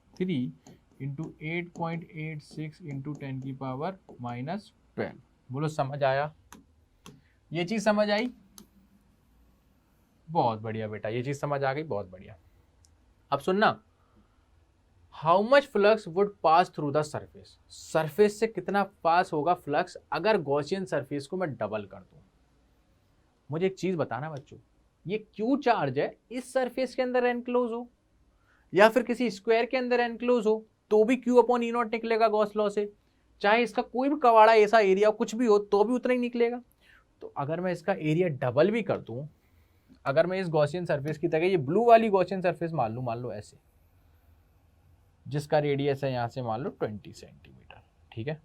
A: into 8.86 × 10⁻⁻12। बोलो समझ आया, ये चीज समझ आई, बहुत बढ़िया बेटा, ये चीज समझ आ गई, बहुत बढ़िया। अब सुनना, how much flux would pass through the surface, surface से कितना पास होगा फ्लक्स अगर गॉसियन सरफेस को मैं डबल कर दूं। मुझे एक चीज बताना बच्चों, ये क्यू चार्ज है, इस सरफेस के अंदर एनक्लोज हो या फिर किसी स्क्वायर के अंदर एनक्लोज हो तो भी क्यू अपॉन ई नॉट निकलेगा गॉस लॉ से, चाहे इसका कोई भी कवाड़ा ऐसा एरिया कुछ भी हो तो भी उतना ही निकलेगा। तो अगर मैं इसका एरिया डबल भी कर दूं, अगर मैं इस गॉसियन सरफेस की तरह ये ब्लू वाली गॉसियन सरफेस मान लो ऐसे, जिसका रेडियस है यहां से मान लो 20 सेंटीमीटर, ठीक है,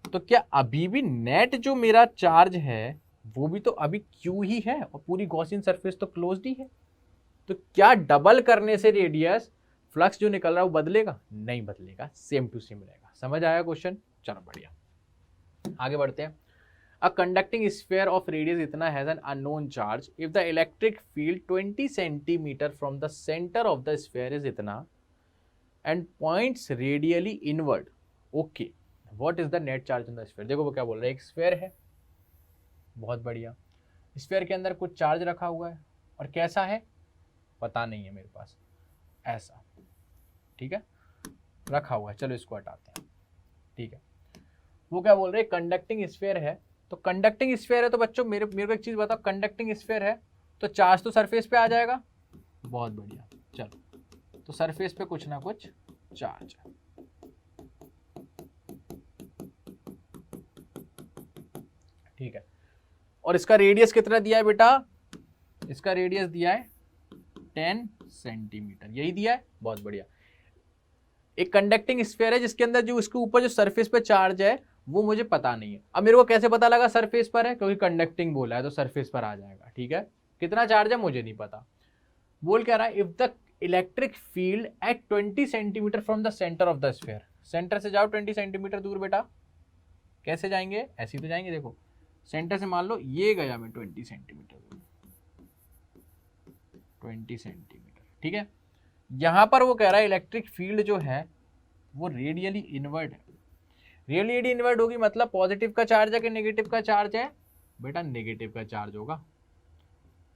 A: तो क्या अभी भी नेट जो मेरा चार्ज है वो भी तो अभी क्यू ही है और पूरी गॉसियन सरफेस तो क्लोज्ड ही है। तो क्या डबल करने से रेडियस फ्लक्स जो निकल रहा है वो बदलेगा, नहीं बदलेगा, सेम टू सेम रहेगा। समझ आया क्वेश्चन, चलो बढ़िया, आगे बढ़ते हैं। A conducting sphere of radius इतना has an unknown charge if the electric field 20 centimeter from the center of the sphere is इतना and points radially inward. Okay, what is the net charge on the sphere? देखो वो क्या बोल रहा है, एक sphere है, बहुत बढ़िया, स्फेयर के अंदर कुछ चार्ज रखा हुआ है और कैसा है पता नहीं है मेरे पास, ऐसा, ठीक है, रखा हुआ है, चलो इसको हटाते हैं, ठीक है। वो क्या बोल रहे हैं, कंडक्टिंग स्फीयर है, तो कंडक्टिंग स्फीयर है तो बच्चों मेरे को एक चीज बताओ, कंडक्टिंग स्फीयर है तो चार्ज तो सरफेस पे आ जाएगा, बहुत बढ़िया। चलो तो सरफेस पे कुछ ना कुछ चार्ज है, ठीक है। और इसका रेडियस कितना दिया है बेटा, इसका रेडियस दिया है 10 सेंटीमीटर, यही दिया है, बहुत बढ़िया। एक कंडक्टिंग स्फीयर है जिसके अंदर जो इसके ऊपर जो सरफेस पे चार्ज है वो मुझे पता नहीं है। अब मेरे को कैसे पता लगा सरफेस पर है, क्योंकि कंडक्टिंग बोला है तो सरफेस पर आ जाएगा, ठीक है। कितना चार्ज है मुझे नहीं पता। बोल क्या रहा है, if the electric field eight 20 centimetre from the centre of the sphere, centre से जाओ 20 सेंटीमीटर दूर बेटा, कैसे जाएंगे, ऐसे ही तो जाएंगे, देखो सेंटर से मान लो ये गया मैं 20 सेंटीमीटर दूर, 20 सेंटीमीटर, ठीक है। यहां पर वो कह रहा है इलेक्ट्रिक फील्ड जो है वो रेडियली इनवर्ट है। रेडियली इनवर्ट होगी मतलब पॉजिटिव का चार्ज है कि नेगेटिव का चार्ज है, बेटा नेगेटिव का चार्ज होगा,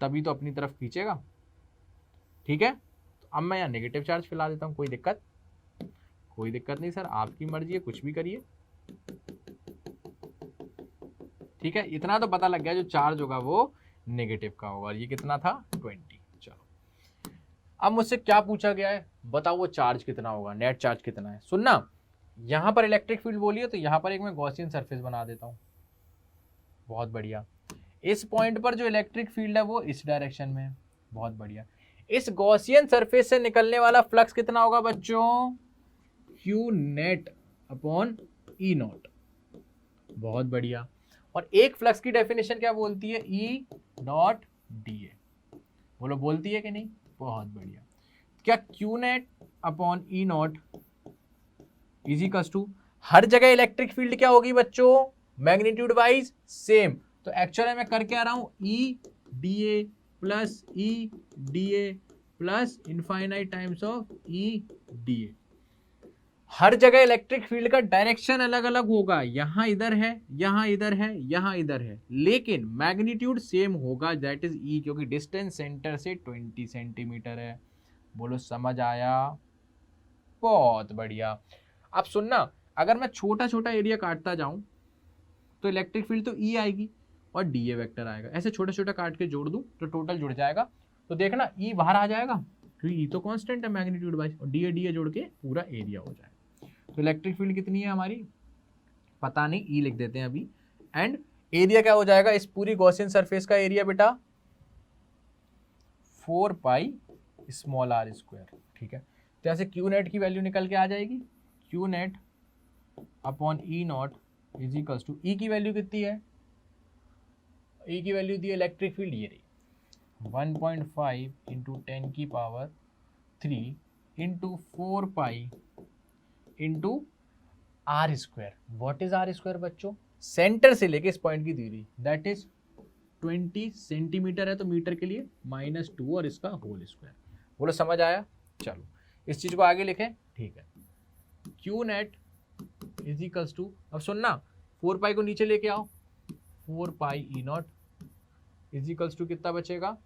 A: तभी तो अपनी तरफ खींचेगा, ठीक है। तो अब मैं यहाँ नेगेटिव चार्ज फैला देता हूँ, कोई दिक्कत, कोई दिक्कत नहीं सर, आपकी मर्जी है, कुछ भी करिए, ठीक है। इतना तो पता लग गया जो चार्ज होगा वो नेगेटिव का होगा, और ये कितना था 20। चलो अब मुझसे क्या पूछा गया है, बताओ वो चार्ज कितना होगा, नेट चार्ज कितना है। सुनना, यहां पर इलेक्ट्रिक फील्ड बोली है तो यहां पर एक मैं गॉसियन सरफेस बना देता हूं, बहुत बढ़िया। इस पॉइंट पर जो इलेक्ट्रिक फील्ड है वो इस डायरेक्शन में है, बहुत बढ़िया। इस गॉसियन सरफेस से निकलने वाला फ्लक्स कितना होगा बच्चों, Q net upon E not, बहुत बढ़िया। और एक फ्लक्स की डेफिनेशन क्या बोलती है, E डॉट dA, बोलो बोलती है कि नहीं, बहुत बढ़िया। क्या Q net upon E not is equals to, हर जगह इलेक्ट्रिक फील्ड क्या होगी बच्चों, मैग्नीट्यूड वाइज सेम, तो एक्चुअली मैं कर क्या रहा हूं, E dA plus E dA plus infinite times of E dA। हर जगह इलेक्ट्रिक फील्ड का डायरेक्शन अलग अलग होगा, यहां इधर है, यहां इधर है, यहां इधर है, लेकिन मैग्नीट्यूड सेम होगा, दैट इज E, क्योंकि डिस्टेंस सेंटर से 20 सेंटीमीटर है। बोलो समझ आया, बहुत बढ़िया। अब सुनना, अगर मैं छोटा छोटा एरिया काटता जाऊं तो इलेक्ट्रिक फील्ड तो E आएगी और DA वेक्टर आएगा, ऐसे छोटा छोटा काट के जोड़ दूं तो टोटल जुड़ जाएगा, तो देखना E बाहर आ जाएगा क्योंकि E तो कांस्टेंट है मैग्नीट्यूड वाइज, और DA जोड़ के पूरा एरिया हो जाएगा। तो इलेक्ट्रिक फील्ड कितनी है हमारी, पता नहीं, E लिख देते हैं अभी, एंड एरिया क्या हो जाएगा, इस पूरी गॉसियन सरफेस का एरिया बेटा 4 पाई स्मॉल r स्क्वायर, ठीक है। तो ऐसे Q नेट की वैल्यू निकल के आ जाएगी, Q net upon E not is equals to, E की वैल्यू कितनी है, E की वैल्यू दी इलेक्ट्रिक फील्ड ये रही 1.5 इंटू 10 की power 3 into 4 pi into R square. What is R square बच्चों, सेंटर से लेके इस पॉइंट की दूरी, दैट इज 20 सेंटीमीटर है तो मीटर के लिए -2 और इसका होल स्क्वायर। बोलो समझ आया, चलो इस चीज को आगे लिखें, ठीक है। Q net is equals to, अब सुनना 4 पाई को नीचे लेके आओ, 4 pi E not is equals to कितना बचेगा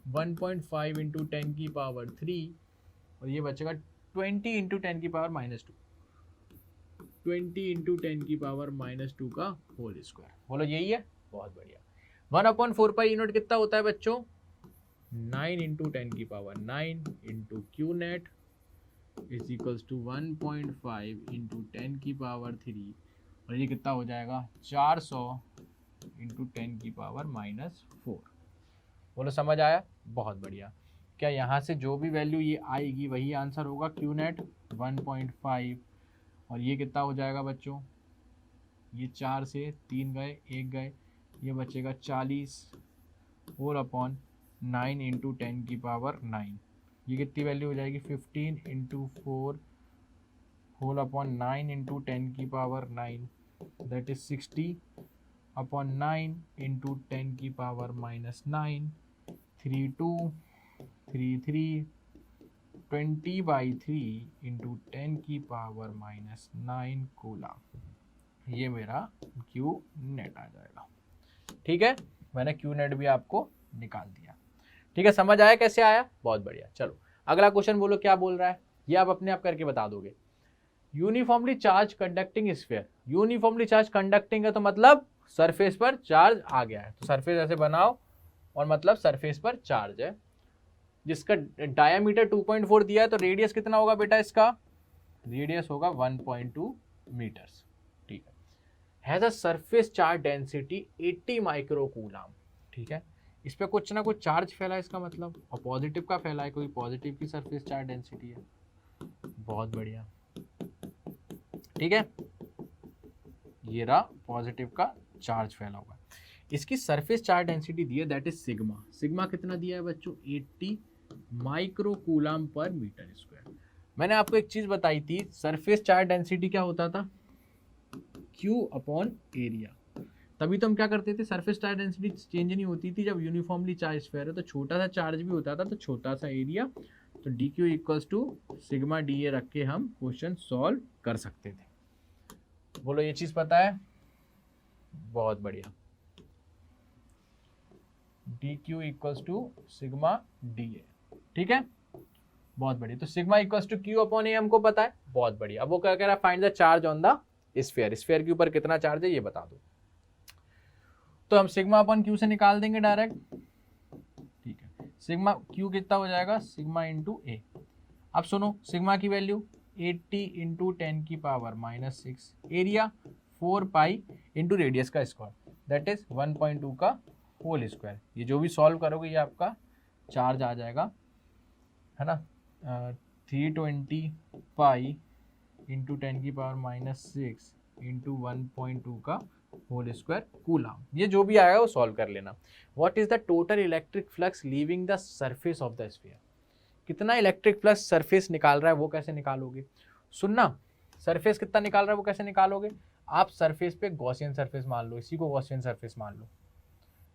A: 1.5 इंटू 10 की पावर 3, और ये बचेगा 20 इंटू 10 की पावर -2, 20 इंटू 10 की पावर -2 का होल स्क्वायर। बोलो यही है, बहुत बढ़िया। 1/4 पाई E नॉट कितना होता है बच्चों, 9 इंटू 10 की power 9 into Q net is equals to 1.5 into 10 की पावर 3, और ये कितना हो जाएगा 400 इंटू 10 की पावर -4। बोलो समझ आया, बहुत बढ़िया। क्या यहाँ से जो भी वैल्यू ये आएगी वही आंसर होगा, Q नेट 1.5, और ये कितना हो जाएगा बच्चों, ये 4 से 3 गए, 1 गए, ये बचेगा 40 होल अपॉन 9 इंटू 10 की पावर 9, ये कितनी वैल्यू हो जाएगी 15 इंटू 4 होल अपॉन 9 इंटू 10 की power 9, that is 60 upon 9 into 10 की पावर -9, 3 2 3 3 20/3 इंटू 10 की पावर -9 कूलम। ये मेरा Q नेट आ जाएगा, ठीक है। मैंने Q नेट भी आपको निकाल दिया, ठीक है। समझ आया कैसे आया, बहुत बढ़िया। चलो अगला क्वेश्चन बोलो क्या बोल रहा है, ये आप अपने आप करके बता दोगे। Uniformly charge conducting sphere, uniformly charge conducting है तो मतलब सरफेस पर चार्ज आ गया है, तो सरफेस ऐसे बनाओ और मतलब सरफेस पर चार्ज है, जिसका डायामीटर 2.4 दिया है, तो रेडियस कितना होगा बेटा इसका, रेडियस होगा 1.2 मीटर्स। ठीक है, has a surface charge density 80 microcoulomb. ठीक है, इस पे कुछ ना कुछ चार्ज फैला है इसका मतलब, और पॉजिटिव का फैला है, कोई पॉजिटिव की सरफेस चार्ज डेंसिटी है। बहुत बढ़िया, ठीक है, ये रहा पॉजिटिव का चार्ज फैला हुआ है। इसकी सरफेस चार्ज डेंसिटी दी है, दैट इज सिग्मा। सिग्मा कितना दिया है बच्चों, 80 माइक्रोकूलम पर मीटर स्क्वायर। मैंने आपको एक चीज बताई थी, सरफेस चार्ज डेंसिटी क्या होता था, Q अपॉन एरिया। तभी तो हम क्या करते थे, सरफेस चार्ज डेंसिटी चेंज नहीं होती थी जब यूनिफॉर्मली चार्ज स्फीयर है, तो छोटा सा चार्ज भी होता था तो छोटा सा एरिया, तो D Q equals to sigma D A रख के हम क्वेश्चन सॉल्व कर सकते थे। बोलो ये चीज पता है, बहुत बढ़िया, d Q equals to sigma D A. ठीक है, बहुत बढ़िया, तो sigma equals to q upon A हमको पता है, बहुत बढ़िया। अब वो क्या कह रहा है, find the charge on the sphere, sphere के ऊपर कितना चार्ज है ये बता दो। तो हम सिग्मा अपॉन क्यू से निकाल देंगे डायरेक्ट। ठीक है, सिग्मा क्यू कितना हो जाएगा, सिग्मा इंटू ए। अब सुनो, सिग्मा की वैल्यू 80 इंटू 10 की power -6, area 4 pi into radius का स्क्वायर, दैट इज 1.2 का होल स्क्वायर। ये जो भी सॉल्व करोगे ये आपका चार्ज आ जाएगा, है ना, 320 पाई इंटू 10 की पावर -6 इंटू 1.2 का होल स्क्वायर कूलम। ये जो भी आएगा वो सॉल्व कर लेना। What is the total electric flux leaving the surface of the sphere, कितना इलेक्ट्रिक फ्लक्स सरफेस निकाल रहा है वो कैसे निकालोगे। सुनना, सरफेस कितना निकाल रहा है वो कैसे निकालोगे, आप सरफेस पे गॉसियन सरफेस मान लो, इसी को गॉसियन सरफेस मान लो।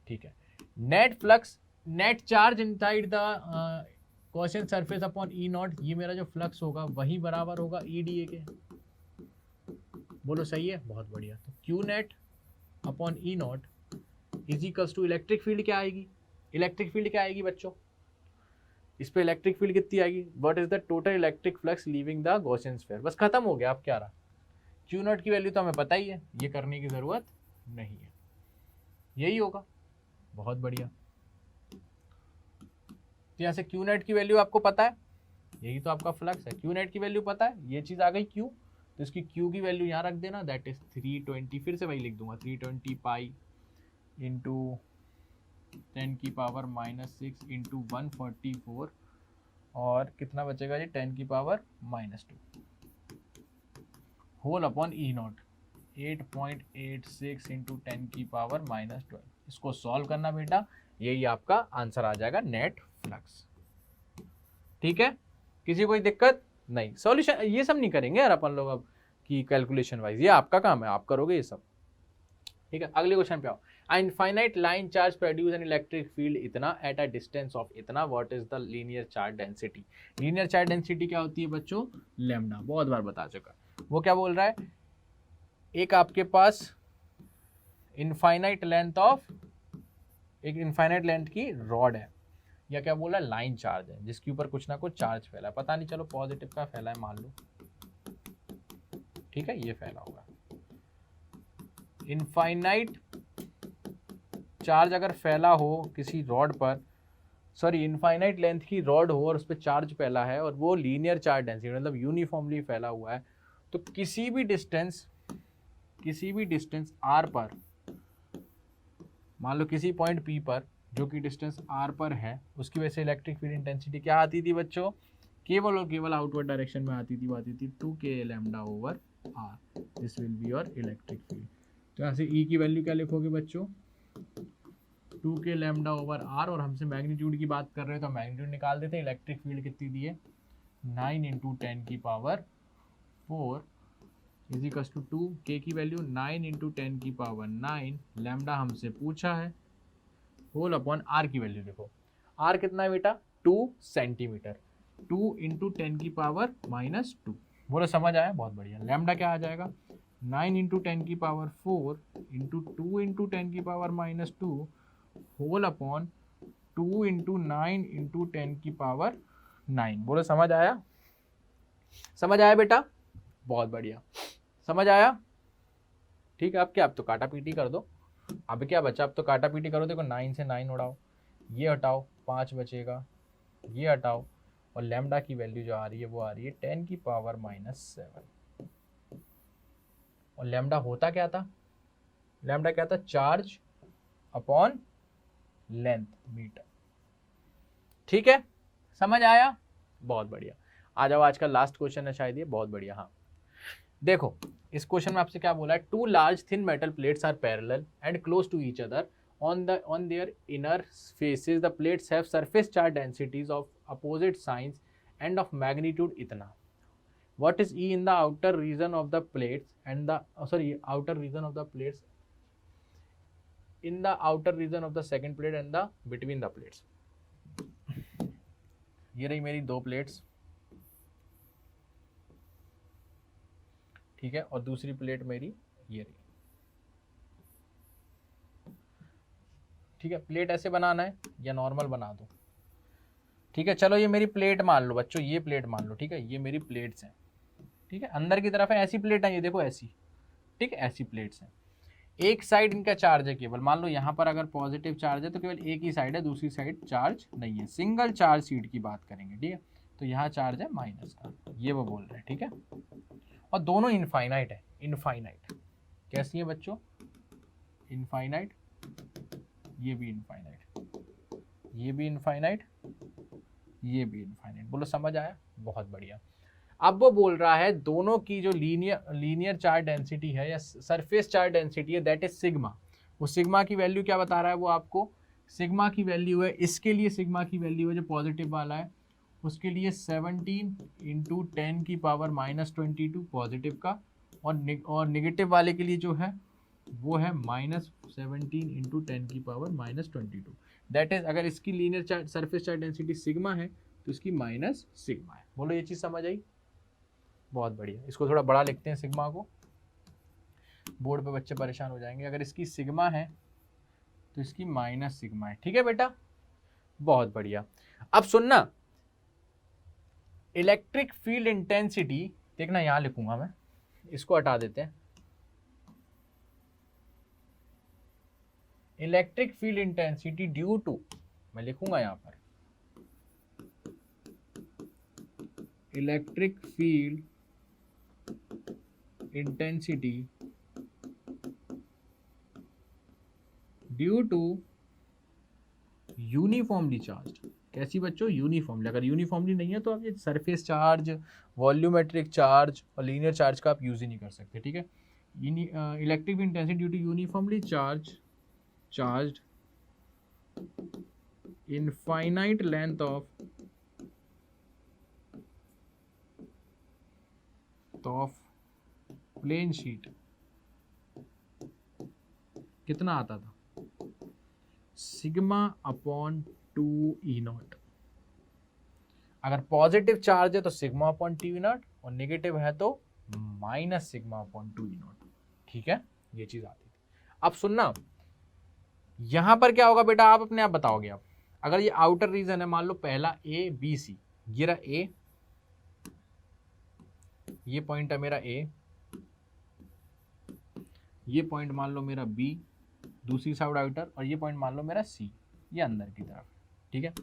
A: ठीक है, net flux, net charge inside the Gaussian surface upon E not, ये मेरा जो फ्लक्स होगा वही बराबर होगा ई डी ए के। बोलो सही है, बहुत बढ़िया। तो Q net upon E naught is equals to electric field क्या आएगी, इलेक्ट्रिक फील्ड क्या आएगी बच्चों, इस पे इलेक्ट्रिक फील्ड कितनी आएगी, what is the total electric flux leaving the Gaussian sphere. बस खत्म हो गया। अब क्या रहा, क्यू नॉट की वैल्यू तो हमें पता ही है, ये करने की जरूरत नहीं है, यही होगा। बहुत बढ़िया, तो यहाँ से क्यू नेट की वैल्यू आपको पता है, यही तो आपका फ्लक्स है, क्यू नेट की वैल्यू पता है, ये चीज आ गई क्यू, तो इसकी क्यू की वैल्यू यहाँ रख देना, दैट इज 320, फिर से वही लिख दूंगा, 320 पाई इंटू 10 की पावर -6 इंटू 144, और कितना बचेगा जी, 10 की power -2 whole upon E naught 8.86 into 10 की पावर -12। इसको सॉल्व करना बेटा, यही आपका आंसर आ जाएगा, नेट फ्लक्स। ठीक है, किसी कोई दिक्कत नहीं, सॉल्यूशन ये सब नहीं करेंगे यार अपन लोग अब की कैलकुलेशन वाइज, ये आपका काम है, आप करोगे ये सब। ठीक है, अगले क्वेश्चन पे आओ। Infinite line charge produce an electric field इतना एट अ डिस्टेंस ऑफ इतना, what is the linear charge density. Linear charge density क्या होती है बच्चों, लैम्डा, बहुत बार बता चुका। वो क्या बोल रहा है, एक आपके पास इनफाइनाइट लेंथ ऑफ, एक इनफाइनाइट लेंथ की रॉड है, या क्या बोला, लाइन चार्ज है जिसके ऊपर कुछ ना कुछ चार्ज फैला है, पता नहीं, चलो पॉजिटिव का फैला है मान लो। ठीक है, ये फैला होगा। इनफाइनाइट चार्ज अगर फैला हो किसी रॉड पर, सॉरी इनफाइनाइट लेंथ की रॉड हो और उस पर चार्ज फैला है और वो लीनियर चार्ज डेंसिटी मतलब यूनिफॉर्मली फैला हुआ है, तो किसी भी डिस्टेंस आर पर, मान लो किसी पॉइंट पी पर जो कि डिस्टेंस आर पर है, उसकी वजह से इलेक्ट्रिक फील्ड इंटेंसिटी क्या आती थी बच्चों, केवल और केवल आउटवर्ड डायरेक्शन में आती थी, वो आती थी 2k lambda over R, this will be your electric field. तो यहाँ से ई की वैल्यू क्या लिखोगे बच्चों, 2k लैम्डा ओवर आर, और हमसे मैग्नीट्यूड की बात कर रहे हैं तो मैग्नीट्यूड निकाल देते हैं। इलेक्ट्रिक फील्ड कितनी दी है, 9 इंटू 10 की पावर 4 इज इक्वल्स टू 2, के की वैल्यू 9 इंटू 10 की पावर 9, लैम्डा हमसे पूछा है, होल अपॉन आर की वैल्यू देखो, आर कितना है बेटा, 2 सेंटीमीटर, 2 इंटू 10 की पावर -2। बोलो समझ आया, बहुत बढ़िया। लैम्डा क्या आ जाएगा, 9 इंटू 10 की पावर 4 इंटू 2 इंटू 10 की power -2 whole upon 2 into 9 into 10 की पावर 9। बोलो समझ आया, समझ आया बेटा? बहुत बढ़िया, समझ आया? ठीक है, अब क्या, अब तो काटा पीटी कर दो। अब क्या बचा, अब तो काटा पीटी करो। देखो 9 से 9 उड़ाओ, ये हटाओ 5 बचेगा, ये हटाओ, और लैम्डा की वैल्यू जो आ रही है वो आ रही है 10⁻⁷। और लैम्डा होता क्या था? लैम्डा क्या था? Charge upon length metre. ठीक है, समझ आया? बहुत बढ़िया। आ जाओ, आज का लास्ट क्वेश्चन है शायद ये। बहुत बढ़िया। हाँ देखो, इस क्वेश्चन में आपसे क्या बोला है? 2 large thin metal plates are parallel and close to each other. On their inner faces, the plates have surface charge densities of opposite signs and of magnitude इतना. What is E in the outer region of the plates and the outer region of the plates, in the outer region of the second plate and the between the plates. ये रही मेरी 2 plates, ठीक है, और दूसरी plate मेरी ये रही। ठीक है, प्लेट ऐसे बनाना है या नॉर्मल बना दो। ठीक है, चलो ये मेरी प्लेट मान लो बच्चों, ये प्लेट मान लो। ठीक है, ये मेरी प्लेट्स हैं। ठीक है, अंदर की तरफ है, ऐसी प्लेट है ये, देखो ऐसी। ठीक है, ऐसी प्लेट्स हैं। एक साइड इनका चार्ज है केवल, मान लो यहाँ पर अगर पॉजिटिव चार्ज है तो केवल एक ही साइड है, दूसरी साइड चार्ज नहीं है। सिंगल चार्ज सीट की बात करेंगे। ठीक है, तो यहाँ चार्ज है माइनस का, ये वो बोल रहे हैं। ठीक है, और दोनों इनफाइनाइट है। इनफाइनाइट कैसी है बच्चों? इनफाइनाइट। ये भी इनफाइनाइट, ये भी इनफाइनाइट, ये भी इनफाइनाइट। बोलो समझ आया? बहुत बढ़िया। अब वो बोल रहा है दोनों की जो लीनियर चार्ज डेंसिटी है या सरफेस चार्ज डेंसिटी है, दैट इज सिग्मा। वो सिग्मा की वैल्यू क्या बता रहा है वो आपको? सिग्मा की वैल्यू है, इसके लिए सिग्मा की वैल्यू है जो पॉजिटिव वाला है, उसके लिए 17 × 10⁻⁻22 पॉजिटिव का, और नेगेटिव वाले के लिए जो है वो है -17 × 10⁻⁻22। दैट इज, अगर इसकी linear charge surface charge density sigma है तो इसकी माइनस सिग्मा है। बोलो ये चीज समझ आई? बहुत बढ़िया। इसको थोड़ा बड़ा लिखते हैं सिग्मा को, बोर्ड पे बच्चे परेशान हो जाएंगे। अगर इसकी सिग्मा है तो इसकी माइनस सिग्मा है। ठीक है बेटा, बहुत बढ़िया। अब सुनना, इलेक्ट्रिक फील्ड इंटेंसिटी, देखना यहां लिखूंगा मैं, इसको हटा देते हैं। Electric field intensity due to, मैं लिखूंगा यहां पर, electric field intensity due to uniformly charge. कैसी बच्चों? यूनिफॉर्मली। अगर यूनिफॉर्मली नहीं है तो आप ये सरफेस चार्ज, वॉल्यूमेट्रिक चार्ज और लीनियर चार्ज का आप यूज ही नहीं कर सकते। ठीक है, electric intensity due to uniformly charged infinite length of plane sheet. कितना आता था? Sigma upon 2E0। अगर पॉजिटिव चार्ज है तो सिग्मा अपॉन 2E0, और नेगेटिव है तो माइनस सिग्मा अपॉन 2E0। ठीक है, ये चीज आती थी। अब सुनना, यहां पर क्या होगा बेटा, आप अपने आप बताओगे। आप अगर ये आउटर रीजन है, मान लो पहला ABC, ये रहा A, ये पॉइंट है मेरा A, ये पॉइंट मान लो मेरा B, दूसरी साइड आउटर, और ये पॉइंट मान लो मेरा C, ये अंदर की तरफ। ठीक है,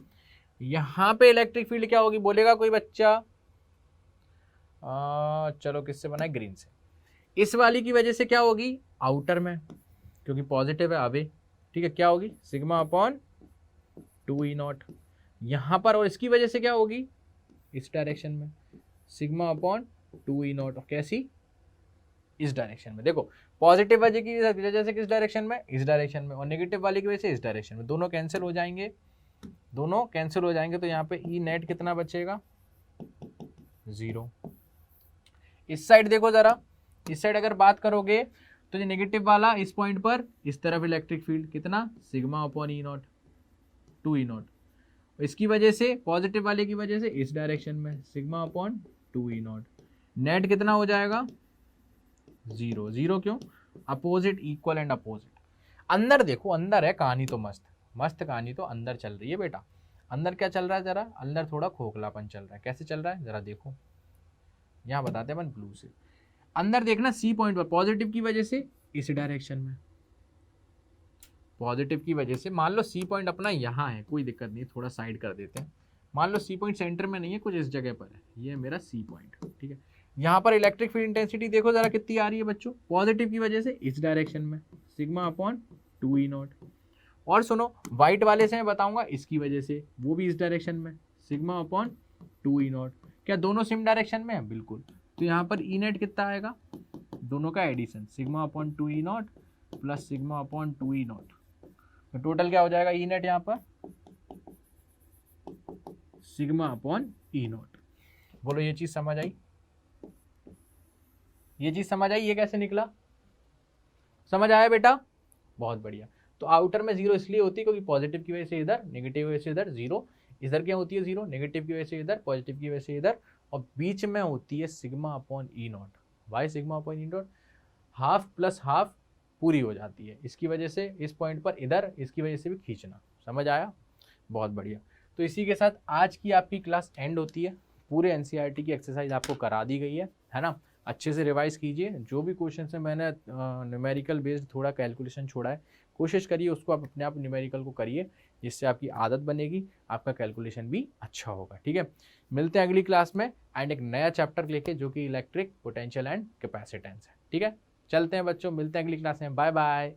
A: यहां पे इलेक्ट्रिक फील्ड क्या होगी? बोलेगा कोई बच्चा? चलो किससे बनाए? ग्रीन से। इस वाली की वजह से क्या होगी? आउटर में, क्योंकि पॉजिटिव है अवे। ठीक है, क्या होगी? सिग्मा अपॉन 2E0 यहां पर, और इसकी वजह से क्या होगी? इस डायरेक्शन में सिग्मा अपॉन 2E0। और कैसी? इस डायरेक्शन में। देखो, पॉजिटिव वजह की वजह से किस डायरेक्शन में? इस डायरेक्शन में, और नेगेटिव वाले की वजह से इस डायरेक्शन में। दोनों कैंसिल हो जाएंगे, दोनों कैंसिल हो जाएंगे, तो यहाँ पे ई नेट कितना बचेगा? 0। इस साइड देखो जरा, इस साइड अगर बात करोगे तो ये नेगेटिव वाला इस पॉइंट पर, इस तरफ इलेक्ट्रिक फील्ड कितना? Sigma upon E0, 2E0। इसकी वजह से, पॉजिटिव वाले की वजह से इस डायरेक्शन में सिग्मा अपॉन 2E0। नेट कितना हो जाएगा? 0। 0 क्यों? Opposite, equal and opposite. अंदर देखो, अंदर है कहानी तो मस्त मस्त कहानी तो अंदर चल रही है बेटा। अंदर क्या चल रहा है? जरा अंदर थोड़ा खोखलापन चल रहा है। कैसे चल रहा है जरा देखो। यहाँ बताते हैं अपन ब्लू से। अंदर देखना सी पॉइंट पर पॉजिटिव की वजह से इस डायरेक्शन में, पॉजिटिव की वजह से मान लो सी पॉइंट अपना यहाँ है, कोई दिक्कत नहीं, थोड़ा साइड कर देते हैं। मान लो सी पॉइंट सेंटर में नहीं है, कुछ इस जगह पर है, ये मेरा सी पॉइंट, ठीक है। यहाँ पर इलेक्ट्रिक फील्ड इंटेंसिटी देखो जरा कितनी आ रही है बच्चों, पॉजिटिव की वजह से इस डायरेक्शन में, सिग्मा अपॉन 2E0। और सुनो व्हाइट वाले से मैं बताऊंगा इसकी वजह से, वो भी इस डायरेक्शन में, सिग्मा अपॉन 2E0। क्या दोनों सेम डायरेक्शन में है? बिल्कुल। तो यहाँ पर ई नेट कितना आएगा, दोनों का addition, sigma upon 2E0 plus sigma upon 2E0। तो टोटल क्या हो जाएगा ई नेट यहाँ पर, सिग्मा अपॉन E0। बोलो ये चीज समझ आई, ये चीज समझ आई, ये कैसे निकला, समझ आया बेटा? बहुत बढ़िया। तो आउटर में जीरो इसलिए होती है क्योंकि पॉजिटिव की वजह से इधर, नेगेटिव की वजह से इधर जीरो, इधर क्या होती है जीरो, नेगेटिव की वजह से इधर, पॉजिटिव की वजह से इधर, और बीच में होती है sigma upon E0। Why sigma upon E0, half plus half पूरी हो जाती है, इसकी वजह से इस पॉइंट पर इधर, इसकी वजह से भी खींचना। समझ आया? बहुत बढ़िया। तो इसी के साथ आज की आपकी क्लास एंड होती है। पूरे एनसीईआरटी की एक्सरसाइज आपको करा दी गई है ना। अच्छे से रिवाइज कीजिए, जो भी क्वेश्चन है मैंने न्यूमेरिकल बेस्ड थोड़ा कैलकुलेशन छोड़ा है, कोशिश करिए उसको आप अपने आप न्यूमेरिकल को करिए, जिससे आपकी आदत बनेगी, आपका कैलकुलेशन भी अच्छा होगा। ठीक है, मिलते हैं अगली क्लास में एंड एक नया चैप्टर लेके जो कि इलेक्ट्रिक पोटेंशियल एंड कैपेसिटेंस है। ठीक है, चलते हैं बच्चों, मिलते हैं अगली क्लास में, बाय बाय।